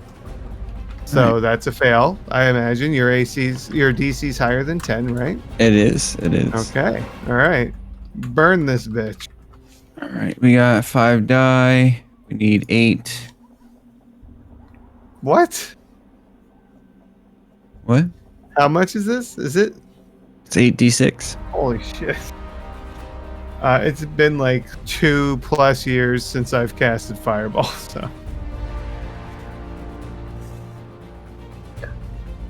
So that's a fail. I imagine your DC's higher than 10, right? It is. It is. Okay. All right. Burn this bitch. All right, we got 5 die. We need 8. What? What? How much is this? Is it? It's 8d6. Holy shit. It's been like 2+ years since I've casted Fireball, so.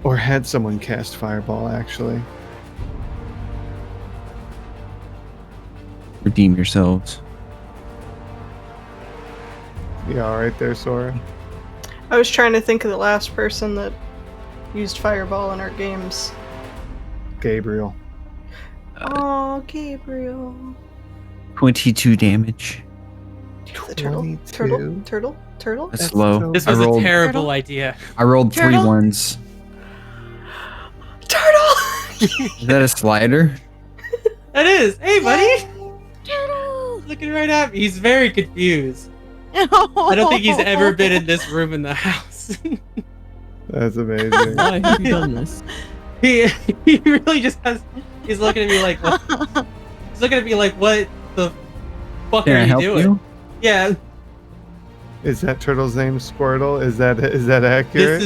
Or had someone cast Fireball, actually. Redeem yourselves. Yeah, all right there, Sora. I was trying to think of the last person that used Fireball in our games. Gabriel. Oh, Gabriel. 22 damage. The turtle. That's That's low. so- This I was a rolled, terrible idea. I rolled 3 Turtle? ones. Turtle! Is that a slider? That is. Hey, buddy. Turtle. Looking right at me. He's very confused. I don't think he's ever been in this room in the house. That's amazing. Why have you done this? he really just has. He's looking at me like. What, he's looking at me like, what the fuck Can are I you help doing? you? Yeah. Is that turtle's name Squirtle? Is that accurate?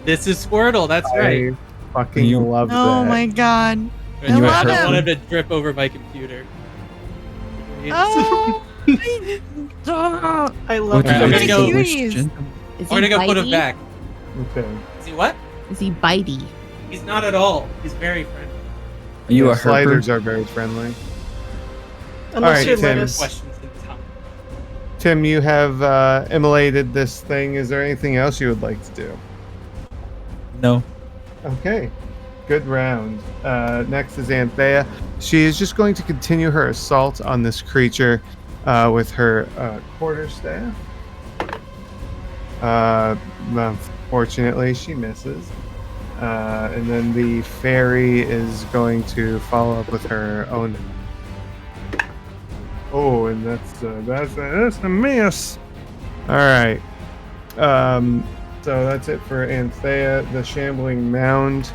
This is Squirtle. That's right. I fucking You- love that. Oh my god. And you love had I him. want him to drip over my computer. Oh. Stop. I love Alright, I'm that. gonna go- Cuties. Is We're gonna go put him bitey? back. Okay. Is he what? Is he bitey? He's not at all. He's very friendly. Are you Yeah, a sliders herper? are very friendly. Unless Alright, you're Tim. lettuce. Questions in time. Tim, you have immolated this thing. Is there anything else you would like to do? No. Okay. Good round. Next is Anthea. She is just going to continue her assault on this creature with her quarterstaff. Unfortunately, she misses. And then the fairy is going to follow up with her own. Oh, and that's a miss. All right. So that's it for Anthea. The shambling mound.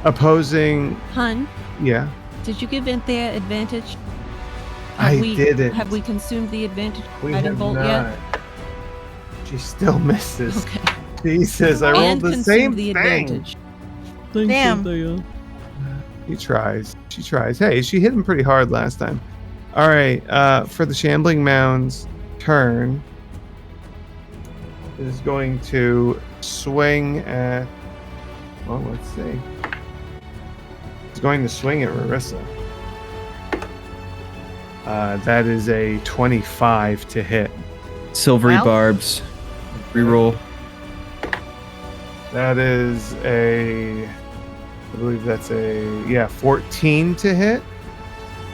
Opposing, Hun, yeah. did you give Anthea advantage? I didn't. Have we consumed the advantage We guiding have bolt not. yet? She still misses. Okay. Jesus, I rolled And the consumed same the thing. advantage. Damn. He tries. She tries. Hey, she hit him pretty hard last time. All right. For the shambling mound's turn, is going to swing at. Well, let's see. He's going to swing at Rarissa. That is a 25 to hit. Silvery Well. barbs. Reroll. That is I believe that's 14 to hit.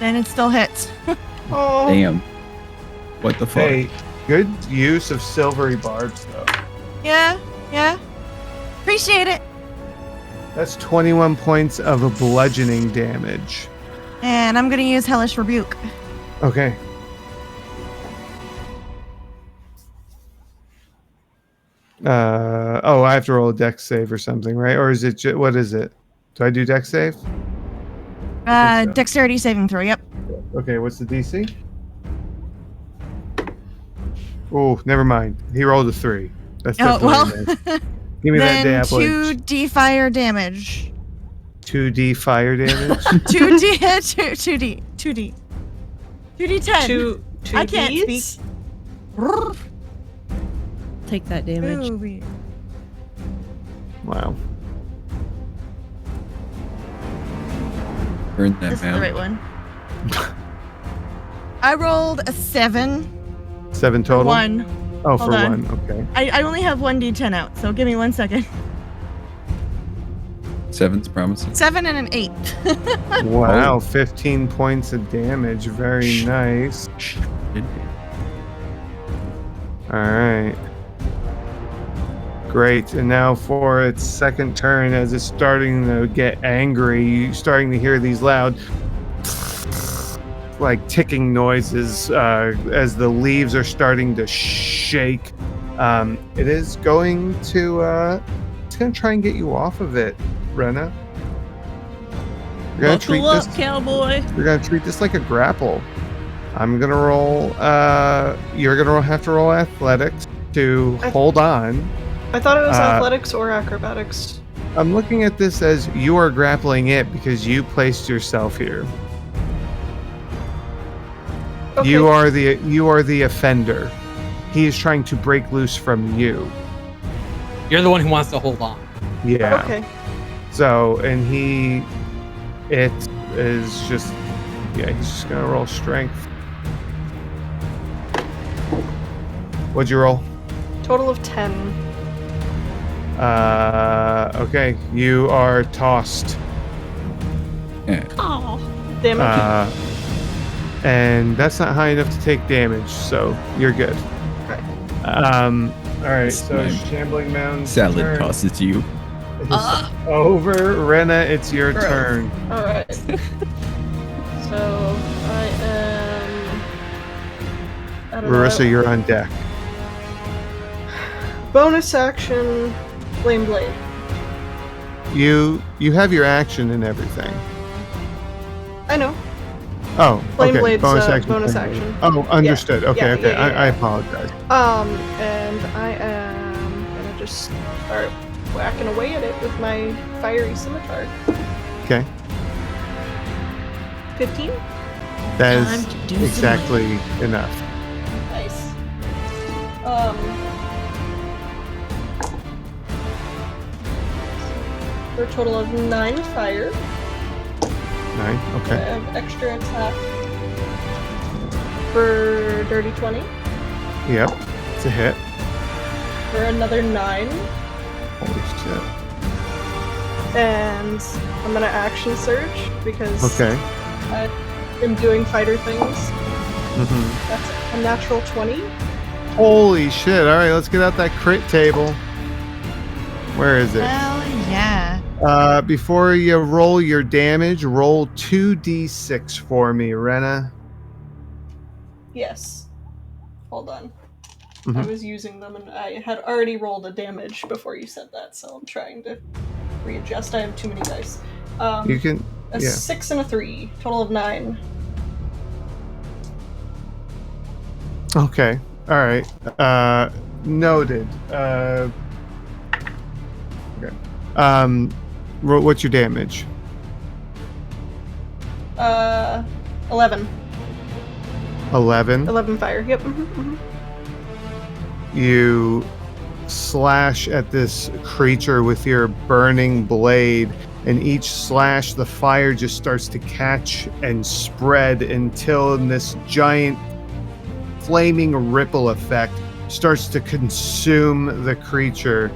Then it still hits. Oh, Damn. What the fuck? Hey, good use of silvery barbs though. Yeah, yeah. Appreciate it. That's 21 points of a bludgeoning damage. And I'm gonna use Hellish Rebuke. Okay. I have to roll a dex save or something, right? Or is it what is it? Do I do dex save? I think so. Dexterity saving throw. Yep. Okay, what's the DC? Oh, never mind. He rolled a 3. That's definitely a miss. Give me that then damage. 2d fire damage. 2d fire damage. 2d 2d10. Two I can't Ds? speak. Take that damage. Ooh, weird. Wow. Burn that This is down. the right one. I rolled a 7. 7 total? 1. Oh, Hold for on. 1. Okay. I only have 1d10 out, so give me 1 second. 7's promising. 7 and an 8. Wow, 15 points of damage. Very nice. All right. Great. And now for its second turn, as it's starting to get angry, you're starting to hear these loud, like ticking noises as the leaves are starting to shake. It is going to try and get you off of it, Rena. You're gonna treat Buckle up, this. cowboy. You're gonna treat this like a grapple. I'm gonna roll. You're gonna have to roll athletics to hold on. I thought it was athletics or acrobatics. I'm looking at this as you are grappling it because you placed yourself here. Okay. You are the offender. He is trying to break loose from you. You're the one who wants to hold on. Yeah. Okay. So, and it is just, he's just gonna roll strength. What'd you roll? Total of 10. Okay, you are tossed. Yeah. Oh, Damage. And that's not high enough to take damage, so you're good. Right. All right, so Nice. Shambling Mound's Salad turn tosses you. is over. Rena, it's your Gross. turn. Alright. So, I am... I don't Marissa, know. you're on deck. Bonus action, Flame Blade. You have your action and everything. I know. Oh, Flame okay. Blade's, bonus bonus action. Flame Blade. action. Oh, understood. Okay, Yeah, okay. yeah, yeah, I yeah. apologize. And I am gonna just start whacking away at it with my fiery scimitar. Okay, 15? that Time is to do some exactly enough. Nice. For a total of 9 fire. 9. I Okay. have extra attack for Dirty 20 Yep. It's a hit. for another 9. Holy shit. And I'm gonna action surge because Okay. I am doing fighter things. Mm-hmm. That's a natural 20. Holy shit. All right, let's get out that crit table. Where is it? Hell yeah. Before you roll your damage, roll 2d6 for me, Rena. Yes. Hold on. I Mhm. was using them and I had already rolled a damage before you said that, so I'm trying to readjust. I have too many dice. You can. A Yeah. 6 and a 3. Total of 9. Okay. All right. Noted. Okay. What's your damage? 11. 11. 11 fire. Yep. You slash at this creature with your burning blade, and each slash, the fire just starts to catch and spread until in this giant flaming ripple effect starts to consume the creature.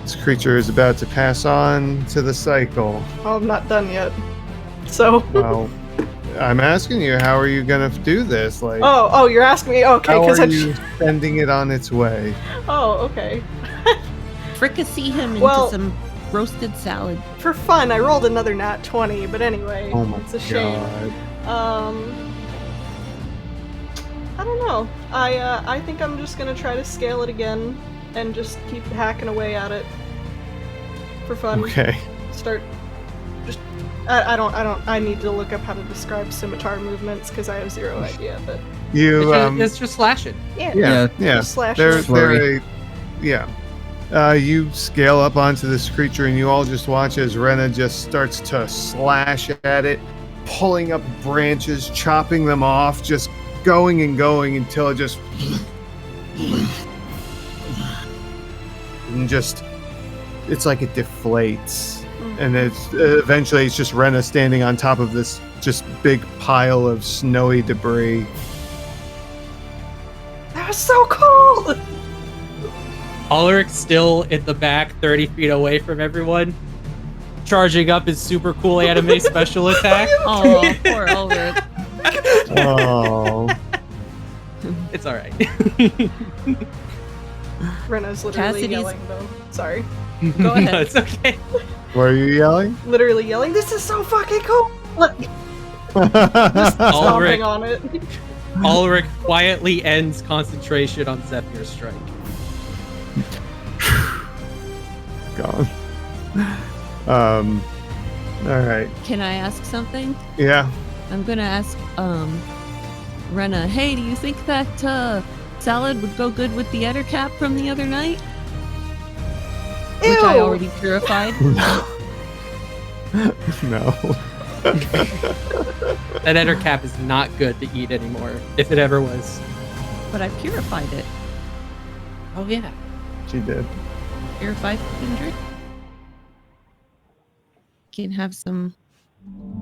This creature is about to pass on to the cycle. Oh, I'm not done yet. So. Well, I'm asking you, how are you gonna do this? Like, Oh, you're asking me? Okay, how because are you sending it on its way? Oh, okay. fricassee him into Well- some roasted salad. For fun, I rolled another nat 20, but anyway, Oh my it's a shame. god. I don't know. I think I'm just gonna try to scale it again and just keep hacking away at it for fun. Okay. Start. Just. I need to look up how to describe scimitar movements because I have zero idea. But You It's just slashing. yeah. Just slash They're, it. they're a, yeah. You scale up onto this creature, and you all just watch as Rena just starts to slash at it, pulling up branches, chopping them off, just going and going until it just and just it's like it deflates, and it's eventually it's just Rena standing on top of this just big pile of snowy debris. That was so cool. Ulrich still in the back, 30 feet away from everyone, charging up his super cool anime special attack. Oh, poor Ulrich. Oh. It's all right. Rena's literally Cassidy's- yelling though. Sorry. Go ahead. No, it's okay. Were you yelling? Literally yelling. This is so fucking cool. Ulrich, Stomping on it. Ulrich quietly ends concentration on Zephyr's strike. Gone. All right. Can I ask something? Yeah. I'm gonna ask Rena, hey, do you think that salad would go good with the Ettercap from the other night? Which I Ew. already purified. No. That ender cap is not good to eat anymore, if it ever was. But I purified it. Oh yeah. She did. Purified drink. Can have some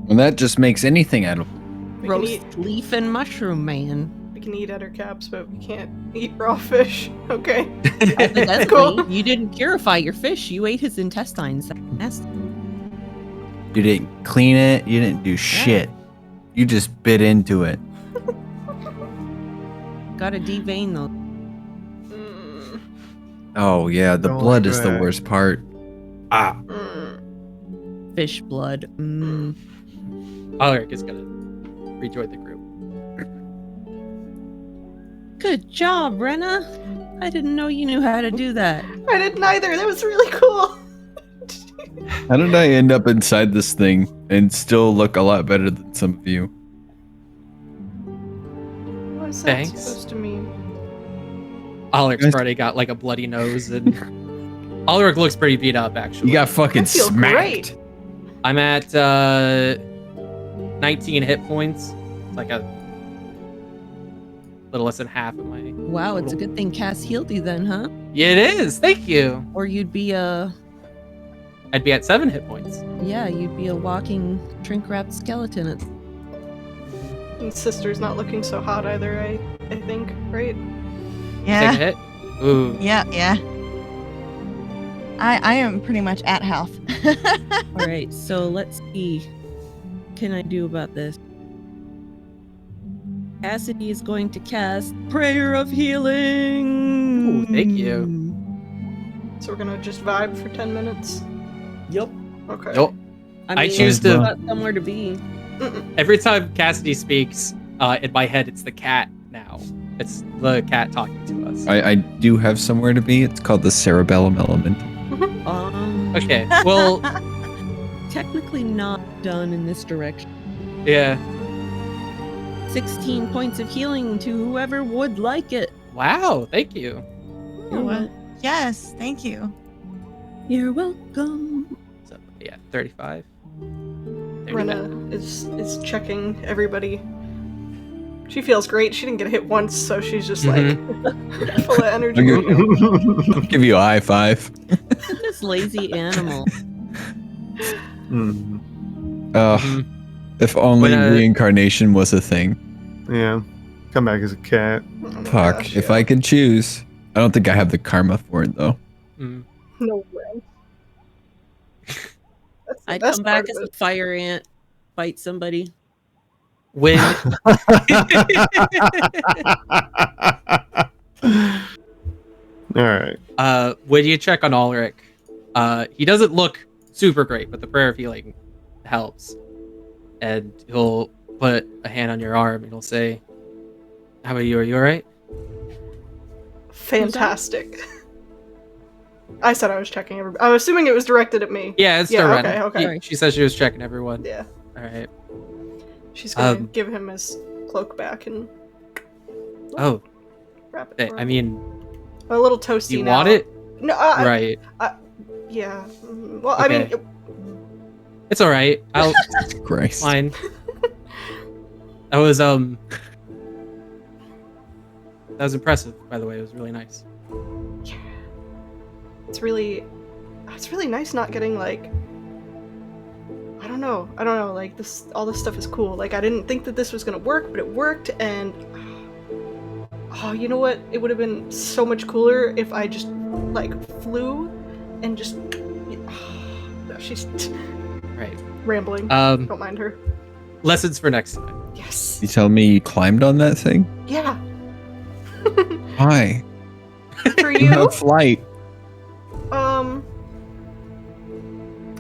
Well, that just makes anything edible. We can roast eat- leaf and mushroom, man. We can eat eder caps, but we can't eat raw fish. Okay. Evidently, Cool. you didn't purify your fish. You ate his intestines. That's nasty. You didn't clean it. You didn't do shit. You just bit into it. Gotta devein those. Mm, Oh yeah, the Don't blood like is the that. worst part. Ah, mm. Fish blood. Mm. Ulrich is gonna rejoin the group. Good job, Rena. I didn't know you knew how to do that. I didn't either. That was really cool. how did I end up inside this thing and still look a lot better than some of you? What is that Thanks. supposed to mean? Ulrich's Guys- already got like a bloody nose, and Ulrich looks pretty beat up actually. You got fucking I feel smacked. great. I'm at 19 hit points. It's like a little less than half of my. Wow, it's a good thing Cass healed you then, huh? Yeah, it is. Thank you. Or you'd be a I'd be at 7 hit points. you'd be a walking shrink wrapped skeleton. And sister's not looking so hot either. I think, right? Take a Yeah. hit. Ooh. Yeah. I am pretty much at health. All right, so let's see. What can I do about this? Cassidy is going to cast Prayer of Healing. Ooh, thank you. So we're gonna just vibe for 10 minutes. Yep. Okay. Nope. I choose there's to- not somewhere to be. Mm-mm. Every time Cassidy speaks, in my head, it's the cat now. It's the cat talking to us. I do have somewhere to be. It's called the cerebellum element. Okay. Well, Technically not done in this direction. yeah. 16 points of healing to whoever would like it. Wow. Thank you. Yes, thank you. You're welcome. So, yeah, 35. There we Rena go. is checking everybody. She feels great. She didn't get hit once, so she's just like full of energy. I'll give you a high five. This lazy animal. Hmm. Mhm. If only When, reincarnation was a thing. Yeah. Come back as a cat. Oh my Fuck. gosh, If yeah. I could choose. I don't think I have the karma for it though. Mm. No way. That's the I'd best come back part as of a it. fire ant, fight somebody. When All right. when you check on Ulrich, He doesn't look super great, but the prayer of healing helps. And he'll put a hand on your arm and he'll say, "How about you? Are you all right?" Fantastic. I said I was checking everybody. I'm assuming it was directed at me. Yeah, it's Yeah, to Ren. okay. She says she was checking everyone. Yeah. All right. She's gonna give him his cloak back and Oh, wrap it for I him. mean, A little toasty you now. want it? No, Right. yeah. Well, Okay. I mean, It's all right. I'll Christ. fine. That was impressive, by the way. It was really nice. it's really nice not getting like, I don't know, like all this stuff is cool. Like, I didn't think that this was gonna work, but it worked. And oh, you know what? It would have been so much cooler if I just like flew and just no, she's Right. rambling. Don't mind her. Lessons for next time. Yes. You tell me you climbed on that thing? Yeah. Why? For You you? have flight.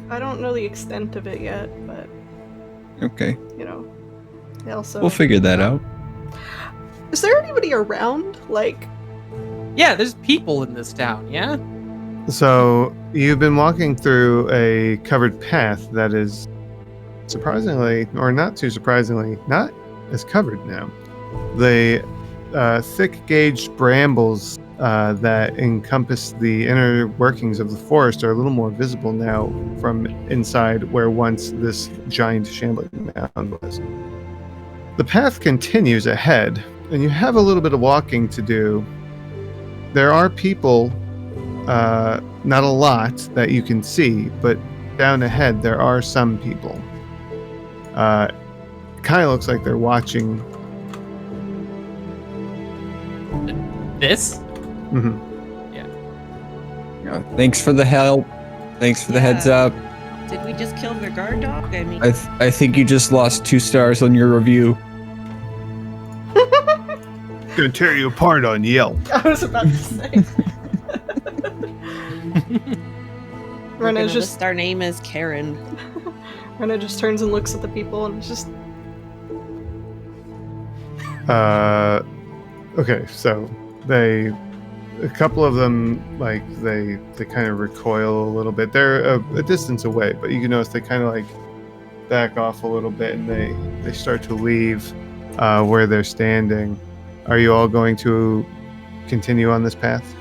I don't know the extent of it yet, but Okay. you know, they also. We'll figure that out. Is there anybody around? Like, Yeah, there's people in this town. Yeah. So you've been walking through a covered path that is surprisingly, or not too surprisingly, not as covered now. The thick gauged brambles that encompass the inner workings of the forest are a little more visible now from inside where once this giant shambling mound was. The path continues ahead, and you have a little bit of walking to do. There are people, not a lot that you can see, but down ahead there are some people. Kind of looks like they're watching. This? Mhm. Yeah, thanks for the help. Thanks for the heads Yeah. up. Did we just kill the guard dog? I mean, I think you just lost 2 stars on your review. Gonna tear you apart on Yelp. I was about to say. we're Rena gonna just list our name as Karen. Rena just turns and looks at the people and just Okay, so a couple of them, like they kind of recoil a little bit. They're a distance away, but you can notice they kind of like back off a little bit, and they start to leave where they're standing. Are you all going to continue on this path?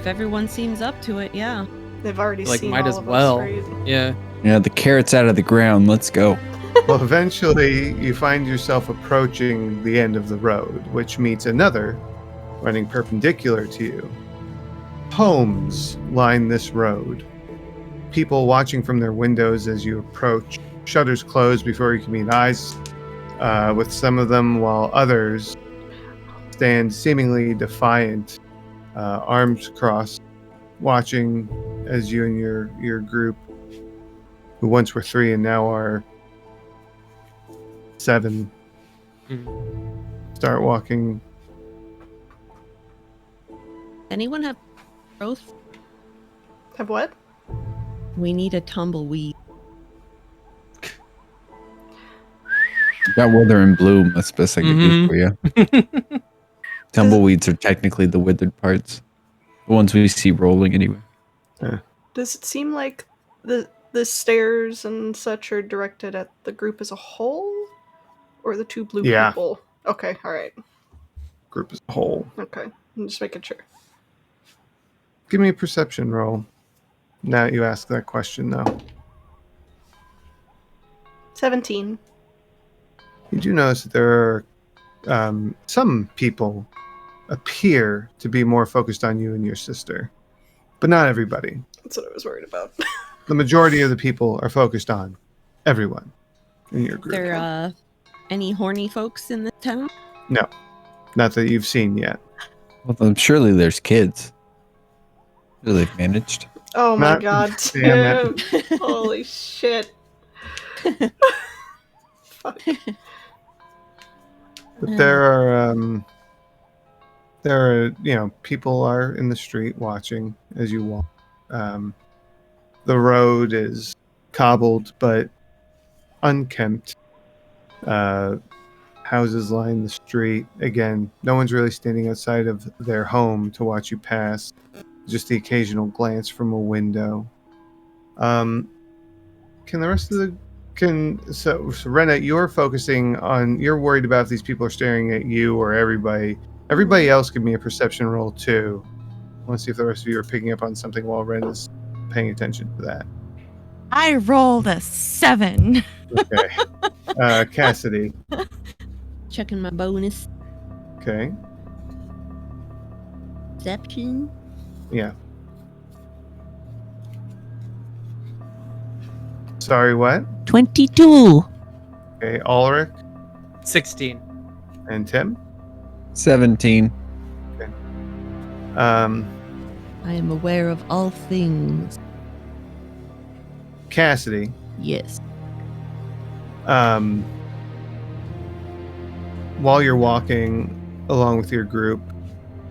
If everyone seems up to it, yeah. they've already Like, seen might all as of well. us, right? Yeah. Yeah, the carrot's out of the ground. Let's go. Well, eventually you find yourself approaching the end of the road, which meets another running perpendicular to you. Homes line this road. People watching from their windows as you approach. Shutters close before you can meet eyes with some of them, while others stand seemingly defiant, arms crossed, watching as you and your group, who once were 3 and now are 7, start walking. Anyone have growth? Have what? We need a tumbleweed. You got wither and bloom. That's the best I can do for you. Tumbleweeds are technically the withered parts. The ones we see rolling anyway. Does it seem like the stairs and such are directed at the group as a whole, or the 2 blue Yeah. people? Okay, all right. Group as a whole. Okay, I'm just making sure. Give me a perception roll. Now that you ask that question, though. 17. You do notice that there are some people appear to be more focused on you and your sister, but not everybody. That's what I was worried about. The majority of the people are focused on everyone in your group. There any horny folks in this town? No, not that you've seen yet. Well, then surely there's kids. Sure they've managed. Oh my Not- god, damn Tim. Holy shit. Fuck. But there are, people are in the street watching as you walk. The road is cobbled but unkempt. Houses line the street. Again, no one's really standing outside of their home to watch you pass. Just the occasional glance from a window. Can the rest of the so Rena, you're focusing on, you're worried about if these people are staring at you or everybody. Everybody else give me a perception roll too. I want to see if the rest of you are picking up on something while Rena's paying attention to that. I rolled a 7. Okay. Cassidy. Checking my bonus. Okay. Perception. Yeah. Sorry, what? 22. Okay, Ulrich 16. and Tim. 17. I am aware of all things. Cassidy. Yes. While you're walking along with your group,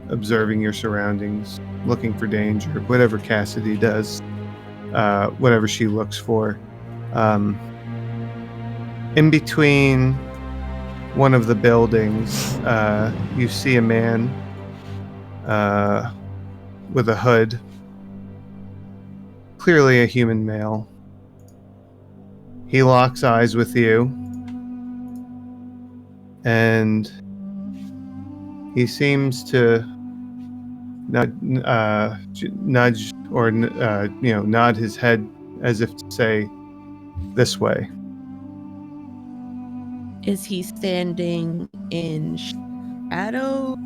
observing your surroundings, looking for danger, whatever Cassidy does, whatever she looks for, in between one of the buildings, you see a man with a hood, clearly a human male. He locks eyes with you, and he seems to nudge or nod his head as if to say, "This way." Is he standing in shadow?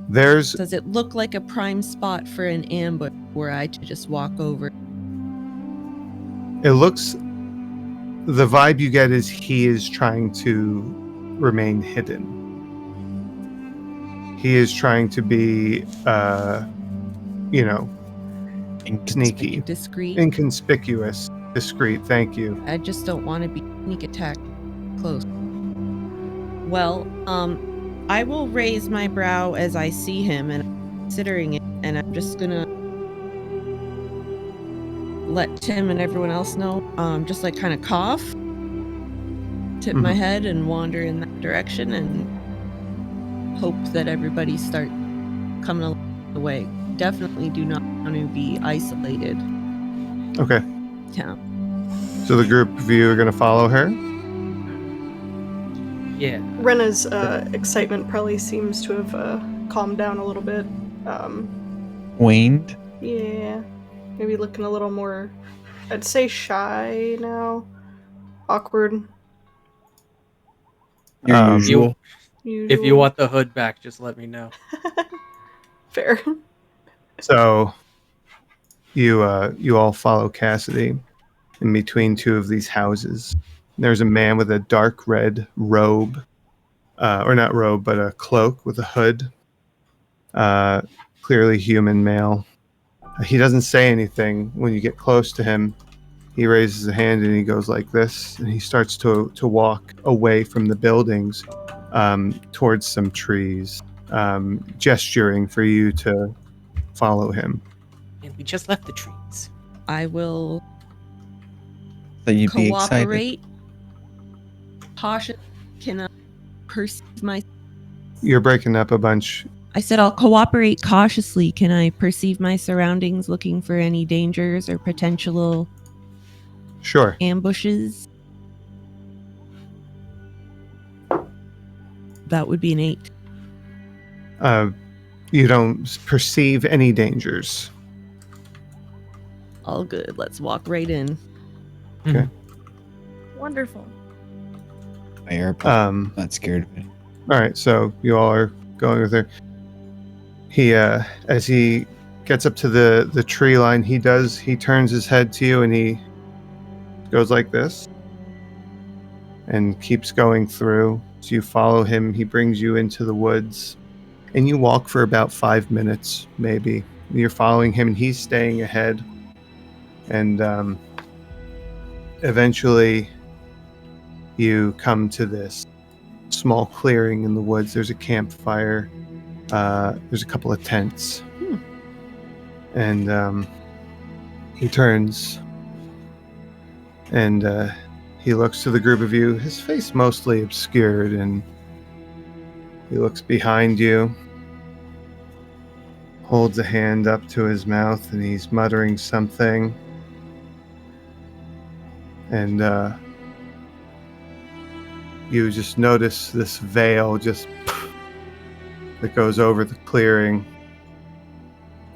There's Does it look like a prime spot for an ambush where I should just walk over? It looks, the vibe you get is he is trying to remain hidden. He is trying to be, sneaky, Discreet. inconspicuous, discreet. Thank you. I just don't want to be sneak attack close. Well, I will raise my brow as I see him and I'm considering it, and I'm just gonna let Tim and everyone else know, just like kind of cough, tip my head and wander in that direction and hope that everybody start coming along the way. Definitely do not want to be isolated. Okay. Yeah. So the group of you are going to follow her? Yeah. Rena's excitement probably seems to have calmed down a little bit. Waned. Yeah, maybe looking a little more, I'd say shy now. Awkward. Your usual. If you want the hood back, just let me know. Fair. So you all follow Cassidy in between two of these houses. There's a man with a dark red robe, or not robe, but a cloak with a hood. Clearly human male. He doesn't say anything when you get close to him. He raises a hand and he goes like this, and he starts to walk away from the buildings towards some trees, gesturing for you to follow him. And we just left the trees. I will So you'd be excited. cooperate. Caution. Can I perceive my... You're breaking up a bunch. I said I'll cooperate cautiously. Can I perceive my surroundings, looking for any dangers or potential Sure. ambushes? That would be an 8. You don't perceive any dangers. All good. Let's walk right in. Okay. Wonderful. Fair, but not scared of it. All right, so you all are going with her. He, as he gets up to the tree line, he turns his head to you and he goes like this and keeps going through. So you follow him. He brings you into the woods and you walk for about 5 minutes, maybe. You're following him and he's staying ahead. And eventually you come to this small clearing in the woods. There's a campfire. There's a couple of tents. And he turns and he looks to the group of you, his face mostly obscured, and he looks behind you, holds a hand up to his mouth, and he's muttering something. And you just notice this veil just that goes over the clearing.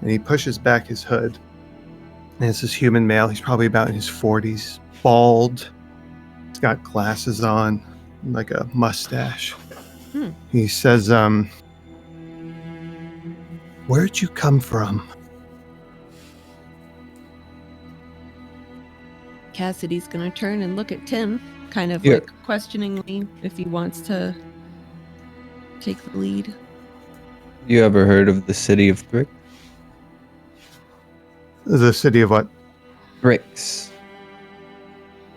And he pushes back his hood. And it's this human male. He's probably about in his 40s, bald. He's got glasses on, like a mustache. He says, "Where'd you come from?" Cassidy's gonna turn and look at Tim, kind of Yeah. like questioningly if he wants to take the lead. You ever heard of the city of Thrick? The city of what? Thrix.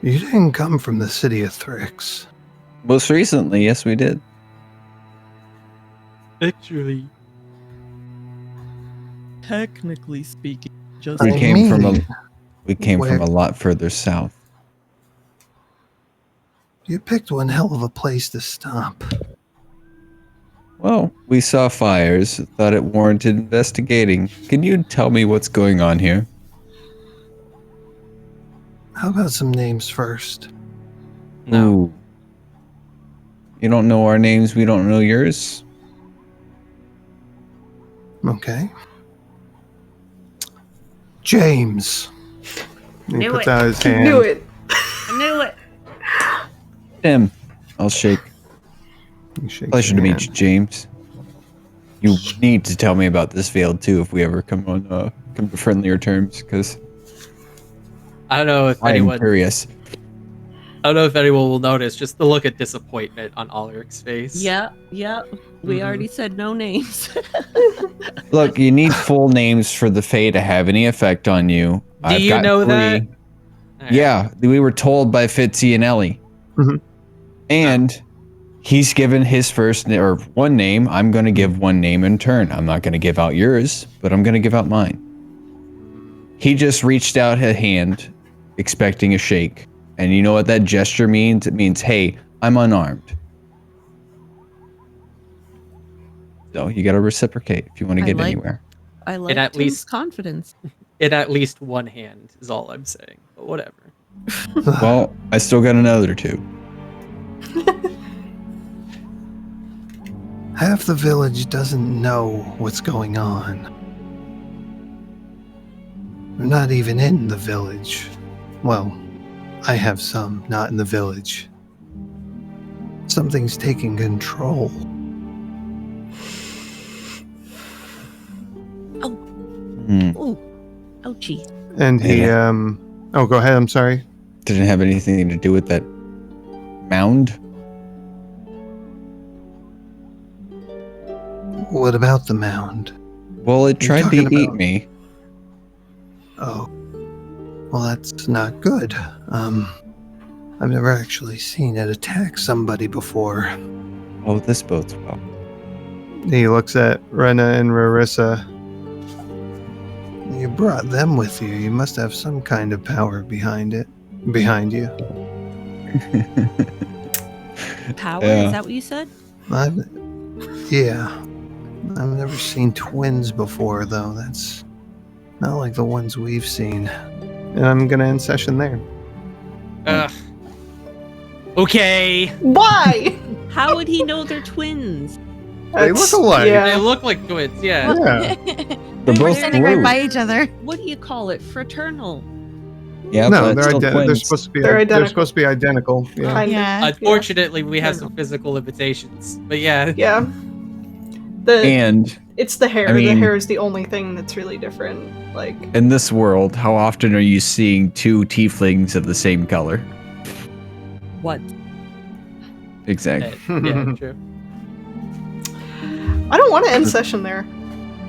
You didn't come from the city of Thrix. Most recently, yes, we did. Actually, Technically speaking, just We I came from mean, a lot further south. You picked one hell of a place to stop. Well, we saw fires, thought it warranted investigating. Can you tell me what's going on here? How about some names first? no. Ooh. You don't know our names, we don't know yours? Okay. James. He Knew puts it. out his hand. Knew it. I knew it. Tim. I'll shake. He shakes Pleasure your to meet hand. you, James. You need to tell me about this veil too if we ever come to friendlier terms, because I don't know if I am anyone. curious. I don't know if anyone will notice just the look of disappointment on Ulrich's face. Yeah. We Mhm. already said no names. Look, you need full names for the Fae to have any effect on you. Do you know that? three. Alright. Yeah, we were told by Fitzy and Ellie. Mhm. And he's given his first or one name. I'm going to give one name in turn. I'm not going to give out yours, but I'm going to give out mine. He just reached out a hand, expecting a shake. And you know what that gesture means? It means, hey, I'm unarmed. So you got to reciprocate if you want to I get like- anywhere. I like at Tim's least- confidence. In at least one hand is all I'm saying. But whatever. Well, I still got another two. Half the village doesn't know what's going on. They're not even in the village. Well, I have some not in the village. Something's taking control. Ooh, ouchie. And he, Yeah. Oh, go ahead. I'm sorry. Did it have anything to do with that mound? What about the mound? Well, it you tried to talking eat about? me. Oh. Well, that's not good. I've never actually seen it attack somebody before. Oh, this bodes well. He looks at Rena and Rarissa. You brought them with you. You must have some kind of power behind you. Power? Yeah. Is that what you said? Yeah. I've never seen twins before, though. That's not like the ones we've seen. And I'm gonna end session there. Ugh. Okay. Why? How would he know they're twins? They look alike. They Yeah. look like twins, yeah. Yeah. They're We're both standing right blue. by each other. What do you call it? Fraternal. Yeah, No, but they're still they're twins. supposed to be. They're They're identical. supposed to be identical. Yeah. Kind Yeah. Unfortunately, we have some physical limitations. But yeah. Yeah. And It's the hair. I The mean- hair is the only thing that's really different. Like, in this world, how often are you seeing two tieflings of the same color? What? Exactly. Yeah, true. I don't want to end session there.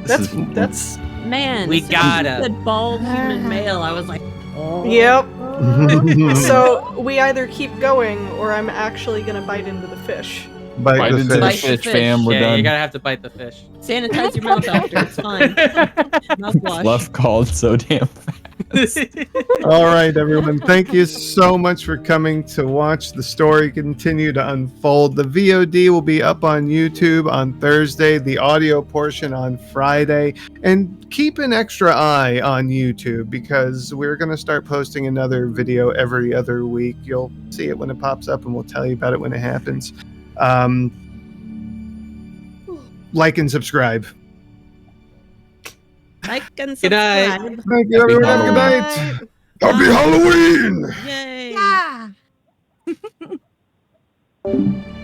This That's Man, We as soon as you gotta. said bald human male. I was like, oh. yep. So we either keep going or I'm actually gonna bite into the fish. Bite Bite the into the Bite fish. the fish, fish. fam. We're Yeah, done. you gotta have to bite the fish. Sanitize your mouth after. It's fine. Mouthwash. Fluff called so damn fast. All right, everyone. Thank you so much for coming to watch the story continue to unfold. The VOD will be up on YouTube on Thursday, the audio portion on Friday. And keep an extra eye on YouTube because we're going to start posting another video every other week. You'll see it when it pops up and we'll tell you about it when it happens. Like and subscribe. Like and Good night. subscribe. Thank you, Happy everyone. Have a good Halloween. night. Happy Halloween! Yay. Yeah.